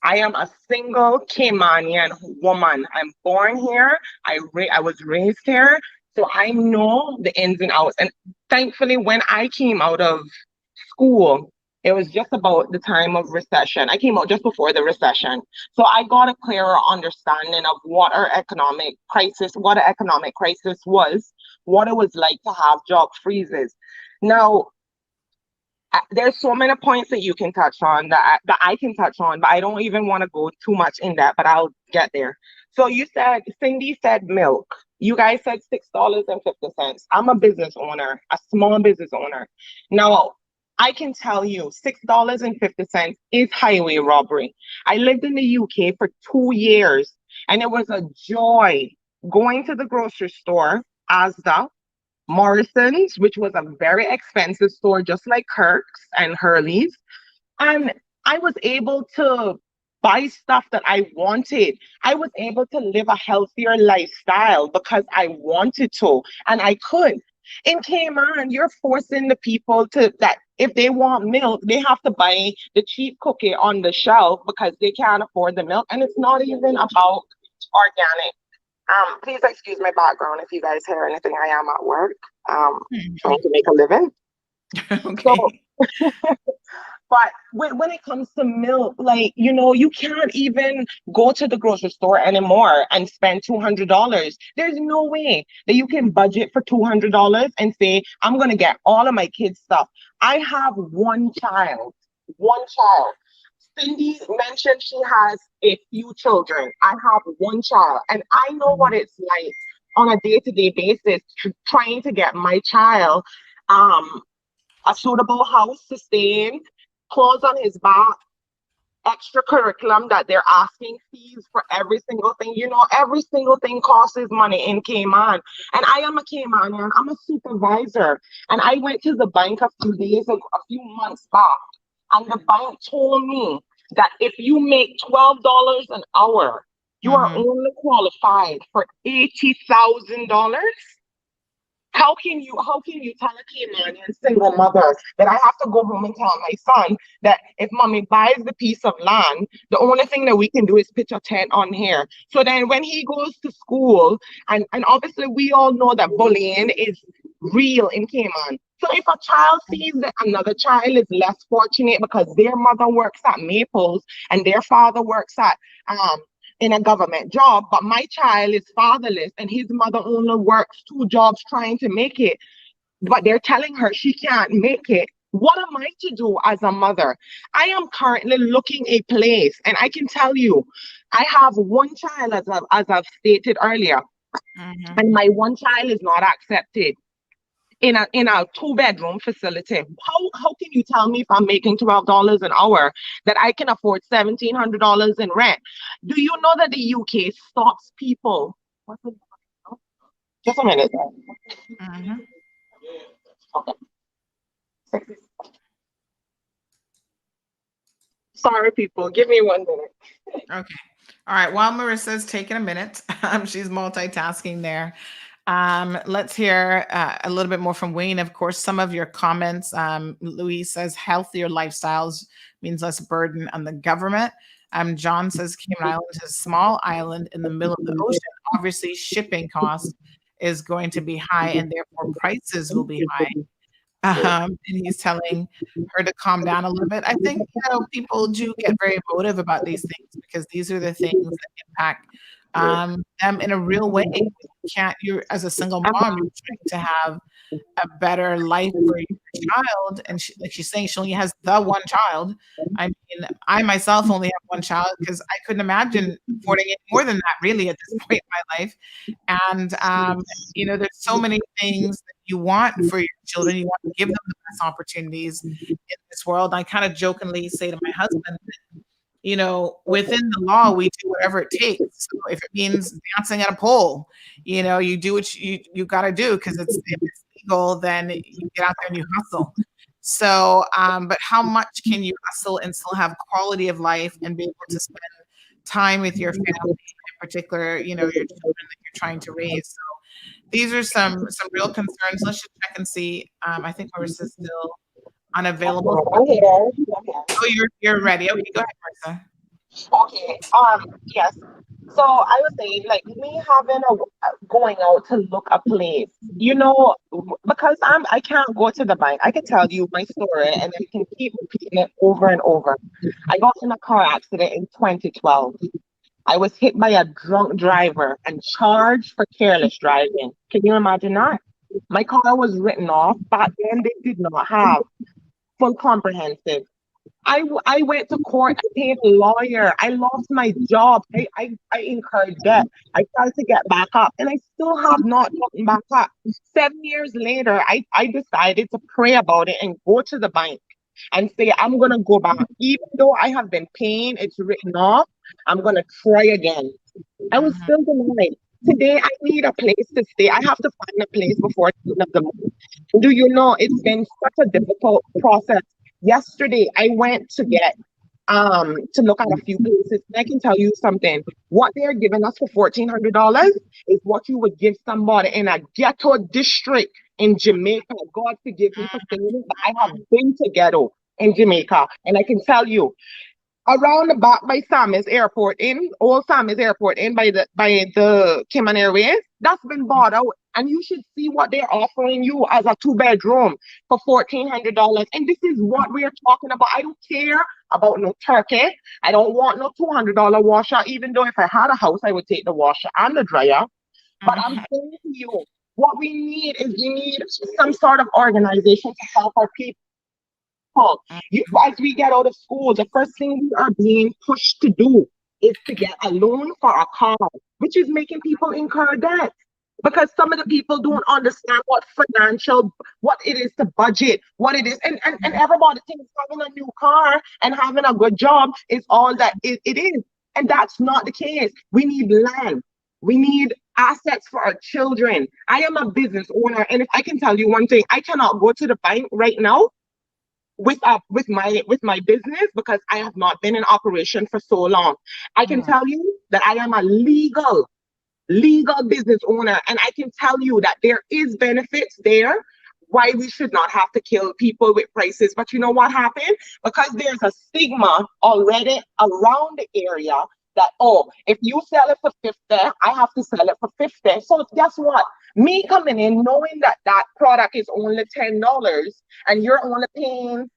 I am a single Caymanian woman. I'm born here. I was raised here. So I know the ins and outs. And thankfully, when I came out of school It was just about the time of recession. I came out just before the recession. So I got a clearer understanding of what an economic crisis was, what it was like to have job freezes. Now, there's so many points that you can touch on that I can touch on, but I don't even want to go too much in that, but I'll get there. So Cindy said milk. You guys said $6.50. I'm a business owner, a small business owner. Now, I can tell you $6.50 is highway robbery. I lived in the UK for 2 years, and it was a joy going to the grocery store, Asda, Morrison's, which was a very expensive store, just like Kirk's and Hurley's. And I was able to buy stuff that I wanted. I was able to live a healthier lifestyle because I wanted to, and I could. In Cayman, you're forcing the people that if they want milk, they have to buy the cheap cookie on the shelf because they can't afford the milk. And it's not even about organic. Please excuse my background if you guys hear anything. I am at work, trying to make a living. Okay. So, but when it comes to milk, like, you can't even go to the grocery store anymore and spend $200. There's no way that you can budget for $200 and say, I'm going to get all of my kids' stuff. I have one child. Cindy mentioned she has a few children. I have one child, and I know what it's like on a day-to-day basis trying to get my child a suitable house to stay in, clothes on his back, extra curriculum that they're asking fees for every single thing. Every single thing costs money in Cayman. And I am a Caymanian. I'm a supervisor. And I went to the bank a few months back, and the bank told me that if you make $12 an hour, you are only qualified for $80,000. How can you tell a Caymanian single mother that I have to go home and tell my son that if mommy buys the piece of land, the only thing that we can do is pitch a tent on here? So then when he goes to school, and obviously we all know that bullying is real in Cayman. So if a child sees that another child is less fortunate because their mother works at Maples and their father works at in a government job, but my child is fatherless and his mother only works 2 jobs trying to make it, but they're telling her she can't make it, what am I to do as a mother? I am currently looking a place, and I can tell you, I have one child, as I've stated earlier, and my one child is not accepted in a 2-bedroom facility. How can you tell me if I'm making $12 an hour that I can afford $1,700 in rent? Do you know that the UK stops people? Just a minute. Okay. Sorry, people. Give me 1 minute. Okay. All right. While Marissa's taking a minute, she's multitasking there. Let's hear a little bit more from Wayne. Of course, some of your comments. Louise says healthier lifestyles means less burden on the government. John says Cayman Islands is a small island in the middle of the ocean. Obviously, shipping cost is going to be high, and therefore prices will be high. And he's telling her to calm down a little bit. I think people do get very emotive about these things because these are the things that impact them in a real way. You're as a single mom, you're trying to have a better life for your child, and she's saying she only has the one child. I mean, I myself only have one child because I couldn't imagine affording it more than that really at this point in my life. And there's so many things that you want for your children. You want to give them the best opportunities in this world. I kind of jokingly say to my husband, within the law, we do whatever it takes. So if it means dancing at a pole, you do what you got to do because if it's legal, then you get out there and you hustle. So, but how much can you hustle and still have quality of life and be able to spend time with your family, in particular, your children that you're trying to raise? So these are some real concerns. Let's just check and see. I think Marissa's still unavailable. Oh, you're ready. Okay, go ahead, Marissa. Okay. Yes. So I was saying, like me having going out to look a place you because I can't go to the bank. I can tell you my story and I can keep repeating it over and over. I got in a car accident in 2012. I was hit by a drunk driver and charged for careless driving. Can you imagine that? My car was written off. Back then, they did not have full comprehensive. I went to court. I paid a lawyer. I lost my job. I incurred debt. I tried to get back up, and I still have not gotten back up. 7 years later, I decided to pray about it and go to the bank and say, I'm going to go back. Even though I have been paying, it's written off, I'm going to try again. I was still denied. Today, I need a place to stay. I have to find a place before the end of the month. Do you know it's been such a difficult process? Yesterday, I went to to look at a few places. And I can tell you something. What they're giving us for $1,400 is what you would give somebody in a ghetto district in Jamaica. God forgive me for saying this, but I have been to ghetto in Jamaica, and I can tell you, around the back by Sammy's Airport in Old Sammy's Airport in by the Cayman Airways, that's been bought out. And you should see what they're offering you as a 2-bedroom for $1,400. And this is what we're talking about. I don't care about no turkey. I don't want no $200 washer. Even though if I had a house, I would take the washer and the dryer. But I'm saying to you, what we need some sort of organization to help our people. As we get out of school, the first thing we are being pushed to do is to get a loan for a car, which is making people incur debt. Because some of the people don't understand what it is to budget, what it is. And everybody thinks having a new car and having a good job is all that it is. And that's not the case. We need land. We need assets for our children. I am a business owner. And if I can tell you one thing, I cannot go to the bank right now with my business because I have not been in operation for so long. I can tell you that I am a legal business owner, and I can tell you that there is benefits there why we should not have to kill people with prices. But you know what happened? Because there's a stigma already around the area that, if you sell it for 50, I have to sell it for 50. So guess what? Me coming in knowing that product is only $10 and you're only paying,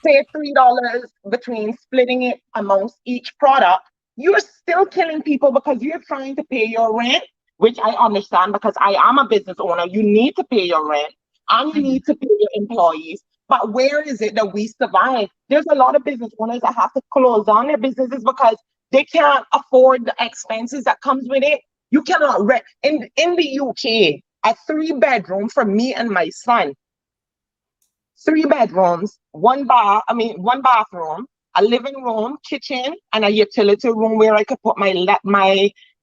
say, $3 between splitting it amongst each product, you're still killing people because you're trying to pay your rent, which I understand because I am a business owner. You need to pay your rent and you need to pay your employees. But where is it that we survive? There's a lot of business owners that have to close down their businesses because they can't afford the expenses that comes with it. You cannot rent in the UK a 3-bedroom for me and my son. 3 bedrooms, one bathroom, a living room, kitchen, and a utility room where I could put my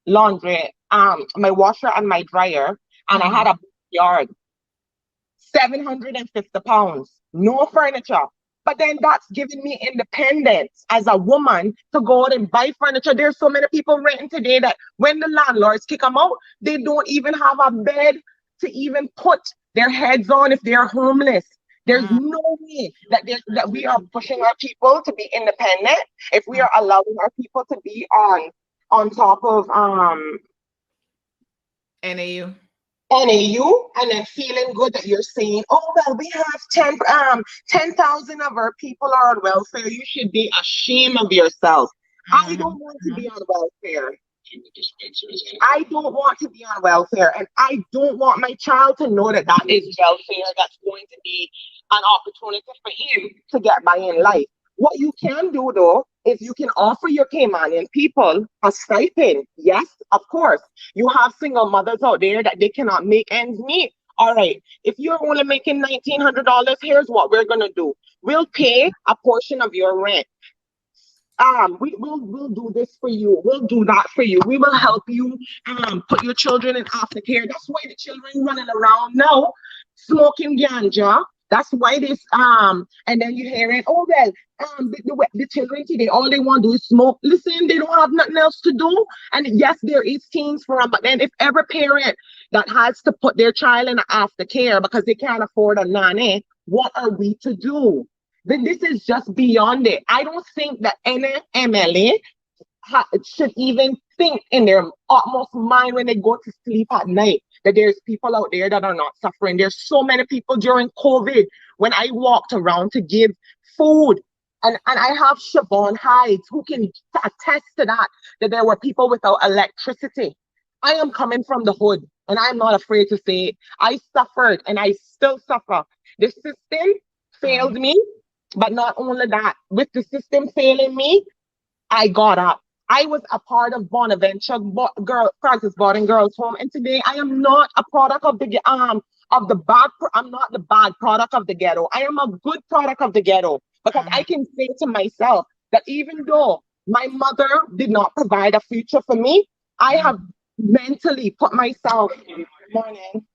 laundry, my washer and my dryer. And I had a backyard. £750, no furniture. But then that's giving me independence as a woman to go out and buy furniture. There's so many people renting today that when the landlords kick them out, they don't even have a bed to even put their heads on if they're homeless. There's no way that we are pushing our people to be independent if we are allowing our people to be on top of NAU and then feeling good that you're saying, we have 10,000 of our people are on welfare. You should be ashamed of yourself. I don't want to be on welfare. I don't want to be on welfare, and I don't want my child to know that is welfare that's going to be an opportunity for him to get by in life. What you can do, though, is you can offer your Caymanian people a stipend. Yes, of course. You have single mothers out there that they cannot make ends meet. All right, if you're only making $1,900, here's what we're going to do. We'll pay a portion of your rent. We'll do this for you. We'll do that for you. We will help you put your children in aftercare. That's why the children running around now smoking ganja. That's why this and then you hear it. The children today, all they want to do is smoke. Listen, they don't have nothing else to do. And yes, there is teens for them, but then if every parent that has to put their child in aftercare because they can't afford a nanny, what are we to do? Then this is just beyond it. I don't think that any MLA should even think in their utmost mind when they go to sleep at night that there's people out there that are not suffering. There's so many people during COVID when I walked around to give food. And I have Siobhan Hides who can attest to that there were people without electricity. I am coming from the hood, and I'm not afraid to say it. I suffered, and I still suffer. The system failed me, but not only that, with the system failing me, I got up. I was a part of Bonaventure Francis Boarding Girls Home, and today I am not a product of the I'm not the bad product of the ghetto. I am a good product of the ghetto, because I can say to myself that even though my mother did not provide a future for me, I have mentally put myself. Morning.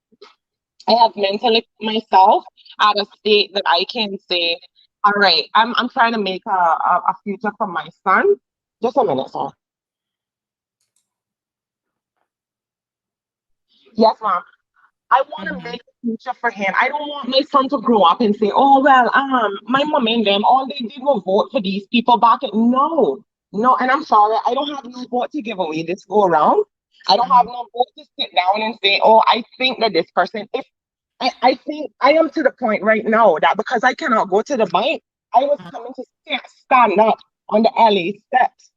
I have mentally put myself at a state that I can say, all right, I'm trying to make a future for my son. Just a minute, sir. Yes, ma'am. I want to make a future for him. I don't want my son to grow up and say, oh, well, my mom and them, all they did was vote for these people back. No, and I'm sorry, I don't have no vote to give away this go around. I don't have no vote to sit down and say, oh, I think that this person, if I think I am to the point right now that because I cannot go to the bank, I was coming to stand up on the LA steps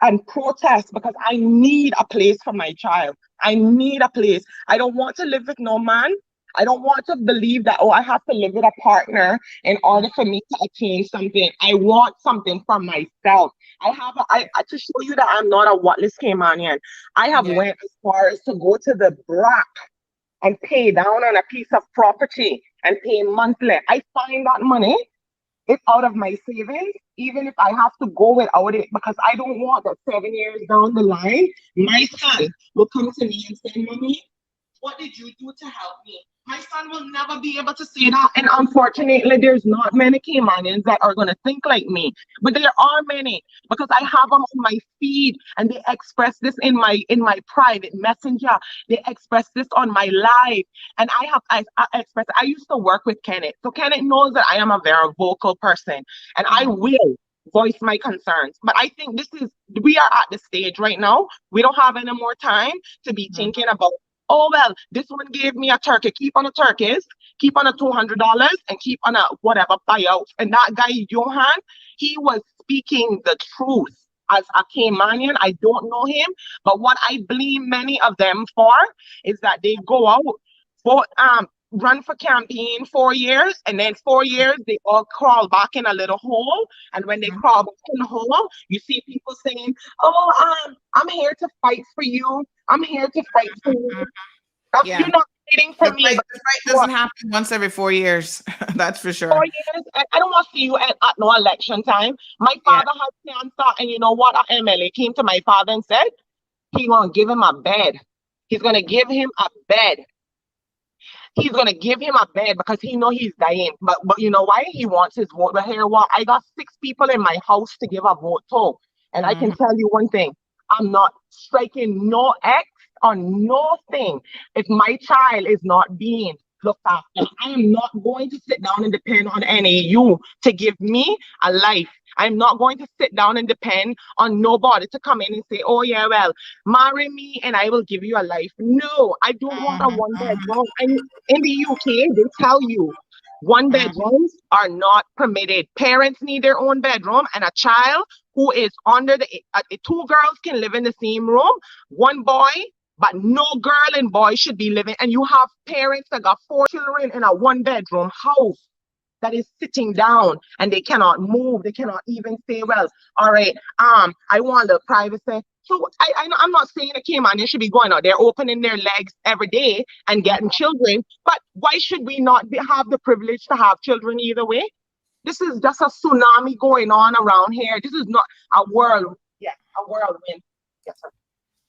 and protest because I need a place for my child. I need a place. I don't want to live with no man. I don't want to believe that, oh, I have to live with a partner in order for me to attain something. I want something for myself. To show you that I'm not a whatless Caymanian, I have went as far as to go to the BRAC and pay down on a piece of property and pay monthly. I find that money is out of my savings, even if I have to go without it, because I don't want that 7 years down the line, my son will come to me and say, Mommy, what did you do to help me? My son will never be able to say that. And unfortunately, there's not many Caymanians that are going to think like me. But there are many, because I have them on my feed and they express this in my private messenger. They express this on my live. And I used to work with Kenneth. So Kenneth knows that I am a very vocal person and I will voice my concerns. But I think we are at the stage right now. We don't have any more time to be thinking about, oh, well, this one gave me a turkey. Keep on the turkeys, keep on the $200, and keep on a whatever buyout. And that guy, Johan, he was speaking the truth. As a Caymanian, I don't know him, but what I blame many of them for is that they go out, run for campaign 4 years, and then 4 years, they all crawl back in a little hole. And when they crawl back in the hole, you see people saying, oh, I'm here to fight for you. I'm here to fight for you. You're not fighting for me. The fight doesn't happen once every 4 years. That's for sure. 4 years. I don't want to see you at no election time. My father had cancer, and you know what? An MLA came to my father and said, he's going to give him a bed. He's going to give him a bed. He's going to give him a bed because he know he's dying. But you know why? He wants his vote. But here, I got 6 people in my house to give a vote to. And I can tell you one thing. I'm not striking no X on nothing if my child is not being looked after. I am not going to sit down and depend on NAU to give me a life. I'm not going to sit down and depend on nobody to come in and say, oh, yeah, well, marry me and I will give you a life. No, I don't want a one bedroom. And in the UK, they tell you one bedrooms are not permitted. Parents need their own bedroom, and a child who is under 2 girls can live in the same room, 1 boy, but no girl and boy should be living. And you have parents that got 4 children in a 1-bedroom house that is sitting down and they cannot move. They cannot even say, well, all right, I want the privacy. So I'm not saying the Cayman should be going out there opening their legs every day and getting children, but why should we not have the privilege to have children either way? This is just a tsunami going on around here. This is not a whirlwind. Yes, sir.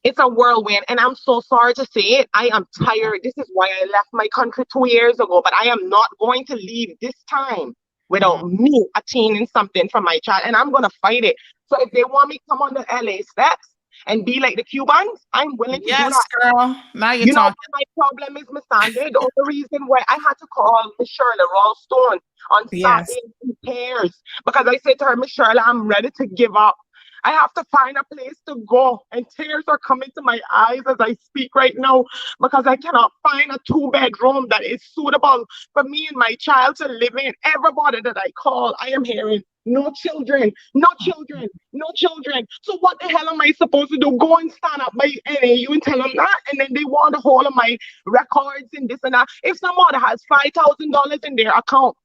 It's a whirlwind, and I'm so sorry to say it. I am tired. This is why I left my country 2 years ago, but I am not going to leave this time without me attaining something for my child, and I'm going to fight it. So if they want me to come on the LA steps and be like the Cubans, I'm willing to do that. Girl. Now you're you know talking. what my problem is, Miss Sandy? The only reason why I had to call Miss Shirley Ralston on Saturday in pairs, because I said to her, Miss Shirley, I'm ready to give up. I have to find a place to go. And tears are coming to my eyes as I speak right now because I cannot find a 2-bedroom that is suitable for me and my child to live in. Everybody that I call, I am hearing no children, no children, no children. So what the hell am I supposed to do? Go and stand up by NAU and tell them that? And then they want the whole of my records and this and that. If somebody has $5,000 in their account,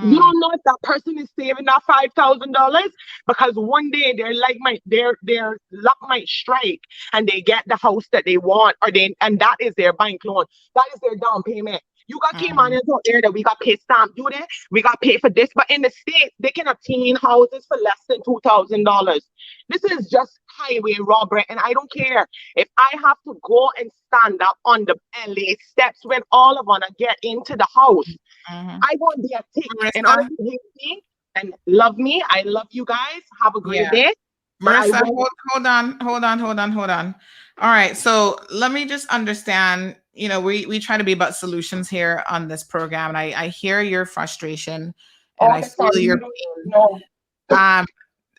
you don't know if that person is saving that $5,000 because one day their luck might strike and they get the house that they want, and that is their bank loan. That is their down payment. You got Caymanians out there that we got pay stamp duty, we got pay for this, but in the States they can obtain houses for less than $2,000. This is just highway robbery, and I don't care if I have to go and stand up on the LA steps when all of them get into the house. I want to be a tick in order to hate me and love me. I love you guys. Have a great day. Marissa, hold on. All right. So let me just understand, we try to be about solutions here on this program. And I hear your frustration and I feel your pain.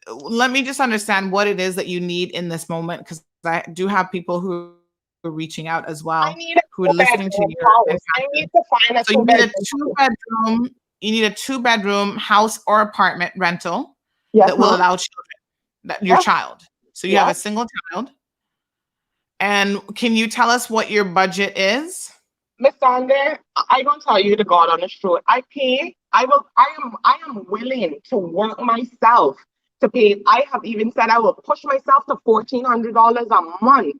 Let me just understand what it is that you need in this moment, because I do have people who are reaching out as well, who are listening to you. I need to find a two-bedroom. You need a 2-bedroom house or apartment rental that will allow children, your child. So you have a single child. And can you tell us what your budget is? Miss Sander, I don't tell you the God honest truth. I am willing to work myself to pay. I have even said I will push myself to $1,400 a month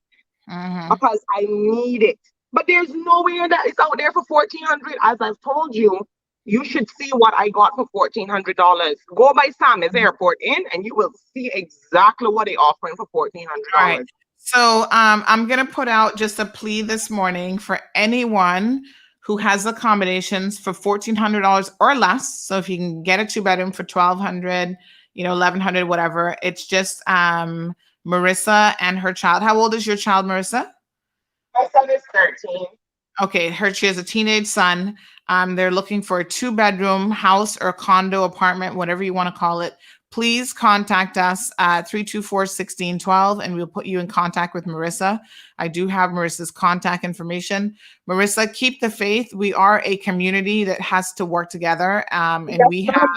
because I need it. But there's nowhere that is out there for $1,400. As I've told you, you should see what I got for $1,400. Go by Sammy's Airport Inn and you will see exactly what they're offering for $1,400. Right. So I'm going to put out just a plea this morning for anyone who has accommodations for $1,400 or less. So if you can get a 2-bedroom for $1,200, $1,100, whatever. It's just Marissa and her child. How old is your child, Marissa? My son is 13. Okay, she has a teenage son. They're looking for a 2-bedroom house or condo apartment, whatever you want to call it. Please contact us at 324-1612 and we'll put you in contact with Marissa. I do have Marissa's contact information. Marissa, keep the faith. We are a community that has to work together. And we have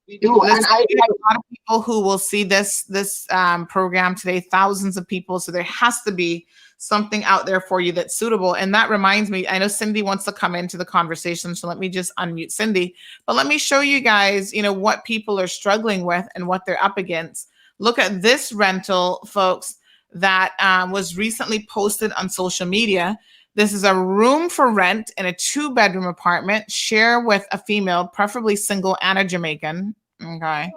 we do. And a lot of people who will see this program today, thousands of people. So there has to be something out there for you that's suitable. And that reminds me, I know Cindy wants to come into the conversation, so let me just unmute Cindy. But let me show you guys, what people are struggling with and what they're up against. Look at this rental, folks, that was recently posted on social media. This is a room for rent in a 2-bedroom apartment, share with a female, preferably single and a Jamaican. Okay.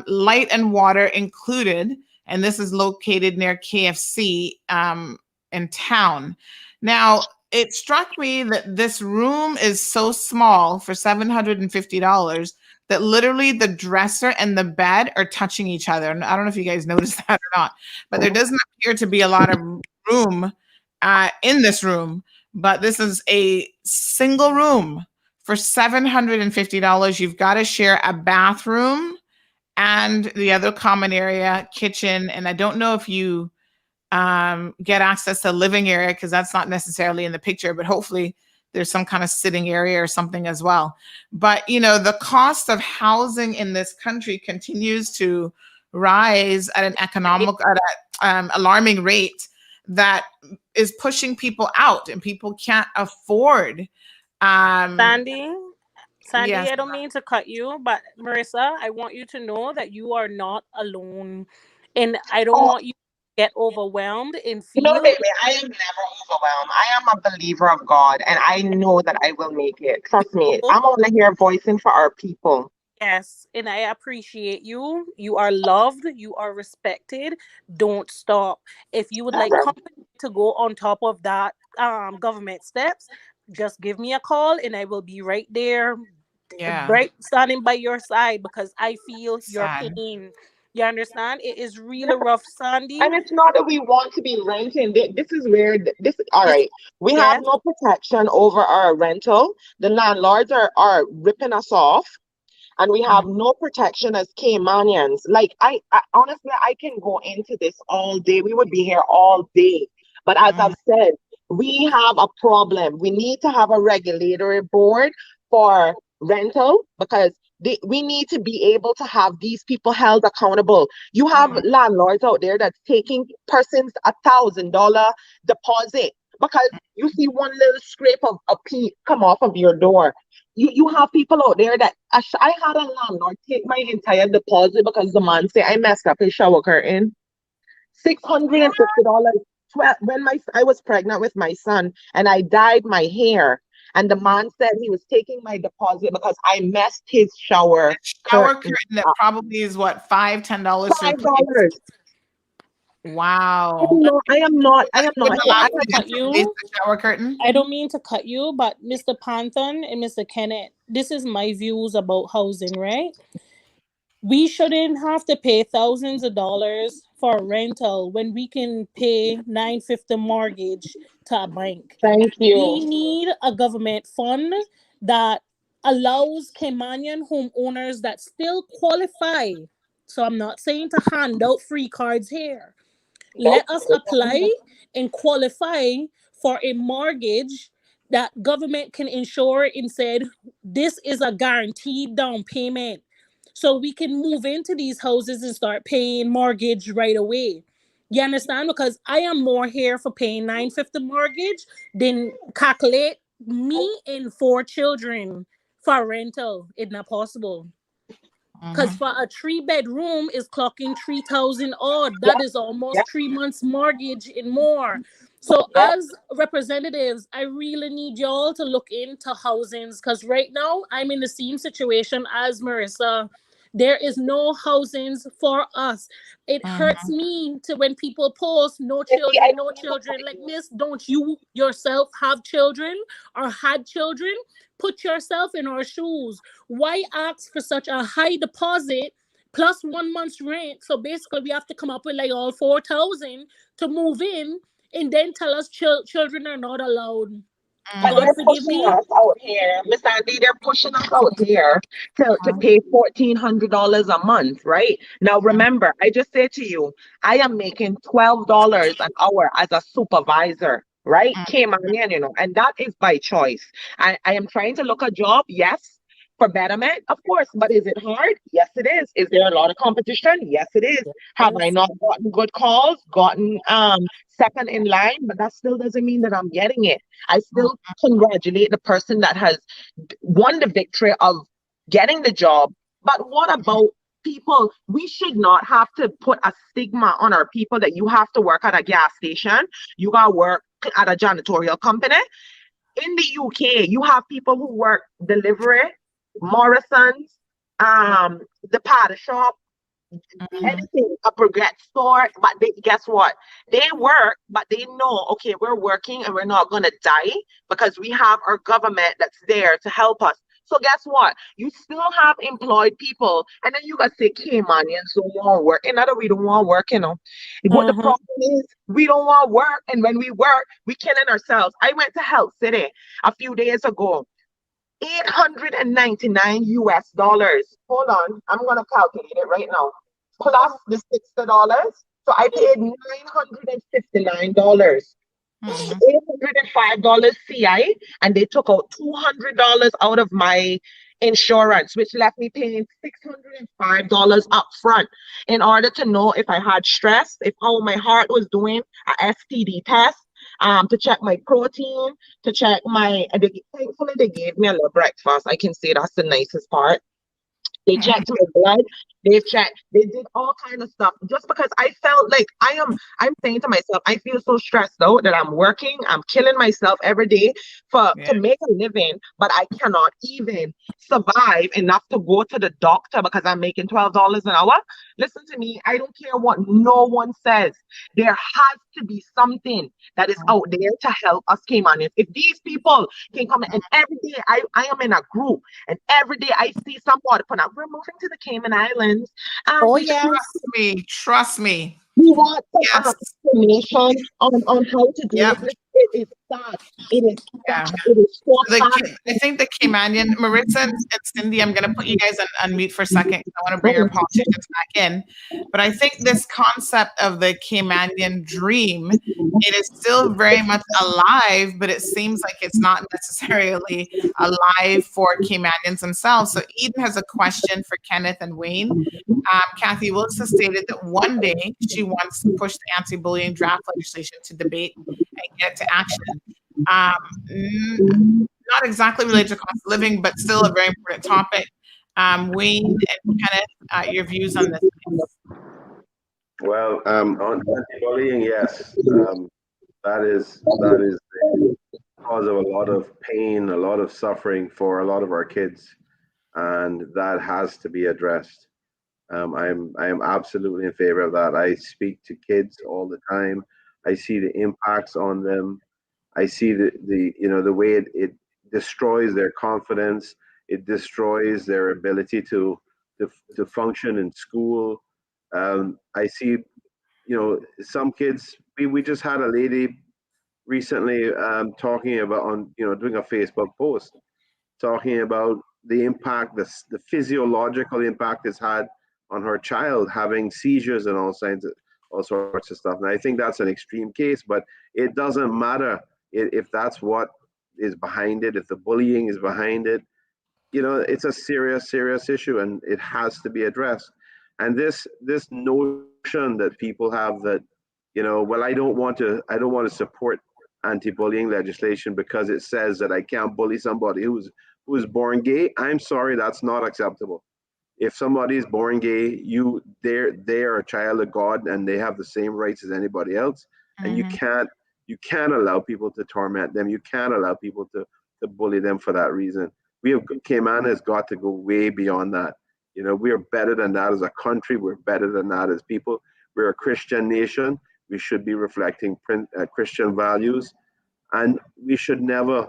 Light and water included. And this is located near KFC in town. Now, it struck me that this room is so small for $750 that literally the dresser and the bed are touching each other. And I don't know if you guys noticed that or not, but there doesn't appear to be a lot of room in this room. But this is a single room for $750. You've got to share a bathroom and the other common area, kitchen. And I don't know if you get access to living area because that's not necessarily in the picture, but hopefully there's some kind of sitting area or something as well. But, the cost of housing in this country continues to rise at an alarming rate that is pushing people out and people can't afford. Sandy, yes. I don't mean to cut you, but Marissa, I want you to know that you are not alone. And I don't want you to get overwhelmed and feel... No, baby, I am never overwhelmed. I am a believer of God, and I know that I will make it. Trust me. I'm only here voicing for our people. Yes, and I appreciate you. You are loved. You are respected. Don't stop. If you would like company to go on top of that government steps, just give me a call and I will be right there, right standing by your side because I feel your pain. You understand? It is really rough, Sandy. And it's not that we want to be renting. This is where all right. We have no protection over our rental. The landlords are ripping us off. and we have no protection as Caymanians. Like I honestly, I can go into this all day. We would be here all day. But as I've said, we have a problem. We need to have a regulatory board for rental because we need to be able to have these people held accountable. You have landlords out there that's taking persons $1,000 deposit because you see one little scrape of a pee come off of your door. You have people out there that I had a landlord take my entire deposit because the man said I messed up his shower curtain. $650. When I was pregnant with my son and I dyed my hair, and the man said he was taking my deposit because I messed his shower curtain that probably is what, $5-10 $5. Wow. I am not. Shower curtain. I don't mean to cut you, but Mr. Panton and Mr. Kenneth, this is my views about housing, right? We shouldn't have to pay thousands of dollars for a rental when we can pay $950 mortgage to a bank. Thank you. We need a government fund that allows Caymanian homeowners that still qualify. So I'm not saying to hand out free cards here. Let us apply and qualify for a mortgage that government can insure and said, this is a guaranteed down payment. So we can move into these houses and start paying mortgage right away. You understand? Because I am more here for paying $950 mortgage than calculate me and 4 children for rental. It's not possible. Because for a 3-bedroom is clocking 3,000 odd. That is almost 3 months mortgage and more. So as representatives, I really need y'all to look into housings because right now I'm in the same situation as Marissa. There is no housings for us. It hurts me to when people post no children. Like, miss, don't you yourself have children or had children? Put yourself in our shoes. Why ask for such a high deposit plus 1 month's rent? So basically we have to come up with like all 4,000 to move in and then tell us children are not allowed. But they're pushing us out here, Miss Andy. They're pushing us out here to pay $1,400 a month, right? Now, remember, I just said to you, I am making $12 an hour as a supervisor, right? Caymanian, and that is by choice. I am trying to look a job, yes, for betterment, of course, but is it hard? Yes, it is. Is there a lot of competition? Yes, it is. Have I not gotten good calls, gotten second in line? But that still doesn't mean that I'm getting it. I still congratulate the person that has won the victory of getting the job. But what about people? We should not have to put a stigma on our people that you have to work at a gas station, you got to work at a janitorial company. In the UK, you have people who work delivery, Morrison's, the party shop, anything, a baguette store. But guess what? They work, but they know, okay, we're working and we're not going to die because we have our government that's there to help us. So guess what? You still have employed people, and then you got to say Caymanians don't want to work. And other we don't want to work, What the problem is, we don't want to work, and when we work, we killing ourselves. I went to Health City a few days ago. $899 US. Hold on, I'm gonna calculate it right now. Plus the $60. So I paid $959. $805 CI, and they took out $200 out of my insurance, which left me paying $605 up front in order to know if I had stress, if how my heart was doing, a STD test, to check my protein, to check thankfully they gave me a little breakfast. I can say that's the nicest part. They checked my blood. They did all kind of stuff just because I felt like I'm saying to myself, I feel so stressed out that I'm working, I'm killing myself every day to make a living, but I cannot even survive enough to go to the doctor because I'm making $12 an hour. Listen to me, I don't care what no one says. There has to be something that is out there to help us Caymanians. If these people can come in, and every day I am in a group, and every day I see somebody put up, we're moving to the Cayman Islands. Trust me. We want some information on how to do it. is sad. It is Yeah. sad. It is so sad. I think the Caymanian, Marissa and Cindy, I'm going to put you guys on mute for a second because I want to bring our politicians back in. But I think this concept of the Caymanian dream, it is still very much alive, but it seems like it's not necessarily alive for Caymanians themselves. So Eden has a question for Kenneth and Wayne. Kathy Wilkes has stated that one day she wants to push the anti-bullying draft legislation to debate and get it to action. Not exactly related to cost of living, but still a very important topic. Wayne and Kenneth, your views on this? Well, on anti-bullying, yes, that is the cause of a lot of pain, a lot of suffering for a lot of our kids, and that has to be addressed. I am absolutely in favor of that. I speak to kids all the time. I see the impacts on them. I see the way it destroys their confidence. It destroys their ability to function in school. I see, some kids. We just had a lady recently talking about doing a Facebook post talking about the impact, the physiological impact it's had on her child having seizures and all sorts of stuff. And I think that's an extreme case, but it doesn't matter if that's what is behind it, if the bullying is behind it. It's a serious issue, and it has to be addressed. And this notion that people have that, well, I don't want to support anti-bullying legislation because it says that I can't bully somebody who's born gay. I'm sorry, that's not acceptable. If somebody is born gay, they're a child of God, and they have the same rights as anybody else. And you can't allow people to torment them. You can't allow people to bully them for that reason. Cayman has got to go way beyond that. We are better than that as a country. We're better than that as people. We're a Christian nation. We should be reflecting Christian values, and we should never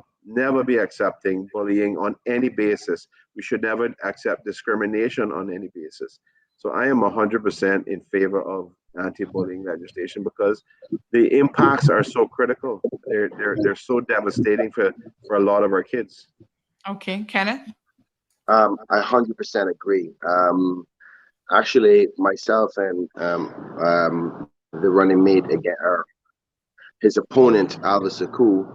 be accepting bullying on any basis. We should never accept discrimination on any basis. So I am 100% in favor of anti-bullying legislation because the impacts are so critical. They're so devastating for a lot of our kids. Okay, Kenneth? I 100% agree. Actually, myself and the running mate again, his opponent, Alvis Aku,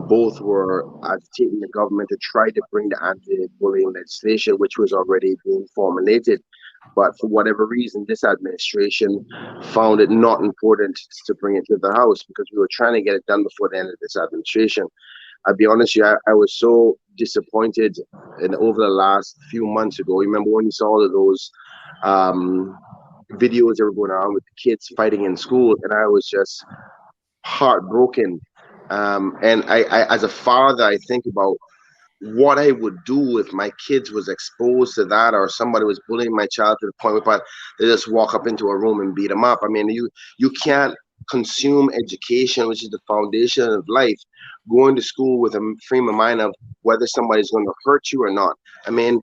both were agitating the government to try to bring the anti-bullying legislation, which was already being formulated. But for whatever reason, this administration found it not important to bring it to the House because we were trying to get it done before the end of this administration. I'll be honest with you, I was so disappointed over the last few months ago. Remember when you saw all of those videos that were going on with the kids fighting in school, and I was just heartbroken. And I, as a father, I think about what I would do if my kids was exposed to that, or somebody was bullying my child to the point where they just walk up into a room and beat them up. I mean, you can't consume education, which is the foundation of life, going to school with a frame of mind of whether somebody's going to hurt you or not. I mean,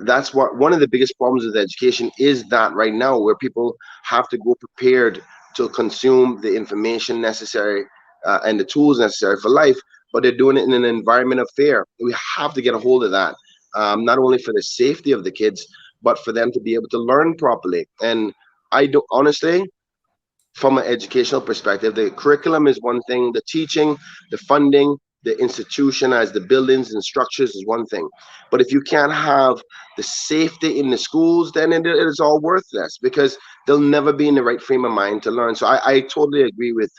that's one of the biggest problems with education is that right now, where people have to go prepared to consume the information necessary and the tools necessary for life, but they're doing it in an environment of fear. We have to get a hold of that, not only for the safety of the kids, but for them to be able to learn properly. And I do honestly, from an educational perspective, the curriculum is one thing, the teaching, the funding, the institution as the buildings and structures is one thing. But if you can't have the safety in the schools, then it is all worthless because they'll never be in the right frame of mind to learn. So I totally agree with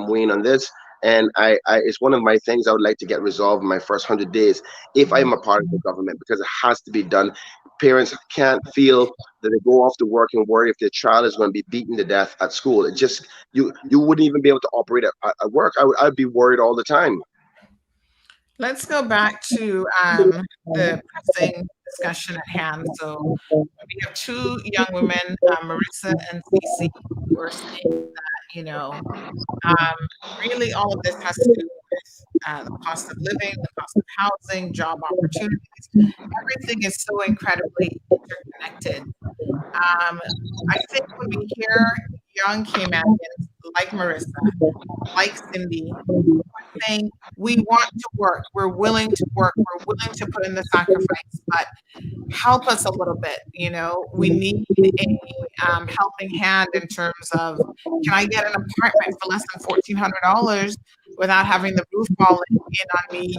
Wayne on this. And it's one of my things I would like to get resolved in my first 100 days if I'm a part of the government, because it has to be done. Parents can't feel that they go off to work and worry if their child is going to be beaten to death at school. It just, you wouldn't even be able to operate at work. I'd be worried all the time. Let's go back to the pressing discussion at hand. So we have two young women, Marissa and Cece, who are saying that, really all of this has to do with the cost of living, the cost of housing, job opportunities. Everything is so incredibly interconnected. I think when we hear young Caymanians like Marissa, like Cindy, saying we want to work, we're willing to work, we're willing to put in the sacrifice, but help us a little bit. We need a helping hand in terms of, can I get an apartment for less than $1,400 without having the roof fall in on me?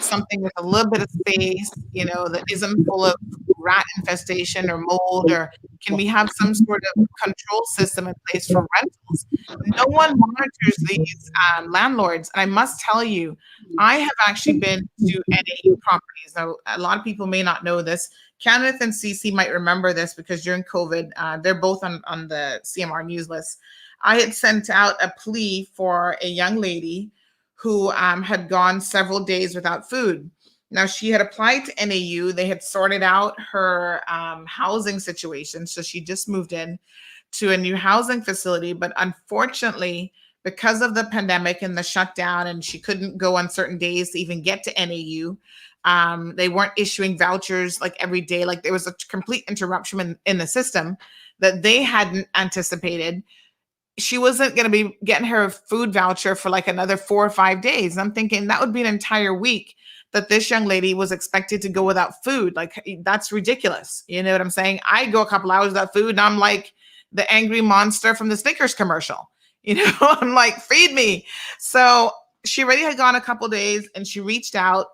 Something with a little bit of space, that isn't full of rat infestation or mold, or can we have some sort of control system in place for rentals? No one monitors these landlords. And I must tell you, I have actually been to NAU properties. Now, a lot of people may not know this. Kenneth and Cece might remember this because during COVID, they're both on the CMR news list. I had sent out a plea for a young lady who had gone several days without food. Now, she had applied to NAU. They had sorted out her housing situation. So she just moved in to a new housing facility. But unfortunately, because of the pandemic and the shutdown, and she couldn't go on certain days to even get to NAU, they weren't issuing vouchers like every day. Like, there was a complete interruption in the system that they hadn't anticipated. She wasn't going to be getting her food voucher for like another 4 or 5 days. I'm thinking that would be an entire week that this young lady was expected to go without food. Like, that's ridiculous. You know what I'm saying? I go a couple hours without food and I'm like the angry monster from the Snickers commercial. I'm like, feed me. So she already had gone a couple days, and she reached out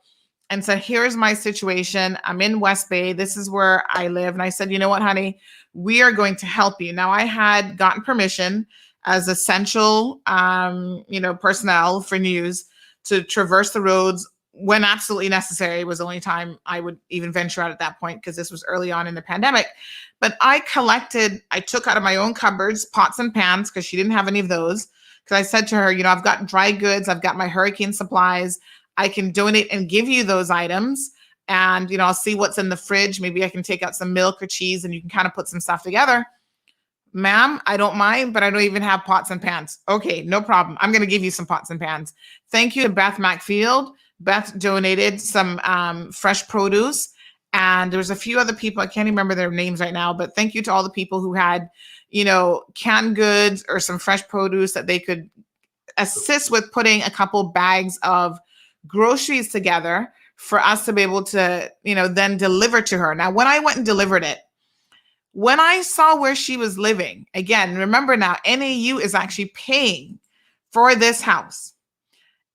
and said, here's my situation. I'm in West Bay. This is where I live. And I said, you know what, honey, we are going to help you. Now, I had gotten permission as essential, personnel for news to traverse the roads when absolutely necessary. It was the only time I would even venture out at that point, because this was early on in the pandemic. But I took out of my own cupboards pots and pans, because she didn't have any of those. Because I said to her, I've got dry goods, I've got my hurricane supplies, I can donate and give you those items. And, I'll see what's in the fridge. Maybe I can take out some milk or cheese and you can kind of put some stuff together. Ma'am, I don't mind, but I don't even have pots and pans. Okay, no problem. I'm going to give you some pots and pans. Thank you to Beth McField. Beth donated some fresh produce. And there was a few other people, I can't remember their names right now, but thank you to all the people who had, canned goods or some fresh produce that they could assist with putting a couple bags of groceries together for us to be able to, then deliver to her. Now, when I went and delivered it, when I saw where she was living, again, remember now, NAU is actually paying for this house.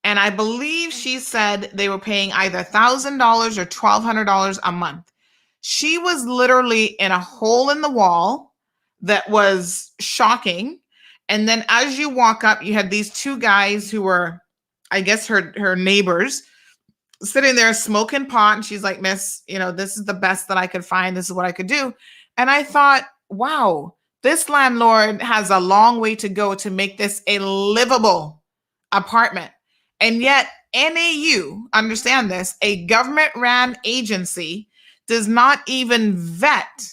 And I believe she said they were paying either $1,000 or $1,200 a month. She was literally in a hole in the wall that was shocking. And then as you walk up, you had these two guys who were, I guess, her neighbors, sitting there smoking pot. And she's like, Miss, this is the best that I could find. This is what I could do. And I thought, wow, this landlord has a long way to go to make this a livable apartment. And yet NAU, understand this, a government-ran agency does not even vet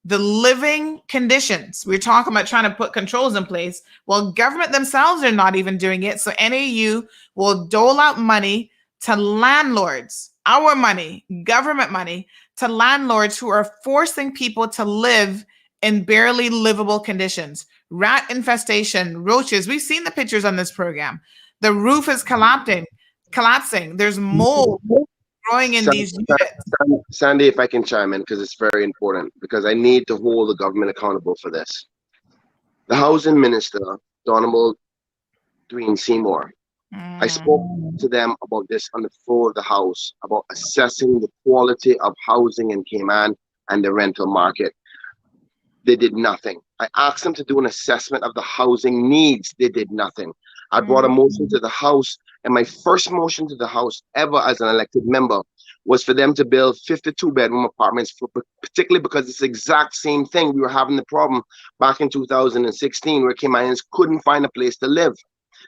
the living conditions. We're talking about trying to put controls in place. Well, government themselves are not even doing it. So NAU will dole out money to landlords, our money, government money, to landlords who are forcing people to live in barely livable conditions. Rat infestation, roaches. We've seen the pictures on this program. The roof is collapsing. There's mold growing in these units. Sandy, if I can chime in, because it's very important, because I need to hold the government accountable for this. The housing minister, Donald Dwayne Seymour, I spoke to them about this on the floor of the House, about assessing the quality of housing in Cayman and the rental market. They did nothing. I asked them to do an assessment of the housing needs. They did nothing. I brought a motion to the House, and my first motion to the House ever as an elected member was for them to build 52-bedroom apartments, particularly because it's the exact same thing. We were having the problem back in 2016 where Caymanians couldn't find a place to live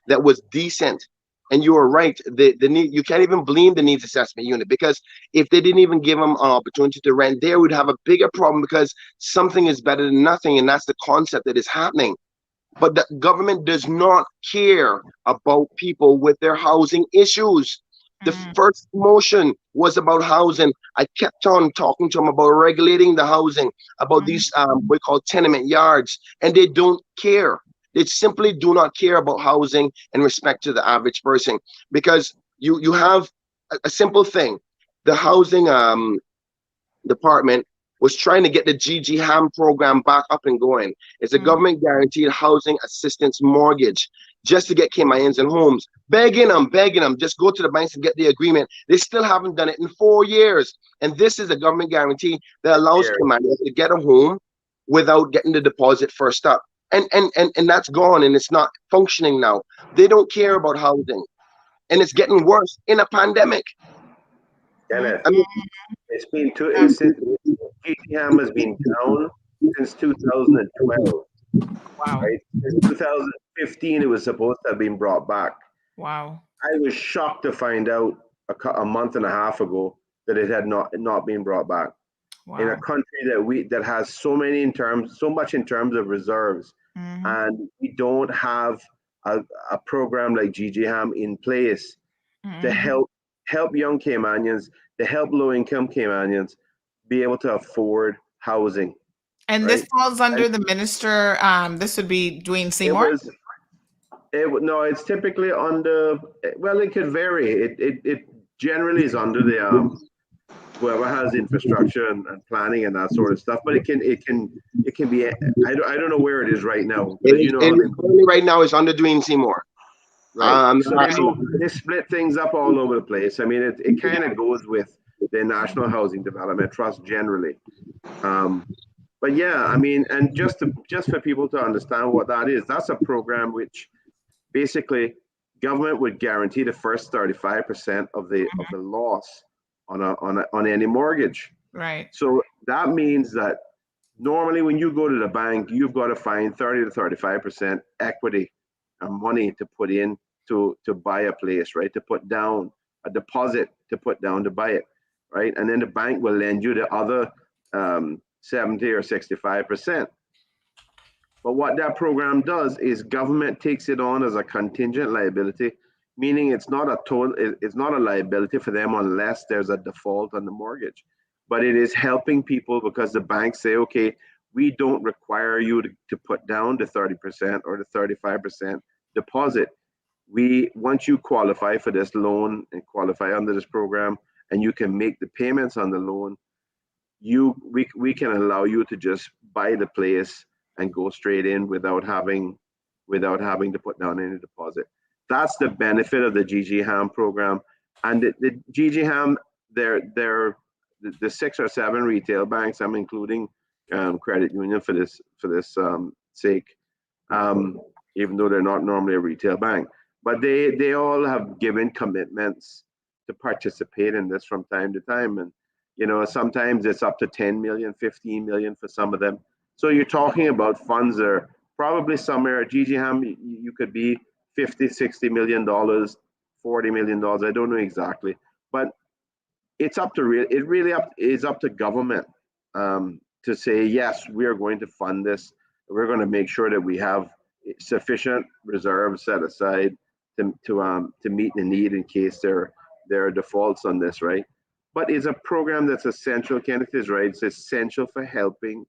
that was decent. And you are right, the need, you can't even blame the needs assessment unit, because if they didn't even give them an opportunity to rent, they would have a bigger problem, because something is better than nothing, and that's the concept that is happening. But the government does not care about people with their housing issues. The first motion was about housing. I kept on talking to them about regulating the housing, about these what we call tenement yards, and they don't care. They simply do not care about housing in respect to the average person, because you have a simple thing. The housing department was trying to get the GGHAM program back up and going. It's a government guaranteed housing assistance mortgage, just to get Caymanians in homes. Begging them, just go to the banks and get the agreement. They still haven't done it in 4 years. And this is a government guarantee that allows Caymanians to get a home without getting the deposit first up. And that's gone, and it's not functioning now. They don't care about housing. And it's getting worse in a pandemic. Kenneth, I mean, it's been GTM has been down since 2012. Wow. Right? Since 2015, it was supposed to have been brought back. Wow. I was shocked to find out a month and a half ago that it had not been brought back. Wow. In a country that has so much in terms of reserves, and we don't have a program like GGHAM in place to help young Caymanians, to help low-income Caymanians be able to afford housing. And right? this falls under the minister. This would be Dwayne Seymour. No, it's typically under. Well, it could vary. It generally is under the whoever has infrastructure and planning and that sort of stuff. But it can be. I don't know where it is right now. Right now it's under Dwayne Seymour. Right. So they split things up all over the place. I mean, it kind of goes with the National Housing Development Trust generally. But yeah, I mean, and just for people to understand what that is, that's a program which basically government would guarantee the first 35% of the loss on any mortgage. Right. So that means that normally when you go to the bank, you've got to find 30 to 35% equity and money to put in to buy a place, right? To put down a deposit to put down to buy it, right? And then the bank will lend you the other 70 or 65%. But what that program does is government takes it on as a contingent liability, meaning it's not a liability for them unless there's a default on the mortgage. But it is helping people because the banks say, okay, we don't require you to put down the 30% or the 35% deposit. Once you qualify for this loan and qualify under this program and you can make the payments on the loan, we can allow you to just buy the place and go straight in without having to put down any deposit. That's the benefit of the GGHAM program. And the GGHAM, they're the 6 or 7 retail banks, I'm including credit union for this sake, even though they're not normally a retail bank, but they all have given commitments to participate in this from time to time. And sometimes it's up to 10 million, 15 million for some of them. So you're talking about funds that are probably somewhere at GGHAM, you could be 50, 60 million dollars, 40 million dollars. I don't know exactly, but it's up to is up to government to say, yes, we are going to fund this. We're going to make sure that we have sufficient reserves set aside to meet the need in case there are defaults on this, right? But it's a program that's essential. Kenneth is right. It's essential for helping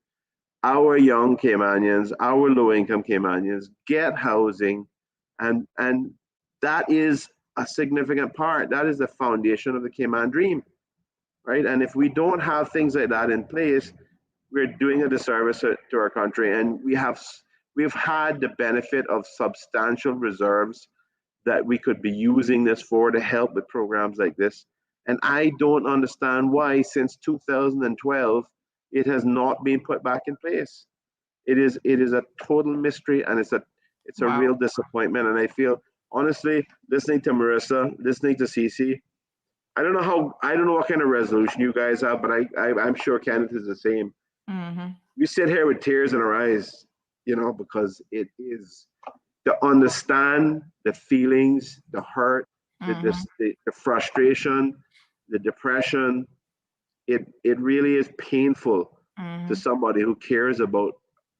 our young Caymanians, our low-income Caymanians get housing, and that is a significant part. That is the foundation of the Cayman dream, right? And if we don't have things like that in place, we're doing a disservice to our country. And we've had the benefit of substantial reserves that we could be using this for to help with programs like this. And I don't understand why since 2012 it has not been put back in place. It is a total mystery, and it's a real disappointment. And I feel, honestly, listening to Marissa, listening to Cece, I don't know what kind of resolution you guys have, but I'm sure Kenneth is the same. Mm-hmm. We sit here with tears in our eyes, because it is to understand the feelings, the hurt, the frustration, the depression. It really is painful to somebody who cares about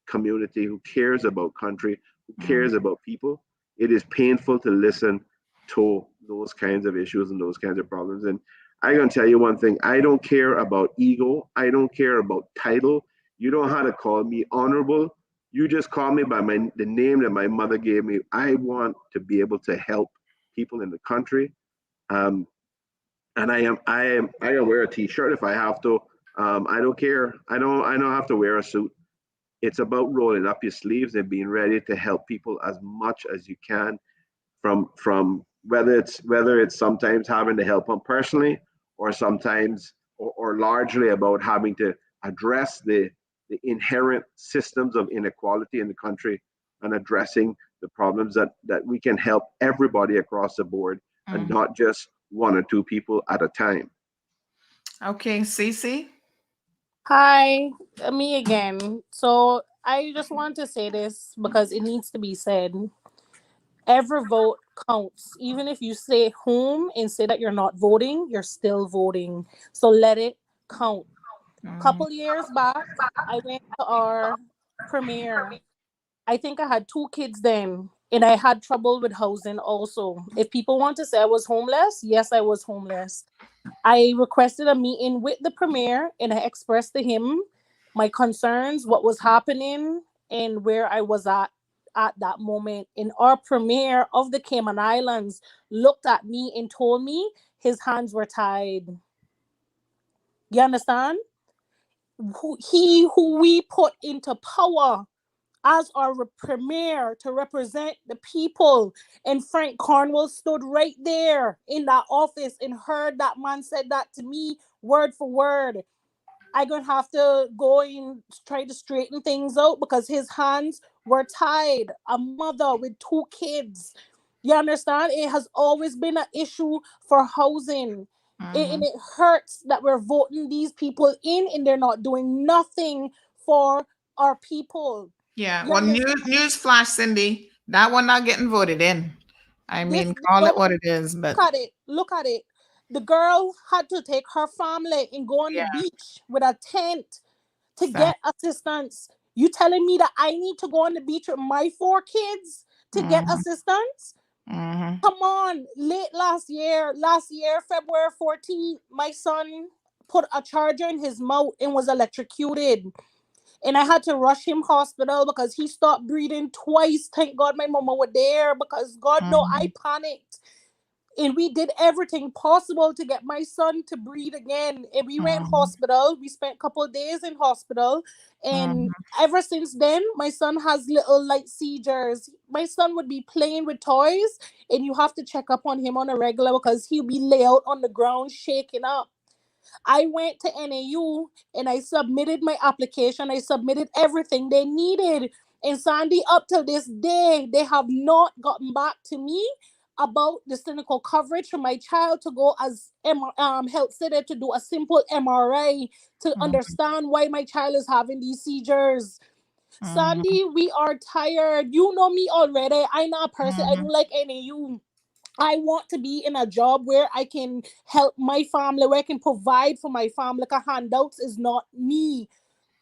community, who cares about country, who cares about people. It is painful to listen to those kinds of issues and those kinds of problems. And I'm going to tell you one thing. I don't care about ego. I don't care about title. You don't have to call me honorable. You just call me by the name that my mother gave me. I want to be able to help people in the country. And I can wear a t-shirt if I have to. I don't care. I don't have to wear a suit. It's about rolling up your sleeves and being ready to help people as much as you can, from whether it's sometimes having to help them personally, or sometimes or largely about having to address the inherent systems of inequality in the country, and addressing the problems that we can help everybody across the board, and not just one or two people at a time. Okay, Cece. Hi, me again. So I just want to say this because it needs to be said. Every vote counts. Even if you stay home and say that you're not voting, you're still voting. So let it count. Couple years back, I went to our premiere. I think I had 2 kids then, and I had trouble with housing also. If people want to say I was homeless, yes, I was homeless. I requested a meeting with the premier, and I expressed to him my concerns, what was happening, and where I was at that moment. And our premier of the Cayman Islands looked at me and told me his hands were tied. You understand? Who we put into power as our premier to represent the people. And Frank Cornwall stood right there in that office and heard that man said that to me word for word. I'm going to have to go and try to straighten things out because his hands were tied. A mother with 2 kids. You understand? It has always been an issue for housing. And it hurts that we're voting these people in and they're not doing nothing for our people. Yeah. Well, news flash, Cindy. That one not getting voted in. I mean, call it what it is, but Look at it. The girl had to take her family and go on the beach with a tent to get assistance. You telling me that I need to go on the beach with my 4 kids to get assistance? Come on. Late last year, February 14th, my son put a charger in his mouth and was electrocuted. And I had to rush him hospital because he stopped breathing twice. Thank God my mama was there because God know I panicked. And we did everything possible to get my son to breathe again. And we went hospital. We spent a couple of days in hospital. And ever since then, my son has little light seizures. My son would be playing with toys, and you have to check up on him on a regular because he'll be lay out on the ground shaking up. I went to NAU and I submitted my application. I submitted everything they needed. And Sandy, up till this day, they have not gotten back to me about the clinical coverage for my child to go as health center to do a simple MRI to understand why my child is having these seizures. Sandy, we are tired. You know me already. I'm not a person. I don't like NAU. I want to be in a job where I can help my family, where I can provide for my family. Like handouts is not me.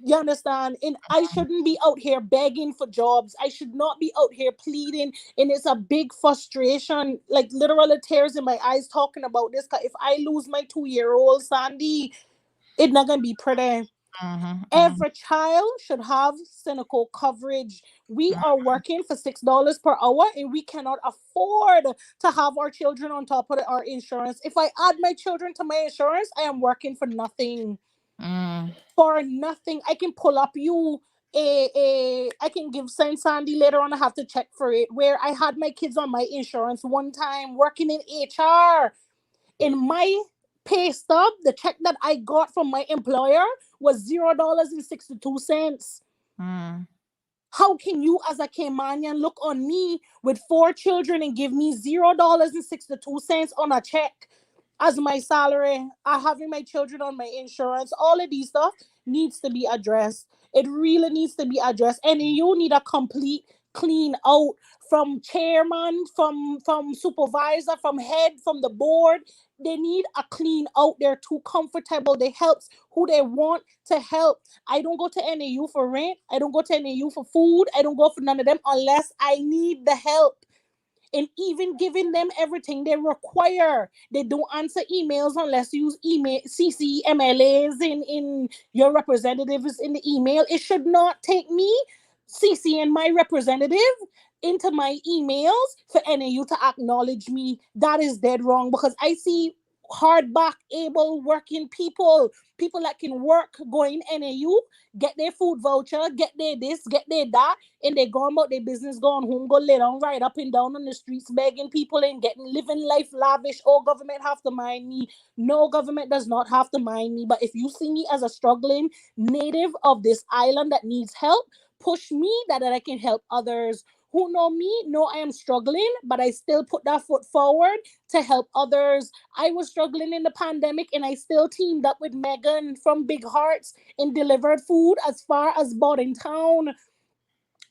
You understand? And I shouldn't be out here begging for jobs. I should not be out here pleading. And it's a big frustration, like literal tears in my eyes talking about this. Cause if I lose my 2-year-old Sandy, it's not gonna be pretty. Every child should have cynical coverage. We are working for $6 per hour and we cannot afford to have our children on top of our insurance. If I add my children to my insurance, I am working for nothing. For nothing. I can pull up you I can give Saint Sandy later on. I have to check for it. Where I had my kids on my insurance one time working in HR. In my pay stub, the check that I got from my employer was $0.62. How can you as a Caymanian look on me with 4 children and give me $0.62 on a check as my salary? I having my children on my insurance. All of these stuff needs to be addressed. It really needs to be addressed. And you need a complete clean out from chairman, from supervisor, from head, from the board. They need a clean out. They're too comfortable. They helps who they want to help. I don't go to NAU for rent. I don't go to NAU for food. I don't go for none of them unless I need the help. And even giving them everything they require. They don't answer emails unless you use email CC MLAs in your representatives in the email. It should not take me CCing my representative into my emails for NAU to acknowledge me. That is dead wrong, because I see hardback, able working people that can work, going NAU, get their food voucher, get their this, get their that, and they go about their business, going home, go lay down right up and down on the streets begging people and living life lavish. Oh, government have to mind me. No, government does not have to mind me. But if you see me as a struggling native of this island that needs help, push me that I can help others. Who know me know I am struggling, but I still put that foot forward to help others. I was struggling in the pandemic, and I still teamed up with Megan from Big Hearts and delivered food as far as Town.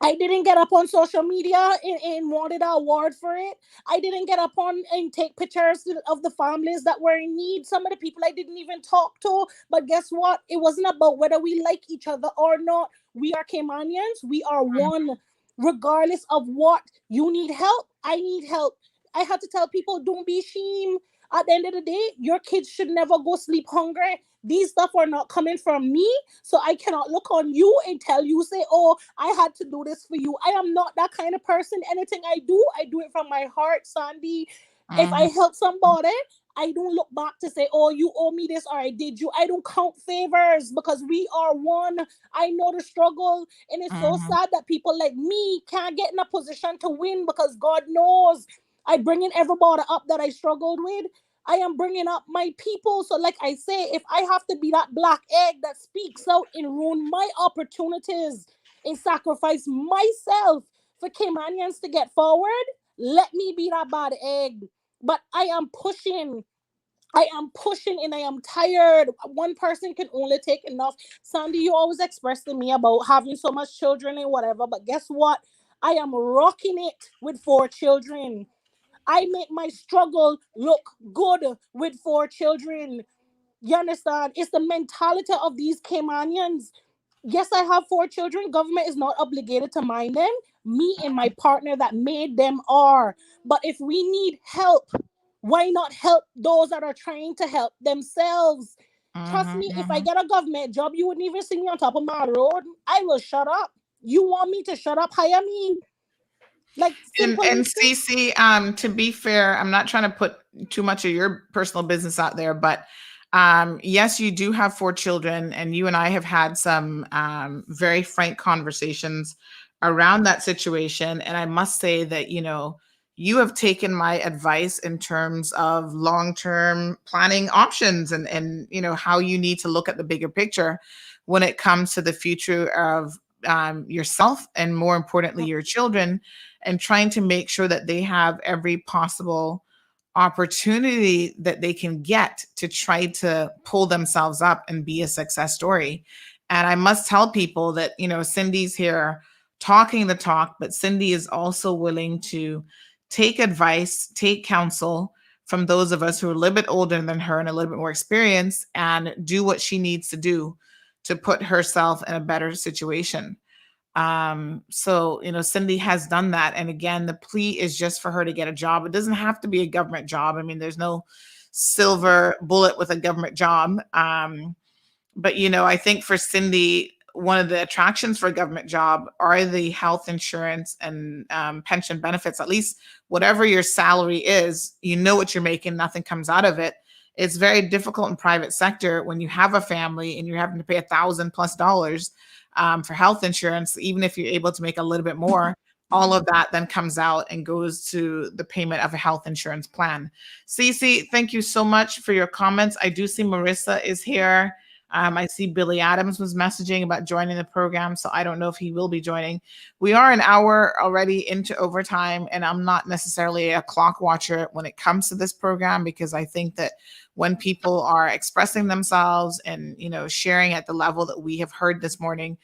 I didn't get up on social media and wanted an award for it. I didn't get up on and take pictures of the families that were in need. Some of the people I didn't even talk to. But guess what? It wasn't about whether we like each other or not. We are Caymanians. We are one. Regardless of what, you need help, I need help. I had to tell people, don't be ashamed. At the end of the day, your kids should never go sleep hungry. These stuff are not coming from me, so I cannot look on you and tell you, say, oh, I had to do this for you. I am not that kind of person. Anything I do it from my heart, Sandy. If I help somebody, I don't look back to say, oh, you owe me this or I did you. I don't count favors, because we are one. I know the struggle. And it's so sad that people like me can't get in a position to win, because God knows I bring in everybody up that I struggled with. I am bringing up my people. So like I say, if I have to be that black egg that speaks out and ruin my opportunities and sacrifice myself for Caymanians to get forward, let me be that bad egg. But I am pushing and I am tired. One person can only take enough. Sandy, you always express to me about having so much children and whatever, but guess what? I am rocking it with 4 children. I make my struggle look good with 4 children. You understand? It's the mentality of these Caymanians. Yes, I have 4 children. Government is not obligated to mind them. Me and my partner that made them are. But if we need help, why not help those that are trying to help themselves? Trust me, if I get a government job, you wouldn't even see me on top of my road. I will shut up. You want me to shut up? Hire me. Like, and CC, to be fair, I'm not trying to put too much of your personal business out there, but yes, you do have 4 children, and you and I have had some very frank conversations around that situation. And I must say that, you have taken my advice in terms of long-term planning options and how you need to look at the bigger picture when it comes to the future of yourself and, more importantly, your children, and trying to make sure that they have every possible opportunity that they can get to try to pull themselves up and be a success story. And I must tell people that, Cindy's here talking the talk, but Cindy is also willing to take advice, take counsel from those of us who are a little bit older than her and a little bit more experienced, and do what she needs to do to put herself in a better situation. So, Cindy has done that. And again, the plea is just for her to get a job. It doesn't have to be a government job. I mean, there's no silver bullet with a government job. But, I think for Cindy, one of the attractions for a government job are the health insurance and pension benefits. At least whatever your salary is, what you're making, nothing comes out of it. It's very difficult in private sector when you have a family and you're having to pay $1,000+ for health insurance. Even if you're able to make a little bit more, all of that then comes out and goes to the payment of a health insurance plan. Cece, thank you so much for your comments. I do see Marissa is here. I see Billy Adams was messaging about joining the program, so I don't know if he will be joining. We are an hour already into overtime, and I'm not necessarily a clock watcher when it comes to this program, because I think that when people are expressing themselves and, sharing at the level that we have heard this morning,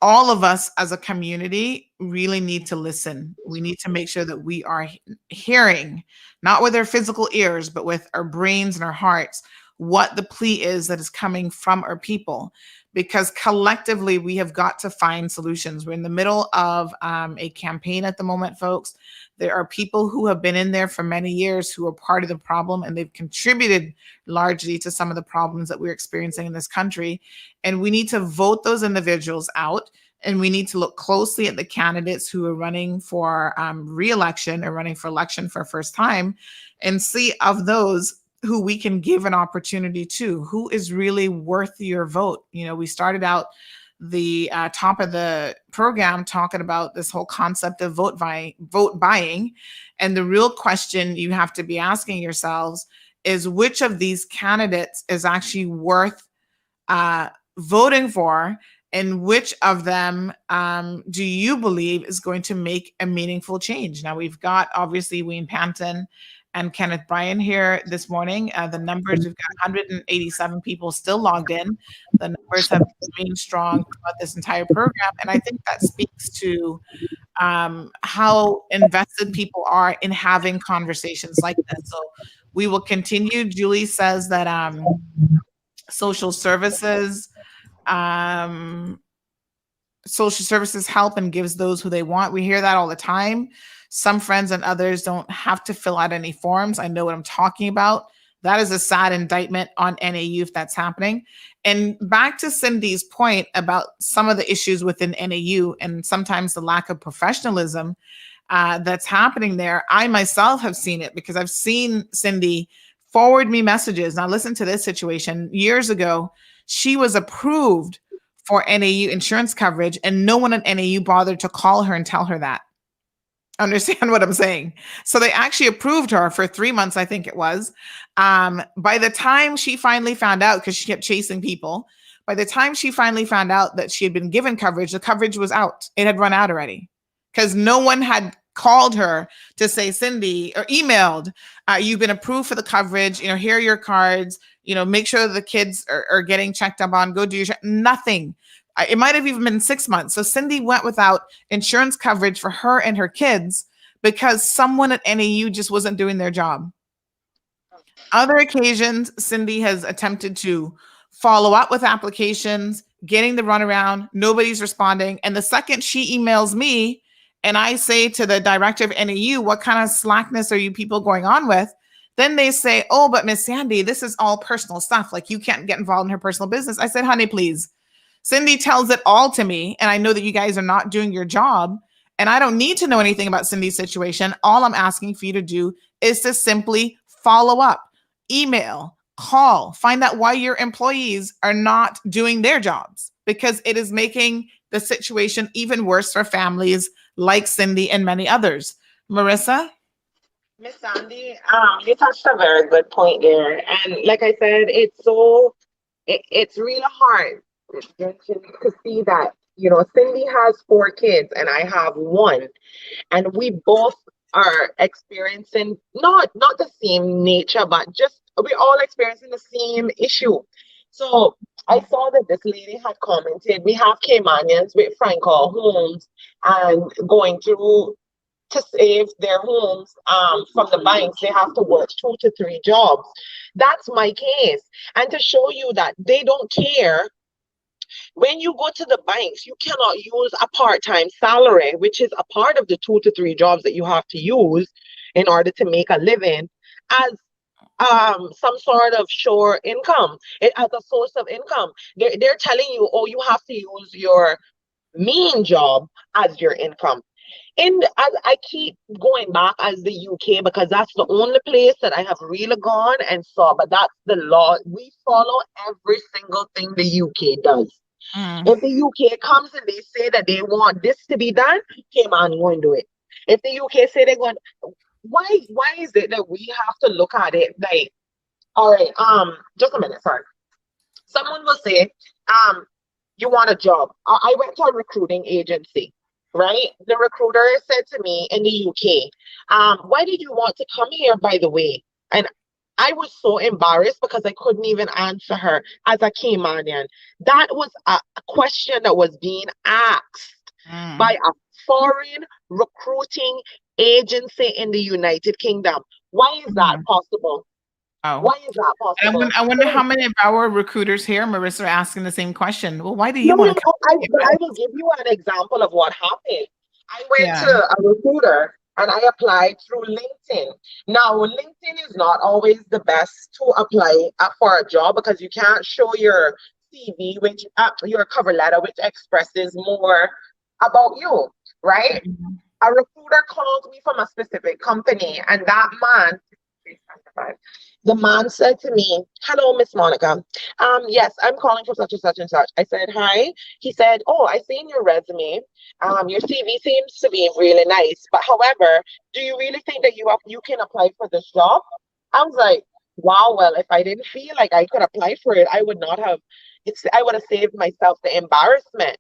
all of us as a community really need to listen. We need to make sure that we are hearing, not with our physical ears, but with our brains and our hearts, what the plea is that is coming from our people, because collectively we have got to find solutions. We're in the middle of a campaign at the moment, folks. There are people who have been in there for many years who are part of the problem, and they've contributed largely to some of the problems that we're experiencing in this country. And we need to vote those individuals out. And we need to look closely at the candidates who are running for re-election or running for election for first time and see of those who we can give an opportunity to, who is really worth your vote. You know, we started out the top of the program talking about this whole concept of vote buying. And the real question you have to be asking yourselves is which of these candidates is actually worth voting for, and which of them do you believe is going to make a meaningful change? Now, we've got obviously Wayne Panton and Kenneth Bryan here this morning. The numbers, we've got 187 people still logged in. The numbers have remained strong throughout this entire program. And I think that speaks to how invested people are in having conversations like this. So we will continue. Julie says that social services help and gives those who they want. We hear that all the time. Some friends and others don't have to fill out any forms. I know what I'm talking about. That is a sad indictment on NAU if that's happening. And back to Cindy's point about some of the issues within NAU and sometimes the lack of professionalism that's happening there. I myself have seen it because I've seen Cindy forward me messages. Now listen to this situation. Years ago, she was approved for NAU insurance coverage and no one at NAU bothered to call her and tell her that. Understand what I'm saying? So they actually approved her for 3 months, I think it was. By the time she finally found out, because she kept chasing people, by the time she finally found out that she had been given coverage, the coverage was out. It had run out already because no one had called her to say, Cindy, or emailed, you've been approved for the coverage, you know, here are your cards, you know, make sure the kids are getting checked up on, go do your nothing. It might have even been 6 months. So Cindy went without insurance coverage for her and her kids because someone at NAU just wasn't doing their job. Other occasions, Cindy has attempted to follow up with applications, getting the runaround, nobody's responding. And the second she emails me and I say to the director of NAU, what kind of slackness are you people going on with? Then they say, oh, but Miss Sandy, this is all personal stuff. Like you can't get involved in her personal business. I said, honey, please. Cindy tells it all to me, and I know that you guys are not doing your job, and I don't need to know anything about Cindy's situation. All I'm asking for you to do is to simply follow up, email, call, find out why your employees are not doing their jobs, because it is making the situation even worse for families like Cindy and many others. Marissa? Miss Sandy, you touched a very good point there. And like I said, it's really hard to see that, you know, Cindy has 4 kids and I have 1, and we both are experiencing not the same nature, but just we're all experiencing the same issue. So I saw that this lady had commented, we have Caymanians with Franco homes and going through to save their homes from the banks, they have to work 2 to 3 jobs. That's my case. And to show you that they don't care, when you go to the banks, you cannot use a part-time salary, which is a part of the 2 to 3 jobs that you have to use in order to make a living, as some sort of sure income, as a source of income. They're telling you, oh, you have to use your main job as your income. And as I keep going back as the UK, because that's the only place that I have really gone and saw, but that's the law. We follow every single thing the UK does. If the UK comes and they say that they want this to be done, Cayman won't do it. If the UK say they're going, why is it that we have to look at it like, all right, just a minute, sorry. Someone will say, you want a job. I went to a recruiting agency. Right? The recruiter said to me in the UK, why did you want to come here, by the way? And I was so embarrassed because I couldn't even answer her as a Caymanian. That was a question that was being asked by a foreign recruiting agency in the United Kingdom. Why is that possible? Oh. Why is that possible? I wonder how many of our recruiters here, Marissa, are asking the same question. Well, why do you want to come? I will give you an example of what happened. I went to a recruiter and I applied through LinkedIn. Now, LinkedIn is not always the best to apply for a job because you can't show your CV, which your cover letter, which expresses more about you, right? A recruiter called me from a specific company, and that man, the man said to me, "Hello, Miss Monica. Yes, I'm calling from such and such and such." I said, "Hi." He said, "Oh, I seen your resume. Your CV seems to be really nice, but however, do you really think that you can apply for this job?" I was like, "Wow, well, if I didn't feel like I could apply for it, I would not have. I would have saved myself the embarrassment."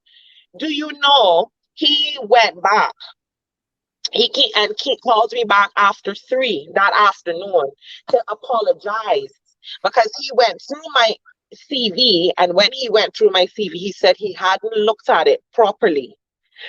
Do you know he went back? He calls me back after 3 that afternoon to apologize because he went through my CV, and when he went through my CV, he said he hadn't looked at it properly.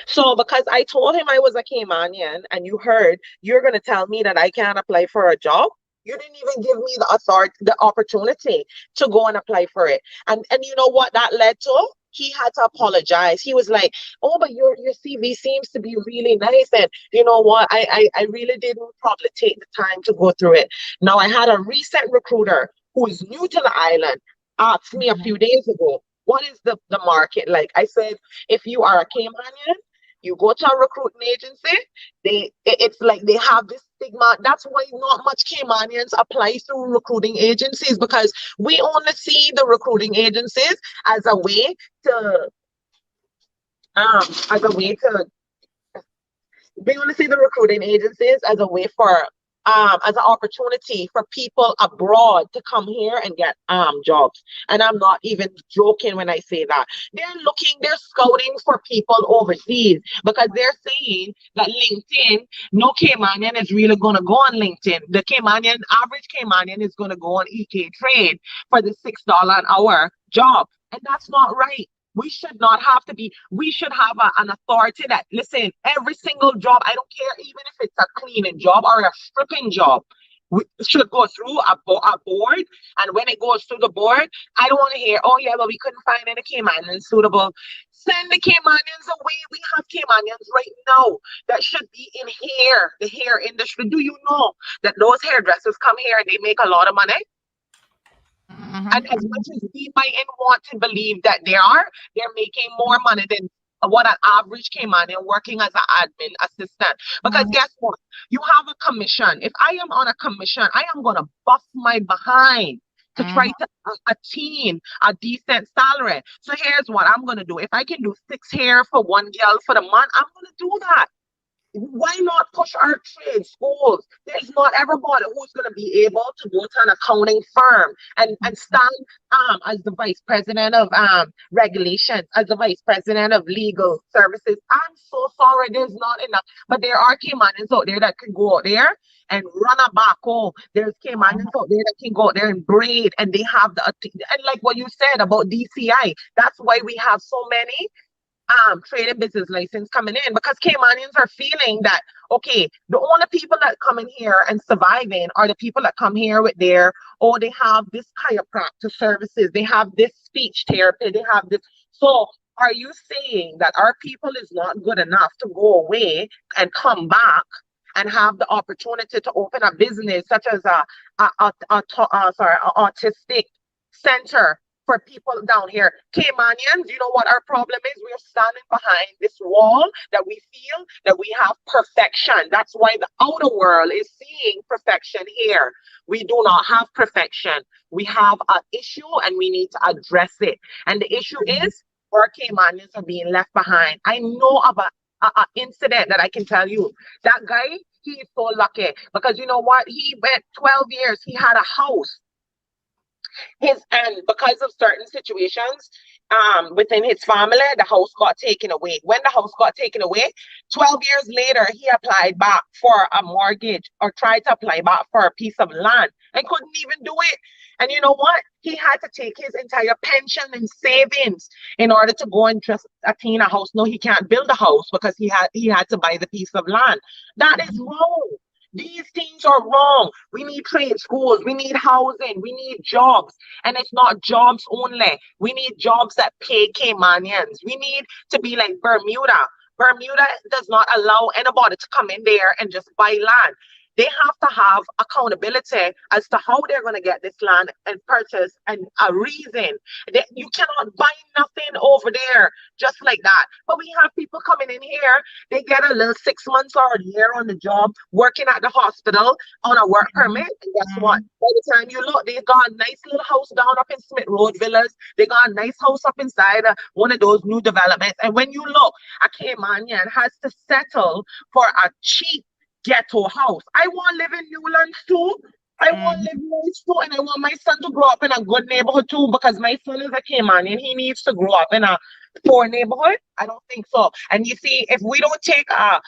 So because I told him I was a Caymanian, and you heard, you're gonna tell me that I can't apply for a job? You didn't even give me the authority, the opportunity to go and apply for it. And you know what that led to? He had to apologize. He was like, "Oh, but your CV seems to be really nice. And you know what? I really didn't probably take the time to go through it." Now I had a recent recruiter who is new to the island asked me a few days ago, "What is the market like?" I said, "If you are a Caymanian, you go to a recruiting agency, it's like they have this stigma. That's why not much Caymanians apply through recruiting agencies, because we only see the recruiting agencies as a way to as a way to we want to see the recruiting agencies as a way for as an opportunity for people abroad to come here and get jobs." And I'm not even joking when I say that. They're scouting for people overseas, because they're saying that LinkedIn, no Caymanian is really gonna go on LinkedIn. The average Caymanian is gonna go on EK Trade for the $6 an hour job. And that's not right. We should not have to be, we should have an authority that, listen, every single job, I don't care, even if it's a cleaning job or a stripping job, we should go through a board. And when it goes through the board, I don't want to hear, "Oh yeah, but we couldn't find any Caymanians suitable." Send the Caymanians away. We have Caymanians right now that should be in the hair industry. Do you know that those hairdressers come here and they make a lot of money? And as much as we mightn't want to believe that they're making more money than what an average Caymanian working as an admin assistant. Because guess what? You have a commission. If I am on a commission, I am going to bust my behind to try to attain a decent salary. So here's what I'm going to do. If I can do 6 hair for one girl for the month, I'm going to do that. Why not push our trade schools? There's not everybody who's going to be able to go to an accounting firm and stand as the vice president of regulations, as the vice president of legal services. I'm so sorry, there's not enough. But there are Caymanians out there that can go out there and run a backhoe. There's Caymanians out there that can go out there and braid, and they have and like what you said about DCI, that's why we have so many trade and business license coming in, because Caymanians are feeling that, okay, the only people that come in here and surviving are the people that come here with they have this chiropractic services, they have this speech therapy, they have this. So are you saying that our people is not good enough to go away and come back and have the opportunity to open a business such as an autistic center for people down here? Caymanians, you know what our problem is? We're standing behind this wall that we feel that we have perfection. That's why the outer world is seeing perfection here. We do not have perfection. We have an issue and we need to address it. And the issue is our Caymanians are being left behind. I know of an incident that I can tell you. That guy, he is so lucky, because you know what? He went 12 years. He had a house. And because of certain situations within his family, the house got taken away. When the house got taken away, 12 years later, he applied back for a mortgage, or tried to apply back for a piece of land, and couldn't even do it. And you know what? He had to take his entire pension and savings in order to go and just attain a house. No, he can't build a house because he had to buy the piece of land. That is wrong. These things are wrong. We need trade schools. We need housing. We need jobs. And it's not jobs only. We need jobs that pay Caymanians. We need to be like Bermuda. Bermuda does not allow anybody to come in there and just buy land. They have to have accountability as to how they're going to get this land and purchase and a reason. You cannot buy nothing over there just like that. But we have people coming in here, they get a little 6 months or a year on the job, working at the hospital on a work permit. And guess what? By the time you look, they got a nice little house down up in Smith Road Villas. They got a nice house up inside one of those new developments. And when you look, a Caymanian has to settle for a cheap ghetto house. I want to live in Newlands too. I want to live nice too, and I want my son to grow up in a good neighborhood too, because my son is a Caymanian. He needs to grow up in a poor neighborhood. I don't think so. And you see, if we don't take a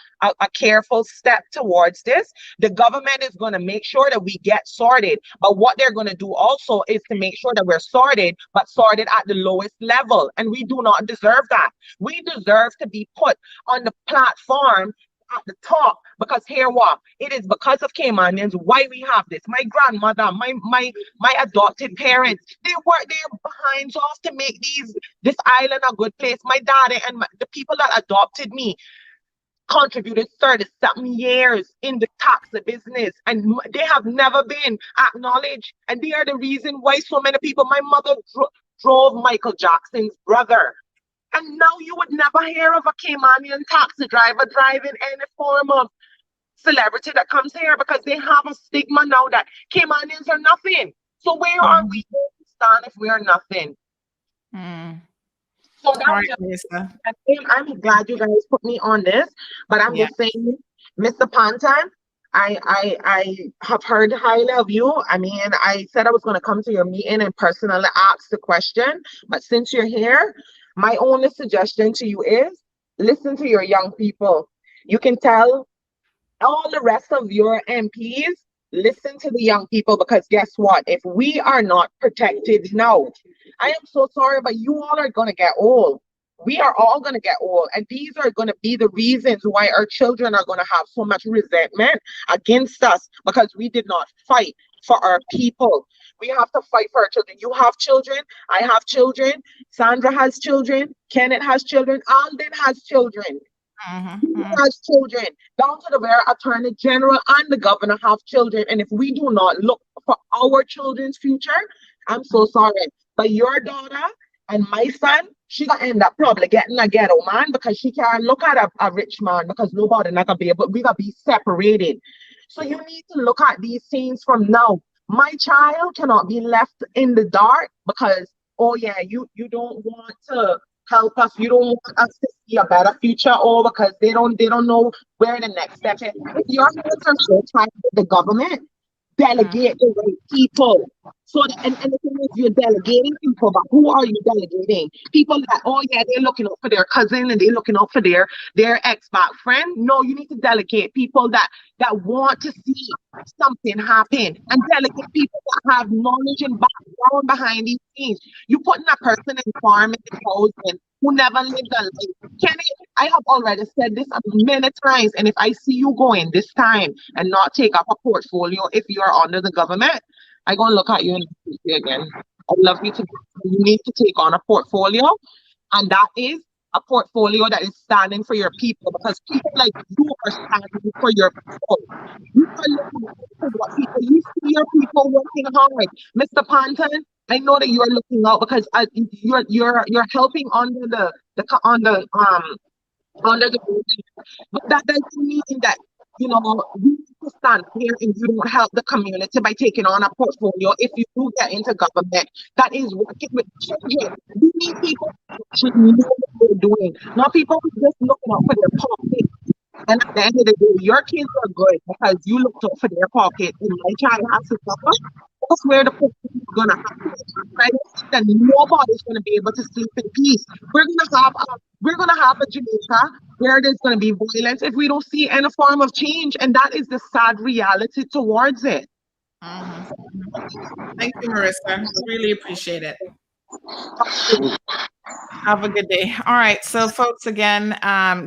careful step towards this, the government is going to make sure that we get sorted. But what they're going to do also is to make sure that we're sorted, but sorted at the lowest level. And we do not deserve that. We deserve to be put on the platform at the top, because here what it is, because of Caymanians, why we have this. My grandmother, my adopted parents, they work their behinds off to make this island a good place. My daddy and the people that adopted me contributed 30-something years in the taxi business, and they have never been acknowledged. And they are the reason why so many people. My mother drove Michael Jackson's brother. And now you would never hear of a Caymanian taxi driver driving any form of celebrity that comes here, because they have a stigma now that Caymanians are nothing. So where are we going to stand if we are nothing? So I'm glad you guys put me on this, but I'm just saying, Mr. Panton, I have heard highly of you. I mean, I said I was going to come to your meeting and personally ask the question, but since you're here, my only suggestion to you is listen to your young people. You can tell all the rest of your MPs, listen to the young people, because guess what? If we are not protected now, I am so sorry, but you all are going to get old. We are all going to get old. And these are going to be the reasons why our children are going to have so much resentment against us, because we did not fight for our people. We have to fight for our children. You have children. I have children. Sandra has children. Kenneth has children. Alden has children. He has children. Down to the very Attorney General and the governor have children. And if we do not look for our children's future, I'm so sorry. But your daughter and my son, she gonna end up probably getting a ghetto man, because she can't look at a rich man, because nobody not gonna be able. We gotta be separated. So you need to look at these things from now. My child cannot be left in the dark because, oh yeah, you don't want to help us. You don't want us to see a better future, or because they don't know where the next step is. If your hands are so tight with the government, delegate the right people. So and the thing is, you're delegating people, but who are you delegating? People that, oh yeah, they're looking out for their cousin and they're looking out for their ex-back friend. No, you need to delegate people that want to see something happen, and delegate people that have knowledge and background behind these things. You putting a person in farming and housing who never lived a life. Kenny, I have already said this many times, and if I see you going this time and not take up a portfolio, if you are under the government, I'm going to look at you and see again. I love you to. You need to take on a portfolio, and that is a portfolio that is standing for your people, because people like you are standing for your people. You are looking for what people. You see your people working hard, Mr. Panton. I know that you are looking out, because you're helping under the but that doesn't mean that you need to stand here and you don't help the community by taking on a portfolio. If you do get into government that is working with children, we need people who should know what they're doing, not people who just looking out for their pocket. And at the end of the day, your kids are good because you looked out for their pocket, and my child has to suffer. That's where the problem is going to happen. Right? Then nobody's going to be able to sleep in peace. We're going to have a Jamaica where there's going to be violence if we don't see any form of change, and that is the sad reality towards it. Thank you, Marissa. Really appreciate it. Have a good day. All right. So, folks, again,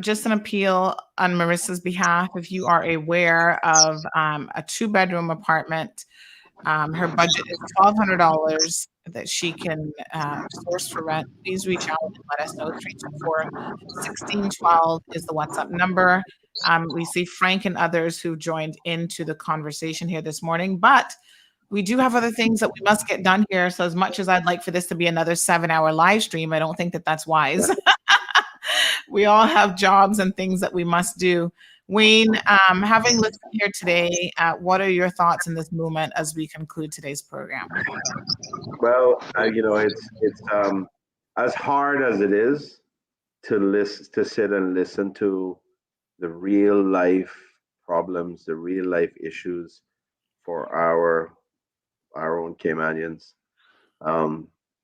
just an appeal on Marissa's behalf. If you are aware of a 2-bedroom apartment, her budget is $1,200 that she can source for rent, please reach out and let us know. 324-1612 is the WhatsApp number. We see Frank and others who joined into the conversation here this morning, but we do have other things that we must get done here. So as much as I'd like for this to be another 7-hour live stream, I don't think that that's wise. We all have jobs and things that we must do. Wayne, having listened here today, what are your thoughts in this movement as we conclude today's program? Well, it's as hard as it is to sit and listen to the real life problems, the real life issues for our own Caymanians.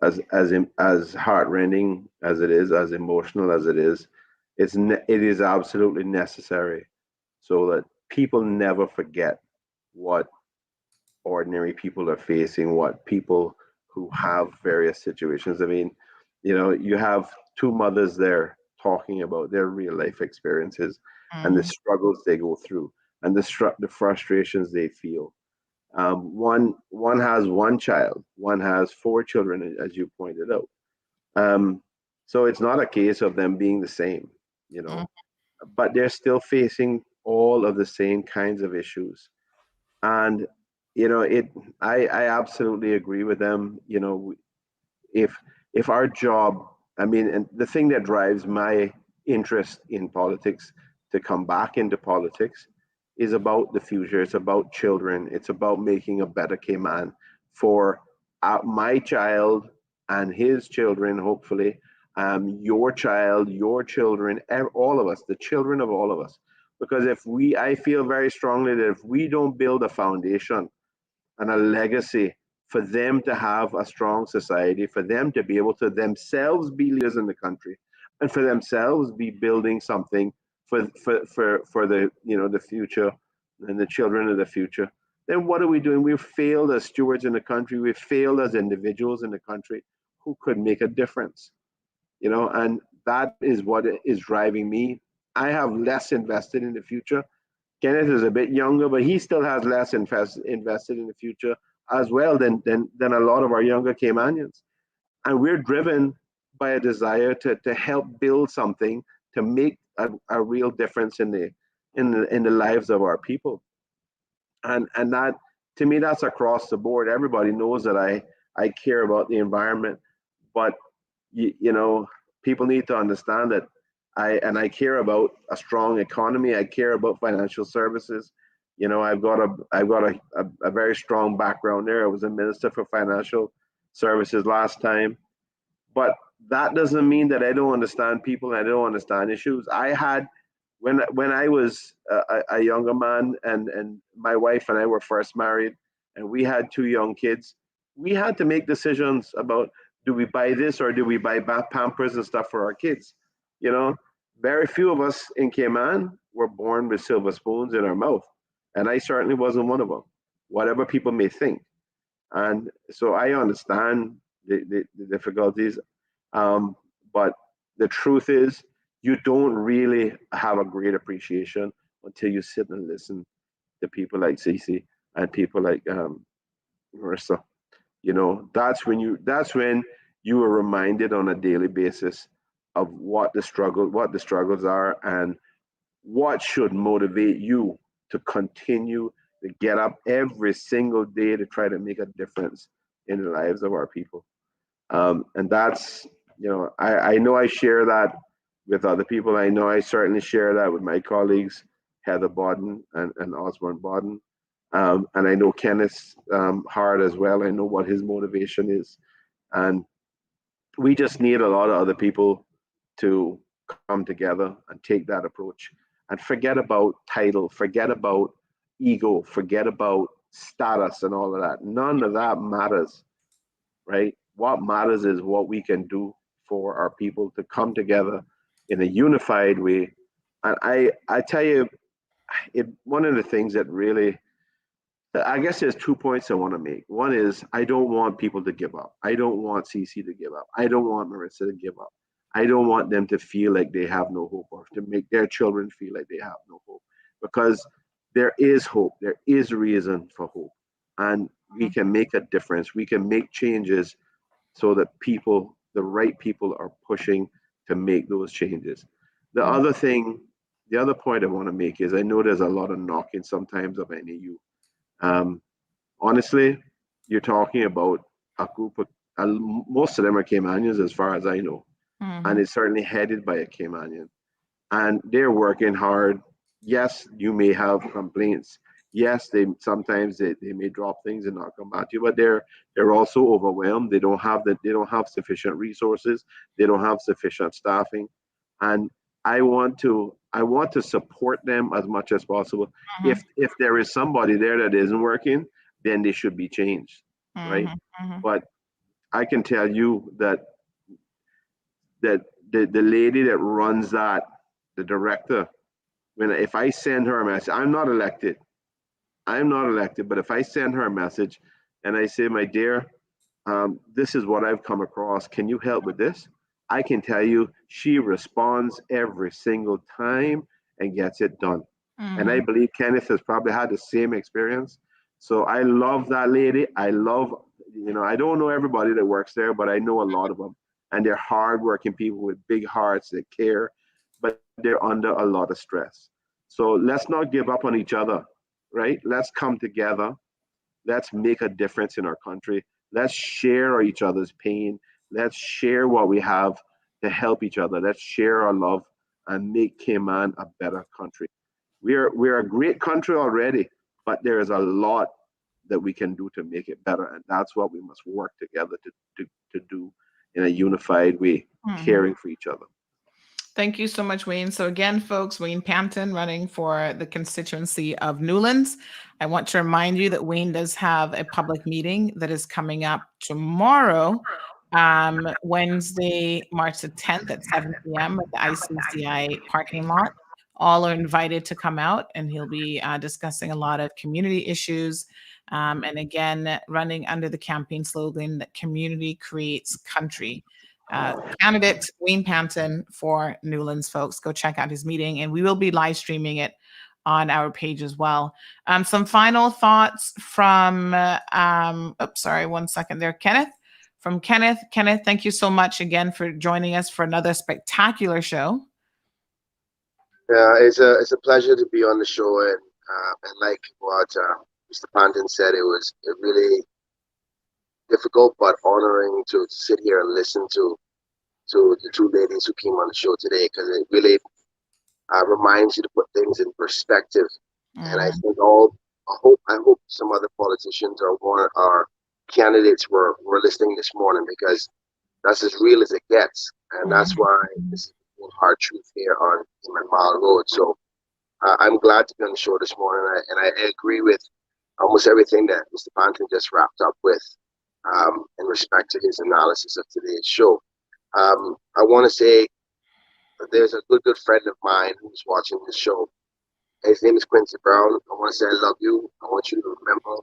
As heartrending as it is, as emotional as it is, it is absolutely necessary so that people never forget what ordinary people are facing, what people who have various situations. I mean, you have two mothers there talking about their real life experiences and the struggles they go through and the frustrations they feel. One has one child, one has 4 children, as you pointed out. So it's not a case of them being the same, but they're still facing all of the same kinds of issues. And I absolutely agree with them. If our job, I mean, and the thing that drives my interest in politics to come back into politics is about the future. It's about children. It's about making a better Cayman for my child and his children, hopefully, your child, your children, all of us, the children of all of us. Because I feel very strongly that if we don't build a foundation and a legacy for them to have a strong society, for them to be able to themselves be leaders in the country, and for themselves be building something for the the future and the children of the future, then what are we doing? We've failed as stewards in the country. We've failed as individuals in the country who could make a difference. And that is what is driving me. I have less invested in the future. Kenneth is a bit younger, but he still has less invested in the future as well than a lot of our younger Caymanians. And we're driven by a desire to help build something to make a real difference in the lives of our people. And that, to me, that's across the board. Everybody knows that I care about the environment, but people need to understand that I care about a strong economy. I care about financial services. I've got a very strong background there. I was a minister for financial services last time, but that doesn't mean that I don't understand people and I don't understand issues. I had when I was a younger man and my wife and I were first married and we had 2 young kids. We had to make decisions about, do we buy this or do we buy Pampers and stuff for our kids? Very few of us in Cayman were born with silver spoons in our mouth. And I certainly wasn't one of them, whatever people may think. And so I understand the difficulties. But the truth is, you don't really have a great appreciation until you sit and listen to people like Cece and people like Marissa. That's when you are reminded on a daily basis of what the struggles are and what should motivate you to continue to get up every single day to try to make a difference in the lives of our people. And that's, I know I share that with other people. I know I certainly share that with my colleagues, Heather Bodden and Osborne Bodden. And I know Kenneth's heart as well. I know what his motivation is. And we just need a lot of other people to come together and take that approach and forget about title, forget about ego, forget about status and all of that. None of that matters, right? What matters is what we can do for our people to come together in a unified way. And I tell you, one of the things that really, I guess there's 2 points I want to make. One is I don't want people to give up. I don't want CC to give up. I don't want Marissa to give up. I don't want them to feel like they have no hope or to make their children feel like they have no hope, because there is hope. There is reason for hope. And we can make a difference. We can make changes so that the right people are pushing to make those changes. The other thing the other point I want to make is I know there's a lot of knocking sometimes of NAU. Honestly, you're talking about a group of, most of them are Caymanians as far as I know, and it's certainly headed by a Caymanian. And they're working hard. Yes, you may have complaints. Yes, they sometimes they may drop things and not come back to you, but they're also overwhelmed. They don't have sufficient resources. They don't have sufficient staffing, and I want to support them as much as possible. If there is somebody there that isn't working, then they should be changed, right? But I can tell you that the lady that runs that, the director, if I send her a message, I'm not elected, but if I send her a message and I say, my dear, this is what I've come across, can you help with this? I can tell you she responds every single time and gets it done. And I believe Kenneth has probably had the same experience. So I love that lady. I love, I don't know everybody that works there, but I know a lot of them. And they're hardworking people with big hearts that care, but they're under a lot of stress. So let's not give up on each other, right? Let's come together. Let's make a difference in our country. Let's share each other's pain. Let's share what we have to help each other. Let's share our love and make Cayman a better country. We're a great country already, but there is a lot that we can do to make it better, and that's what we must work together to do in a unified way, caring for each other. Thank you so much, Wayne. So again, folks, Wayne Panton running for the constituency of Newlands. I want to remind you that Wayne does have a public meeting that is coming up tomorrow, Wednesday, March the 10th at 7 p.m. at the ICCI parking lot. All are invited to come out, and he'll be discussing a lot of community issues. And again, running under the campaign slogan that community creates country. Candidate Wayne Panton for Newlands, folks. Go check out his meeting, and we will be live streaming it on our page as well. Some final thoughts from, sorry, 1 second there, Kenneth. From Kenneth. Kenneth, thank you so much again for joining us for another spectacular show. Yeah, it's a pleasure to be on the show, and like what Mr. Panton said, it was really difficult but honoring to sit here and listen to the two ladies who came on the show today, because it really reminds you to put things in perspective. And I think I hope some other politicians or candidates were listening this morning, because that's as real as it gets, and that's why this is hard truth here on Cayman Mile Road. So I'm glad to be on the show this morning, and I agree with almost everything that Mr. Panton just wrapped up with in respect to his analysis of today's show. I want to say that there's a good friend of mine who's watching this show. His name is Quincy Brown. I want to say I love you. I want you to remember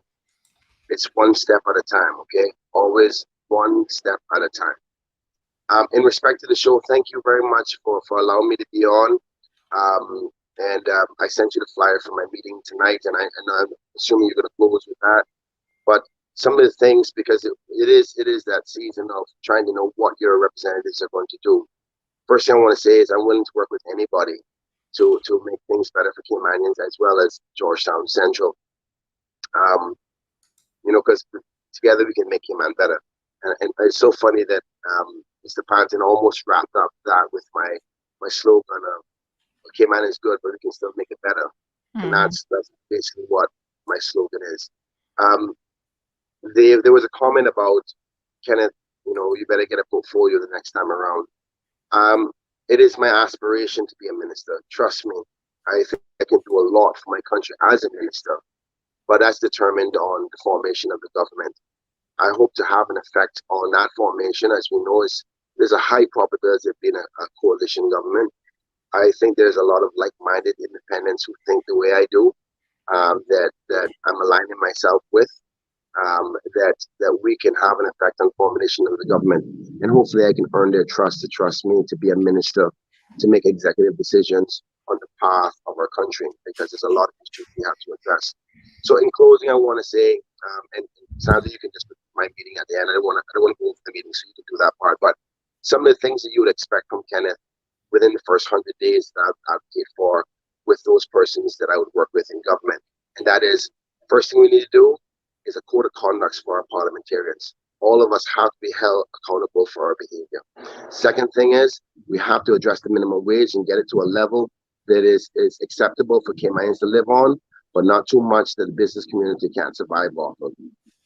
it's one step at a time, okay? Always one step at a time. In respect to the show, thank you very much for allowing me to be on. I sent you the flyer for my meeting tonight, and I'm assuming you're going to close with that. But some of the things, because it is that season of trying to know what your representatives are going to do. First thing I want to say is I'm willing to work with anybody to make things better for Caymanians as well as Georgetown Central. Because together we can make Cayman better. And it's so funny that Mr. Panton almost wrapped up that with my slogan of Cayman is good, but we can still make it better. And that's basically what my slogan is. There was a comment about, Kenneth, you better get a portfolio the next time around. It is my aspiration to be a minister. Trust me, I think I can do a lot for my country as a minister, but that's determined on the formation of the government. I hope to have an effect on that formation. As we know, there's a high probability of being a coalition government. I think there's a lot of like-minded independents who think the way I do, that I'm aligning myself with, that we can have an effect on formation of the government. And hopefully I can earn their trust to trust me to be a minister, to make executive decisions on the path of our country, because there's a lot of issues we have to address. So in closing, I want to say, and Sandra, you can just put my meeting at the end. I don't want to go into the meeting, so you can do that part. But some of the things that you would expect from Kenneth within the first 100 days that I've paid for, with those persons that I would work with in government. And that is, first thing we need to do is a code of conduct for our parliamentarians. All of us have to be held accountable for our behavior. Second thing is, we have to address the minimum wage and get it to a level that is acceptable for Caymanians to live on, but not too much that the business community can't survive off of.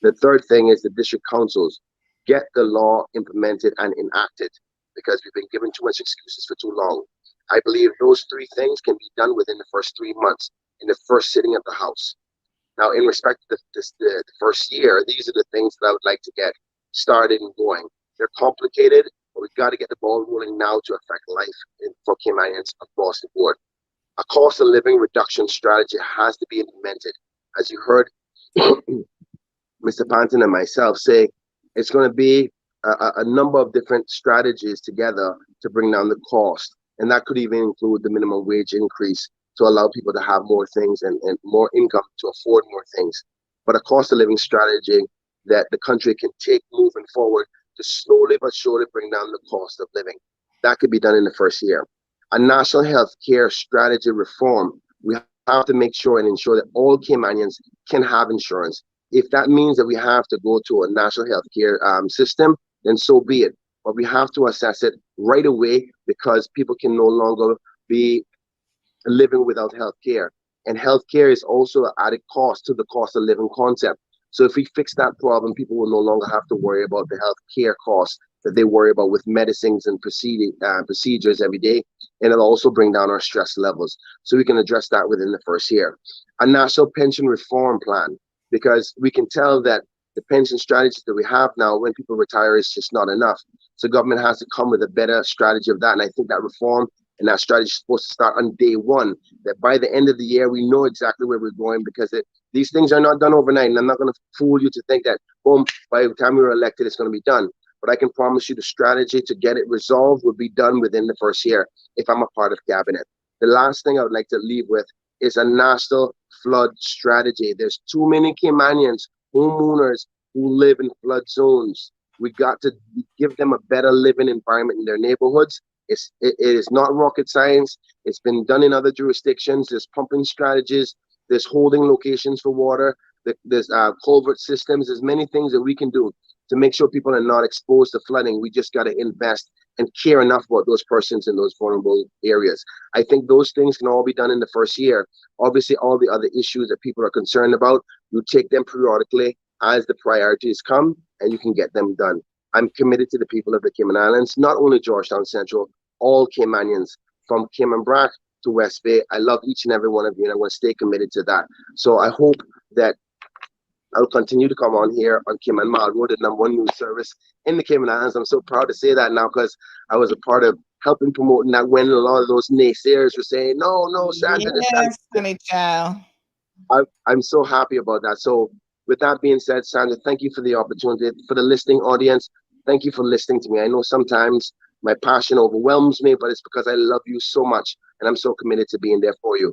The third thing is the district councils get the law implemented and enacted, because we've been given too much excuses for too long. I believe those three things can be done within the first 3 months in the first sitting of the House. Now, in respect to the first year, these are the things that I would like to get started and going. They're complicated, but we've got to get the ball rolling now to affect life for Caymanians across the board. A cost of living reduction strategy has to be implemented. As you heard Mr. Panton and myself say, it's going to be a number of different strategies together to bring down the cost. And that could even include the minimum wage increase to allow people to have more things and more income to afford more things. But a cost of living strategy that the country can take moving forward to slowly but surely bring down the cost of living. That could be done in the first year. A national health care strategy reform. We have to make sure and ensure that all Caymanians can have insurance. If that means that we have to go to a national health care system, then so be it. But we have to assess it right away, because people can no longer be living without health care. And health care is also an added cost to the cost of living concept. So if we fix that problem, people will no longer have to worry about the health care costs that they worry about with medicines and procedures every day. And it'll also bring down our stress levels. So we can address that within the first year. A national pension reform plan, because we can tell that the pension strategies that we have now, when people retire, is just not enough. So government has to come with a better strategy of that. And I think that reform and that strategy is supposed to start on day one, that by the end of the year, we know exactly where we're going, because these things are not done overnight. And I'm not going to fool you to think that, boom, by the time we were elected, it's going to be done. But I can promise you the strategy to get it resolved will be done within the first year if I'm a part of cabinet. The last thing I would like to leave with is a national flood strategy. There's too many Caymanians, homeowners, who live in flood zones. We got to give them a better living environment in their neighborhoods. It is not rocket science. It's been done in other jurisdictions. There's pumping strategies. There's holding locations for water. There's culvert systems. There's many things that we can do to make sure people are not exposed to flooding. We just got to invest and care enough about those persons in those vulnerable areas. I think those things can all be done in the first year. Obviously, all the other issues that people are concerned about, you take them periodically as the priorities come, and you can get them done. I'm committed to the people of the Cayman Islands, not only Georgetown Central, all Caymanians, from Cayman Brac to West Bay. I love each and every one of you, and I want to stay committed to that. So I hope that I'll continue to come on here on Cayman Mall Road, the #1 news service in the Cayman Islands. I'm so proud to say that now, because I was a part of helping promoting that when a lot of those naysayers were saying, no, Sandra. Yes, honey child. I'm so happy about that. So with that being said, Sandra, thank you for the opportunity. For the listening audience, thank you for listening to me. I know sometimes my passion overwhelms me, but it's because I love you so much, and I'm so committed to being there for you.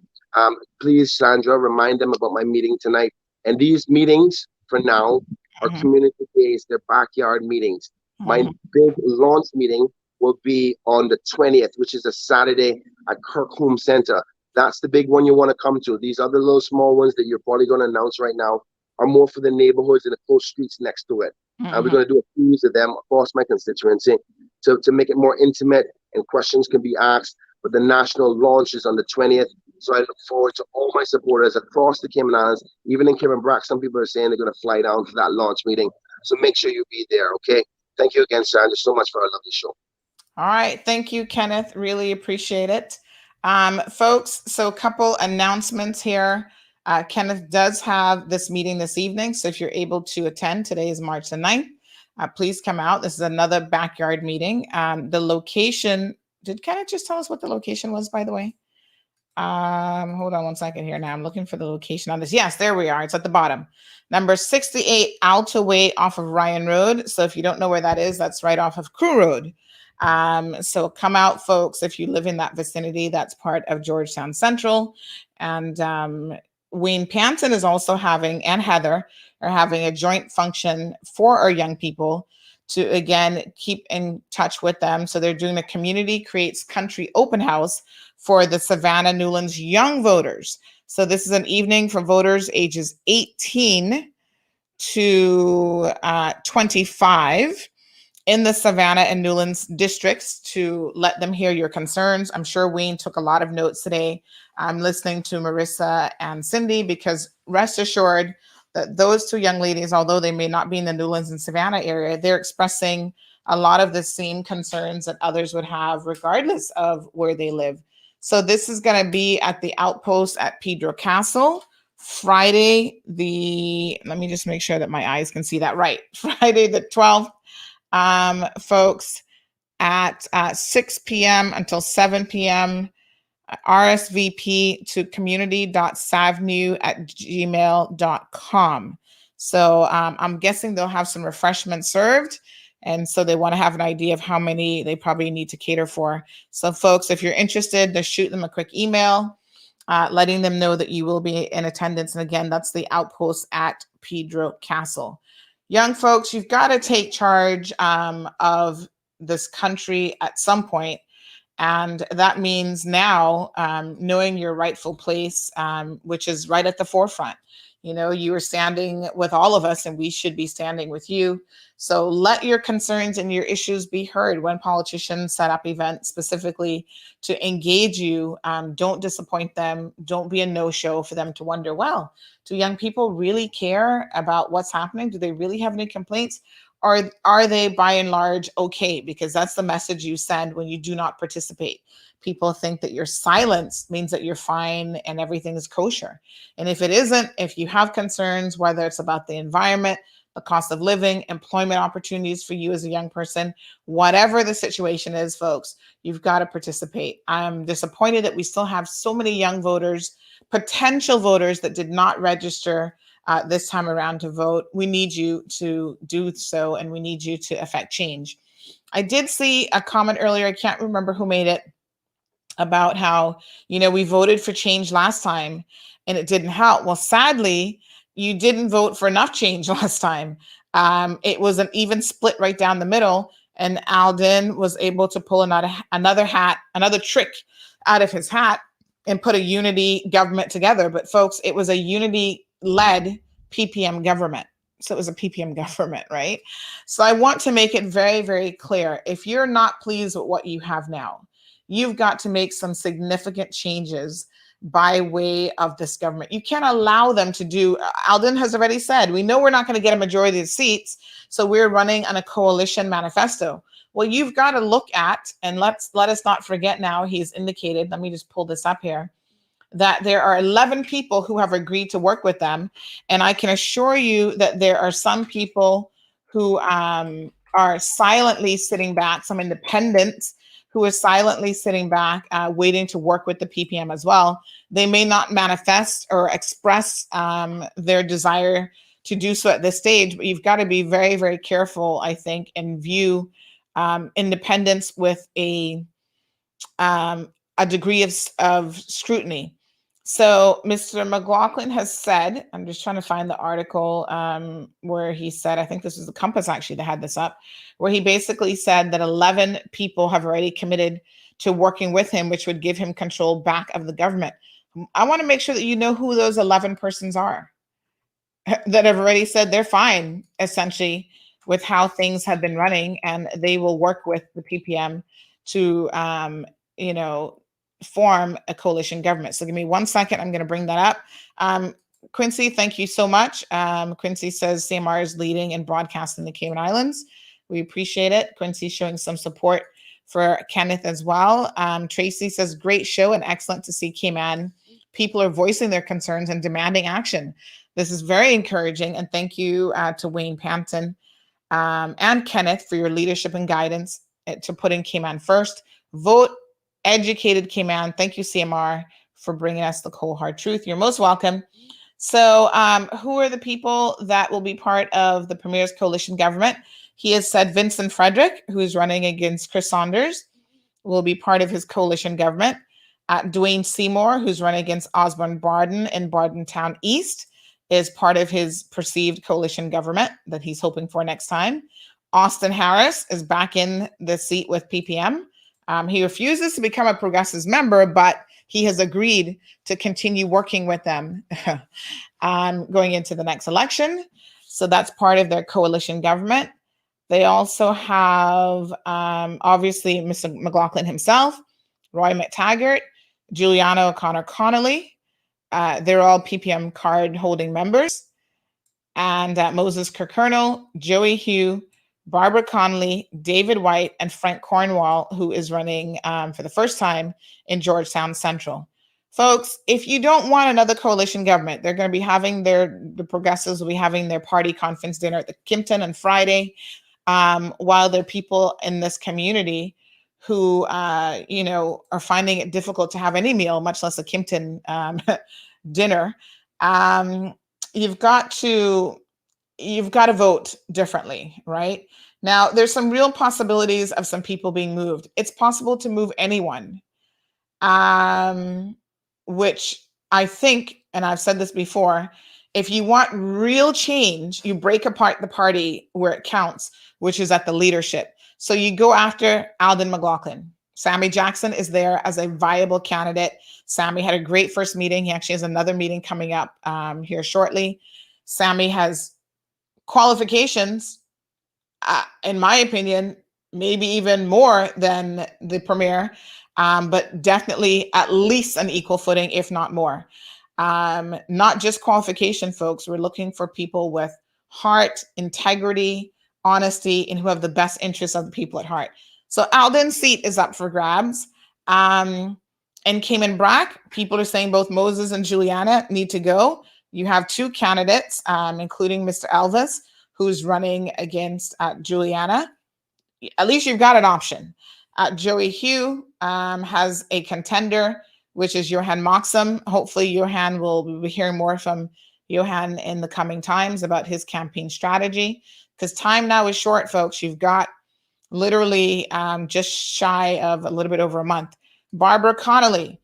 Please, Sandra, remind them about my meeting tonight. And these meetings, for now, are community-based. They're backyard meetings. My big launch meeting will be on the 20th, which is a Saturday at Kirkholme Center. That's the big one you want to come to. These other little small ones that you're probably going to announce right now are more for the neighborhoods and the close streets next to it. We're going to do a series of them across my constituency to make it more intimate, and questions can be asked. But the national launch is on the 20th. So I look forward to all my supporters across the Cayman Islands, even in Cayman Brac. Some people are saying they're going to fly down for that launch meeting. So make sure you be there, okay? Thank you again, Sandra, so much for our lovely show. All right. Thank you, Kenneth. Really appreciate it. Folks, so a couple announcements here. Kenneth does have this meeting this evening. So if you're able to attend, today is March the 9th. Please come out. This is another backyard meeting. The location, did Kenneth just tell us what the location was, by the way? Hold on one second here. Now I'm looking for the location on this. Yes, there we are. It's at the bottom. Number 68 Alta Way off of Ryan Road. So if you don't know where that is, that's right off of Crew Road. So come out, folks, if you live in that vicinity. That's part of Georgetown Central. And Wayne Panton is also having, and Heather are having, a joint function for our young people to, again, keep in touch with them. So they're doing a Community Creates Country open house for the Savannah Newlands young voters. So this is an evening for voters ages 18 to 25 in the Savannah and Newlands districts to let them hear your concerns. I'm sure Wayne took a lot of notes today. I'm listening to Marissa and Cindy, because rest assured that those two young ladies, although they may not be in the Newlands and Savannah area, they're expressing a lot of the same concerns that others would have regardless of where they live. So this is going to be at the outpost at Pedro Castle, Friday, let me just make sure that my eyes can see that right. Friday the 12th, folks, at 6 p.m. until 7 p.m. RSVP to community.savnew@gmail.com. So I'm guessing they'll have some refreshments served. And so they want to have an idea of how many they probably need to cater for. So folks, if you're interested, just shoot them a quick email, letting them know that you will be in attendance. And again, that's the outpost at Pedro Castle. Young folks, you've got to take charge of this country at some point. And that means now knowing your rightful place, which is right at the forefront. You know, you are standing with all of us, and we should be standing with you. So let your concerns and your issues be heard when politicians set up events specifically to engage you. Don't disappoint them. Don't be a no-show for them to wonder, well, do young people really care about what's happening? Do they really have any complaints? Or are they by and large okay? Because that's the message you send when you do not participate. People think that your silence means that you're fine and everything is kosher. And if it isn't, if you have concerns, whether it's about the environment, the cost of living, employment opportunities for you as a young person, whatever the situation is, folks, you've got to participate. I'm disappointed that we still have so many young voters, potential voters, that did not register this time around to vote. We need you to do so, and we need you to affect change. I did see a comment earlier, I can't remember who made it, about how, you know, we voted for change last time and it didn't help. Well, sadly, you didn't vote for enough change last time. It was an even split right down the middle, and Alden was able to pull another trick out of his hat and put a unity government together. But folks, it was a unity-led PPM government. So it was a PPM government, right? So I want to make it very, very clear. If you're not pleased with what you have now, you've got to make some significant changes by way of this government. You can't allow them to do, Alden has already said, we know we're not going to get a majority of the seats, so we're running on a coalition manifesto. Well, you've got to look at, and let us not forget now, he's indicated, let me just pull this up here, that there are 11 people who have agreed to work with them. And I can assure you that there are some people who are silently sitting back, some independents who are silently sitting back, waiting to work with the PPM as well. They may not manifest or express their desire to do so at this stage, but you've got to be very, very careful, I think, and view independence with a degree of scrutiny. So Mr. McLaughlin has said, I'm just trying to find the article where he said, I think this is the Compass actually that had this up, where he basically said that 11 people have already committed to working with him, which would give him control back of the government. I want to make sure that you know who those 11 persons are that have already said they're fine, essentially, with how things have been running, and they will work with the PPM to, form a coalition government. So give me 1 second. I'm going to bring that up. Quincy, thank you so much. Quincy says CMR is leading and broadcasting the Cayman Islands. We appreciate it. Quincy showing some support for Kenneth as well. Tracy says, great show and excellent to see Cayman. People are voicing their concerns and demanding action. This is very encouraging. And thank you to Wayne Panton and Kenneth for your leadership and guidance to putting Cayman first. Vote educated Cayman. Thank you, CMR, for bringing us the cold hard truth. You're most welcome. So who are the people that will be part of the Premier's coalition government? He has said Vincent Frederick, who is running against Chris Saunders, will be part of his coalition government. Dwayne Seymour, who's running against Osborne Barden in Bardentown East, is part of his perceived coalition government that he's hoping for next time. Austin Harris is back in the seat with PPM. He refuses to become a Progressives member, but he has agreed to continue working with them going into the next election. So that's part of their coalition government. They also have, obviously, Mr. McLaughlin himself, Roy McTaggart, Juliana O'Connor-Connolly. They're all PPM card-holding members. And Moses Kirkernel, Joey Hugh, Barbara Connolly, David White, and Frank Cornwall, who is running for the first time in Georgetown Central. Folks, if you don't want another coalition government, they're going to be having the Progressives will be having their party conference dinner at the Kimpton on Friday, while there are people in this community who, are finding it difficult to have any meal, much less a Kimpton dinner. You've got to vote differently, right? Now, there's some real possibilities of some people being moved. It's possible to move anyone, which I think, and I've said this before, if you want real change, you break apart the party where it counts, which is at the leadership. So you go after Alden McLaughlin. Sammy Jackson is there as a viable candidate. Sammy had a great first meeting. He actually has another meeting coming up here shortly. Sammy has qualifications, in my opinion, maybe even more than the premier, but definitely at least an equal footing, if not more. Not just qualification, folks. We're looking for people with heart, integrity, honesty, and who have the best interests of the people at heart. So Alden's seat is up for grabs. And Cayman Brack, people are saying both Moses and Juliana need to go. You have two candidates, including Mr. Elvis, who's running against Juliana. At least you've got an option. Joey Hugh has a contender, which is Johan Moxham. Hopefully, Johan will be hearing more from Johan in the coming times about his campaign strategy, because time now is short, folks. You've got literally just shy of a little bit over a month. Barbara Connolly,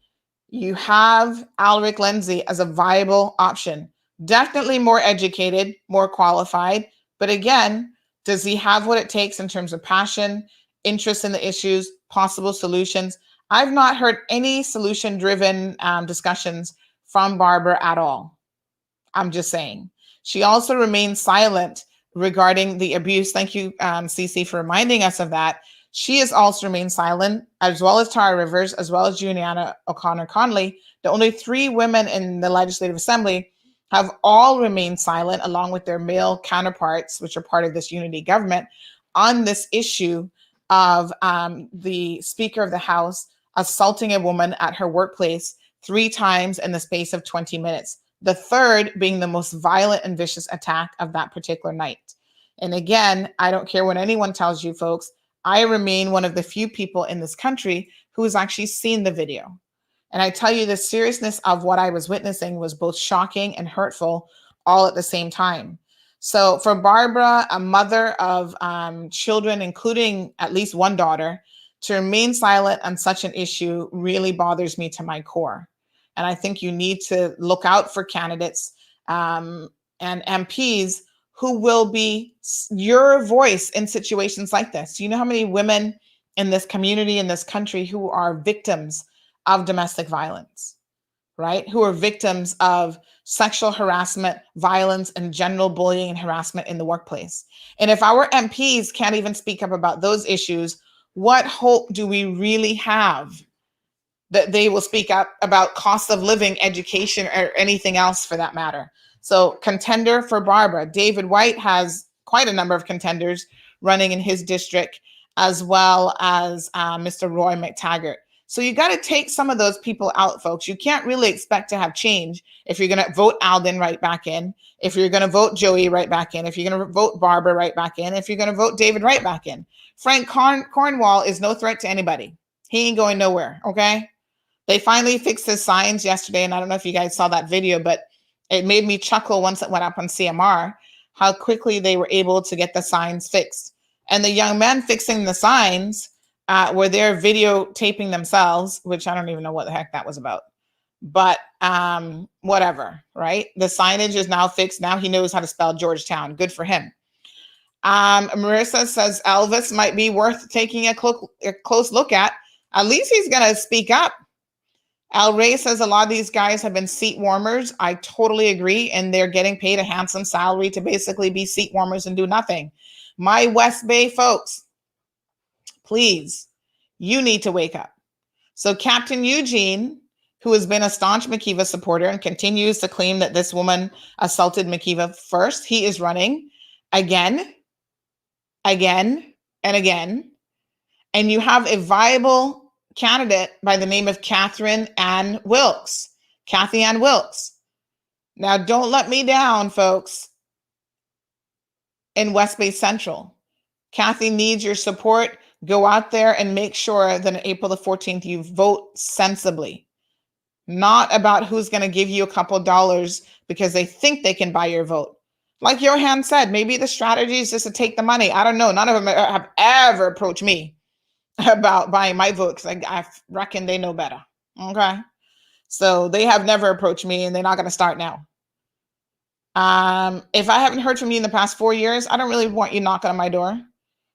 you have Alric Lindsay as a viable option. Definitely more educated, more qualified. But again, does he have what it takes in terms of passion, interest in the issues, possible solutions? I've not heard any solution-driven discussions from Barbara at all. I'm just saying. She also remains silent regarding the abuse. Thank you, Cece, for reminding us of that. She has also remained silent, as well as Tara Rivers, as well as Juliana O'Connor-Connolly. The only three women in the Legislative Assembly have all remained silent, along with their male counterparts, which are part of this unity government, on this issue of the Speaker of the House assaulting a woman at her workplace 3 times in the space of 20 minutes. The third being the most violent and vicious attack of that particular night. And again, I don't care what anyone tells you, folks. I remain one of the few people in this country who has actually seen the video. And I tell you, the seriousness of what I was witnessing was both shocking and hurtful all at the same time. So for Barbara, a mother of children, including at least one daughter, to remain silent on such an issue really bothers me to my core. And I think you need to look out for candidates and MPs who will be your voice in situations like this. Do you know how many women in this community, in this country, who are victims of domestic violence, right? Who are victims of sexual harassment, violence, and general bullying and harassment in the workplace. And if our MPs can't even speak up about those issues, what hope do we really have that they will speak up about cost of living, education, or anything else for that matter? So contender for Barbara. David White has quite a number of contenders running in his district, as well as Mr. Roy McTaggart. So you got to take some of those people out, folks. You can't really expect to have change if you're going to vote Alden right back in, if you're going to vote Joey right back in, if you're going to vote Barbara right back in, if you're going to vote David right back in. Frank Cornwall is no threat to anybody. He ain't going nowhere, okay? They finally fixed his signs yesterday, and I don't know if you guys saw that video, but it made me chuckle once it went up on CMR, how quickly they were able to get the signs fixed. And the young men fixing the signs were there videotaping themselves, which I don't even know what the heck that was about. But whatever, right? The signage is now fixed. Now he knows how to spell Georgetown. Good for him. Marissa says Elvis might be worth taking a close look at. At least he's going to speak up. Al Ray says a lot of these guys have been seat warmers. I totally agree. And they're getting paid a handsome salary to basically be seat warmers and do nothing. My West Bay folks, please, you need to wake up. So Captain Eugene, who has been a staunch McKeever supporter and continues to claim that this woman assaulted McKeever first, he is running again, and again. And you have a viable candidate by the name of Kathy Ann Wilkes. Now, don't let me down, folks, in West Bay Central. Kathy needs your support. Go out there and make sure that on April the 14th, you vote sensibly. Not about who's going to give you a couple dollars because they think they can buy your vote. Like Johan said, maybe the strategy is just to take the money. I don't know. None of them have ever approached me about buying my vote because I reckon they know better. Okay. So they have never approached me and they're not going to start now. If I haven't heard from you in the past 4 years, I don't really want you knocking on my door.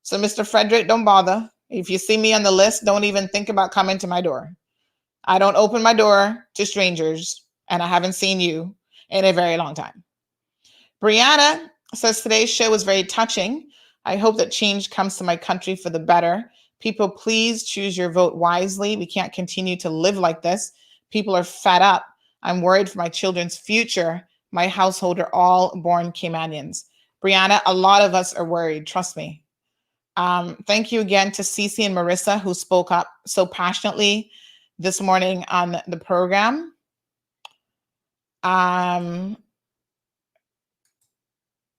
So Mr. Frederick, don't bother. If you see me on the list, don't even think about coming to my door. I don't open my door to strangers, and I haven't seen you in a very long time. Brianna says today's show was very touching. I hope that change comes to my country for the better. People, please choose your vote wisely. We can't continue to live like this. People are fed up. I'm worried for my children's future. My household are all born Caymanians. Brianna, a lot of us are worried. Trust me. Thank you again to Cece and Marissa, who spoke up so passionately this morning on the program.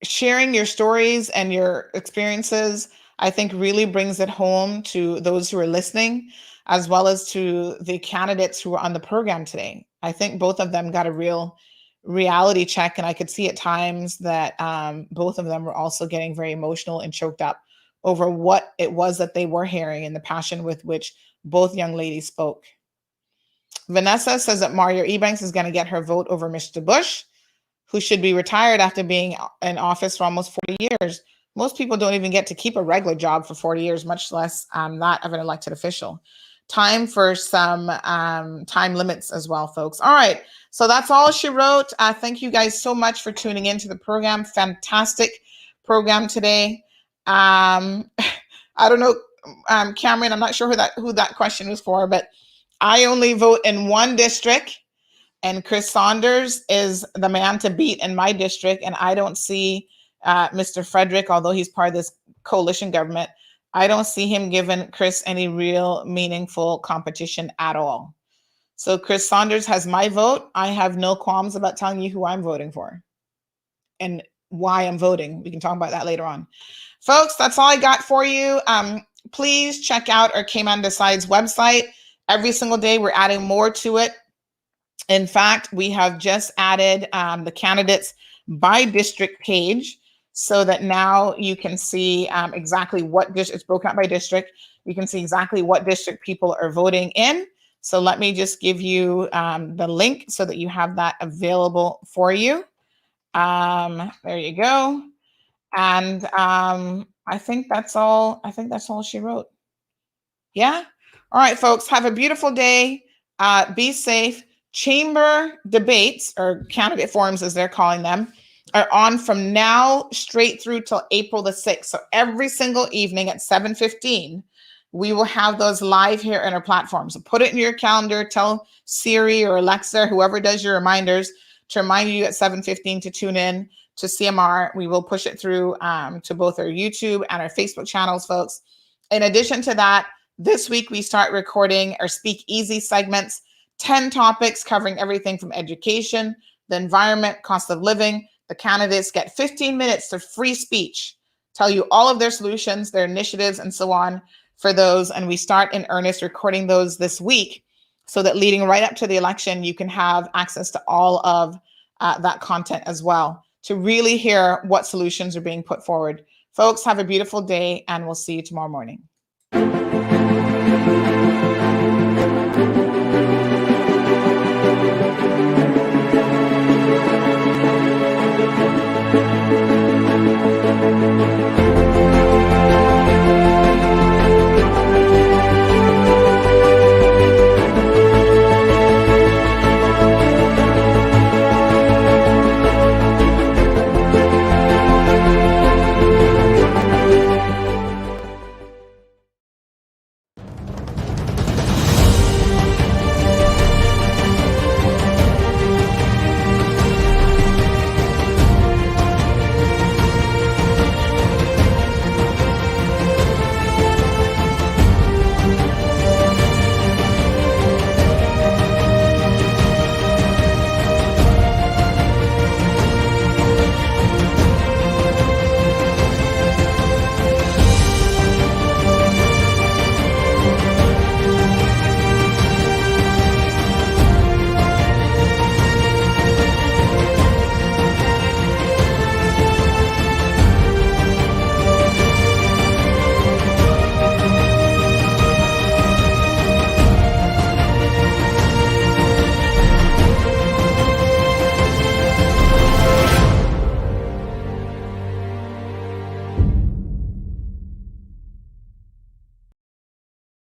Sharing your stories and your experiences, I think, really brings it home to those who are listening, as well as to the candidates who were on the program today. I think both of them got a real reality check, and I could see at times that both of them were also getting very emotional and choked up over what it was that they were hearing and the passion with which both young ladies spoke. Vanessa says that Mario Ebanks is going to get her vote over Mr. Bush, who should be retired after being in office for almost 40 years. Most people don't even get to keep a regular job for 40 years, much less that of an elected official. Time for some time limits as well, folks. All right, so that's all she wrote. Thank you guys so much for tuning into the program. Fantastic program today. I don't know, Cameron, I'm not sure who that question was for, but I only vote in one district, and Chris Saunders is the man to beat in my district. And I don't see Mr. Frederick, although he's part of this coalition government, I don't see him giving Chris any real meaningful competition at all. So Chris Saunders has my vote. I have no qualms about telling you who I'm voting for and why I'm voting. We can talk about that later on. Folks, that's all I got for you. Please check out our Cayman Decides website. Every single day, we're adding more to it. In fact, we have just added the candidates by district page so that now you can see exactly what it's broken out by district. You can see exactly what district people are voting in. So let me just give you the link so that you have that available for you. There you go. And I think that's all. I think that's all she wrote. Yeah. All right, folks. Have a beautiful day. Be safe. Chamber debates, or candidate forums as they're calling them, are on from now straight through till April the 6th. So every single evening at 7:15, we will have those live here in our platform. So put it in your calendar. Tell Siri or Alexa, whoever does your reminders, to remind you at 7:15 to tune in to CMR. We will push it through to both our YouTube and our Facebook channels, folks. In addition to that, this week we start recording our Speak Easy segments, 10 topics covering everything from education, the environment, cost of living. The candidates get 15 minutes to free speech, tell you all of their solutions, their initiatives, and so on for those. And we start in earnest recording those this week so that leading right up to the election, you can have access to all of that content as well to really hear what solutions are being put forward. Folks, have a beautiful day, and we'll see you tomorrow morning.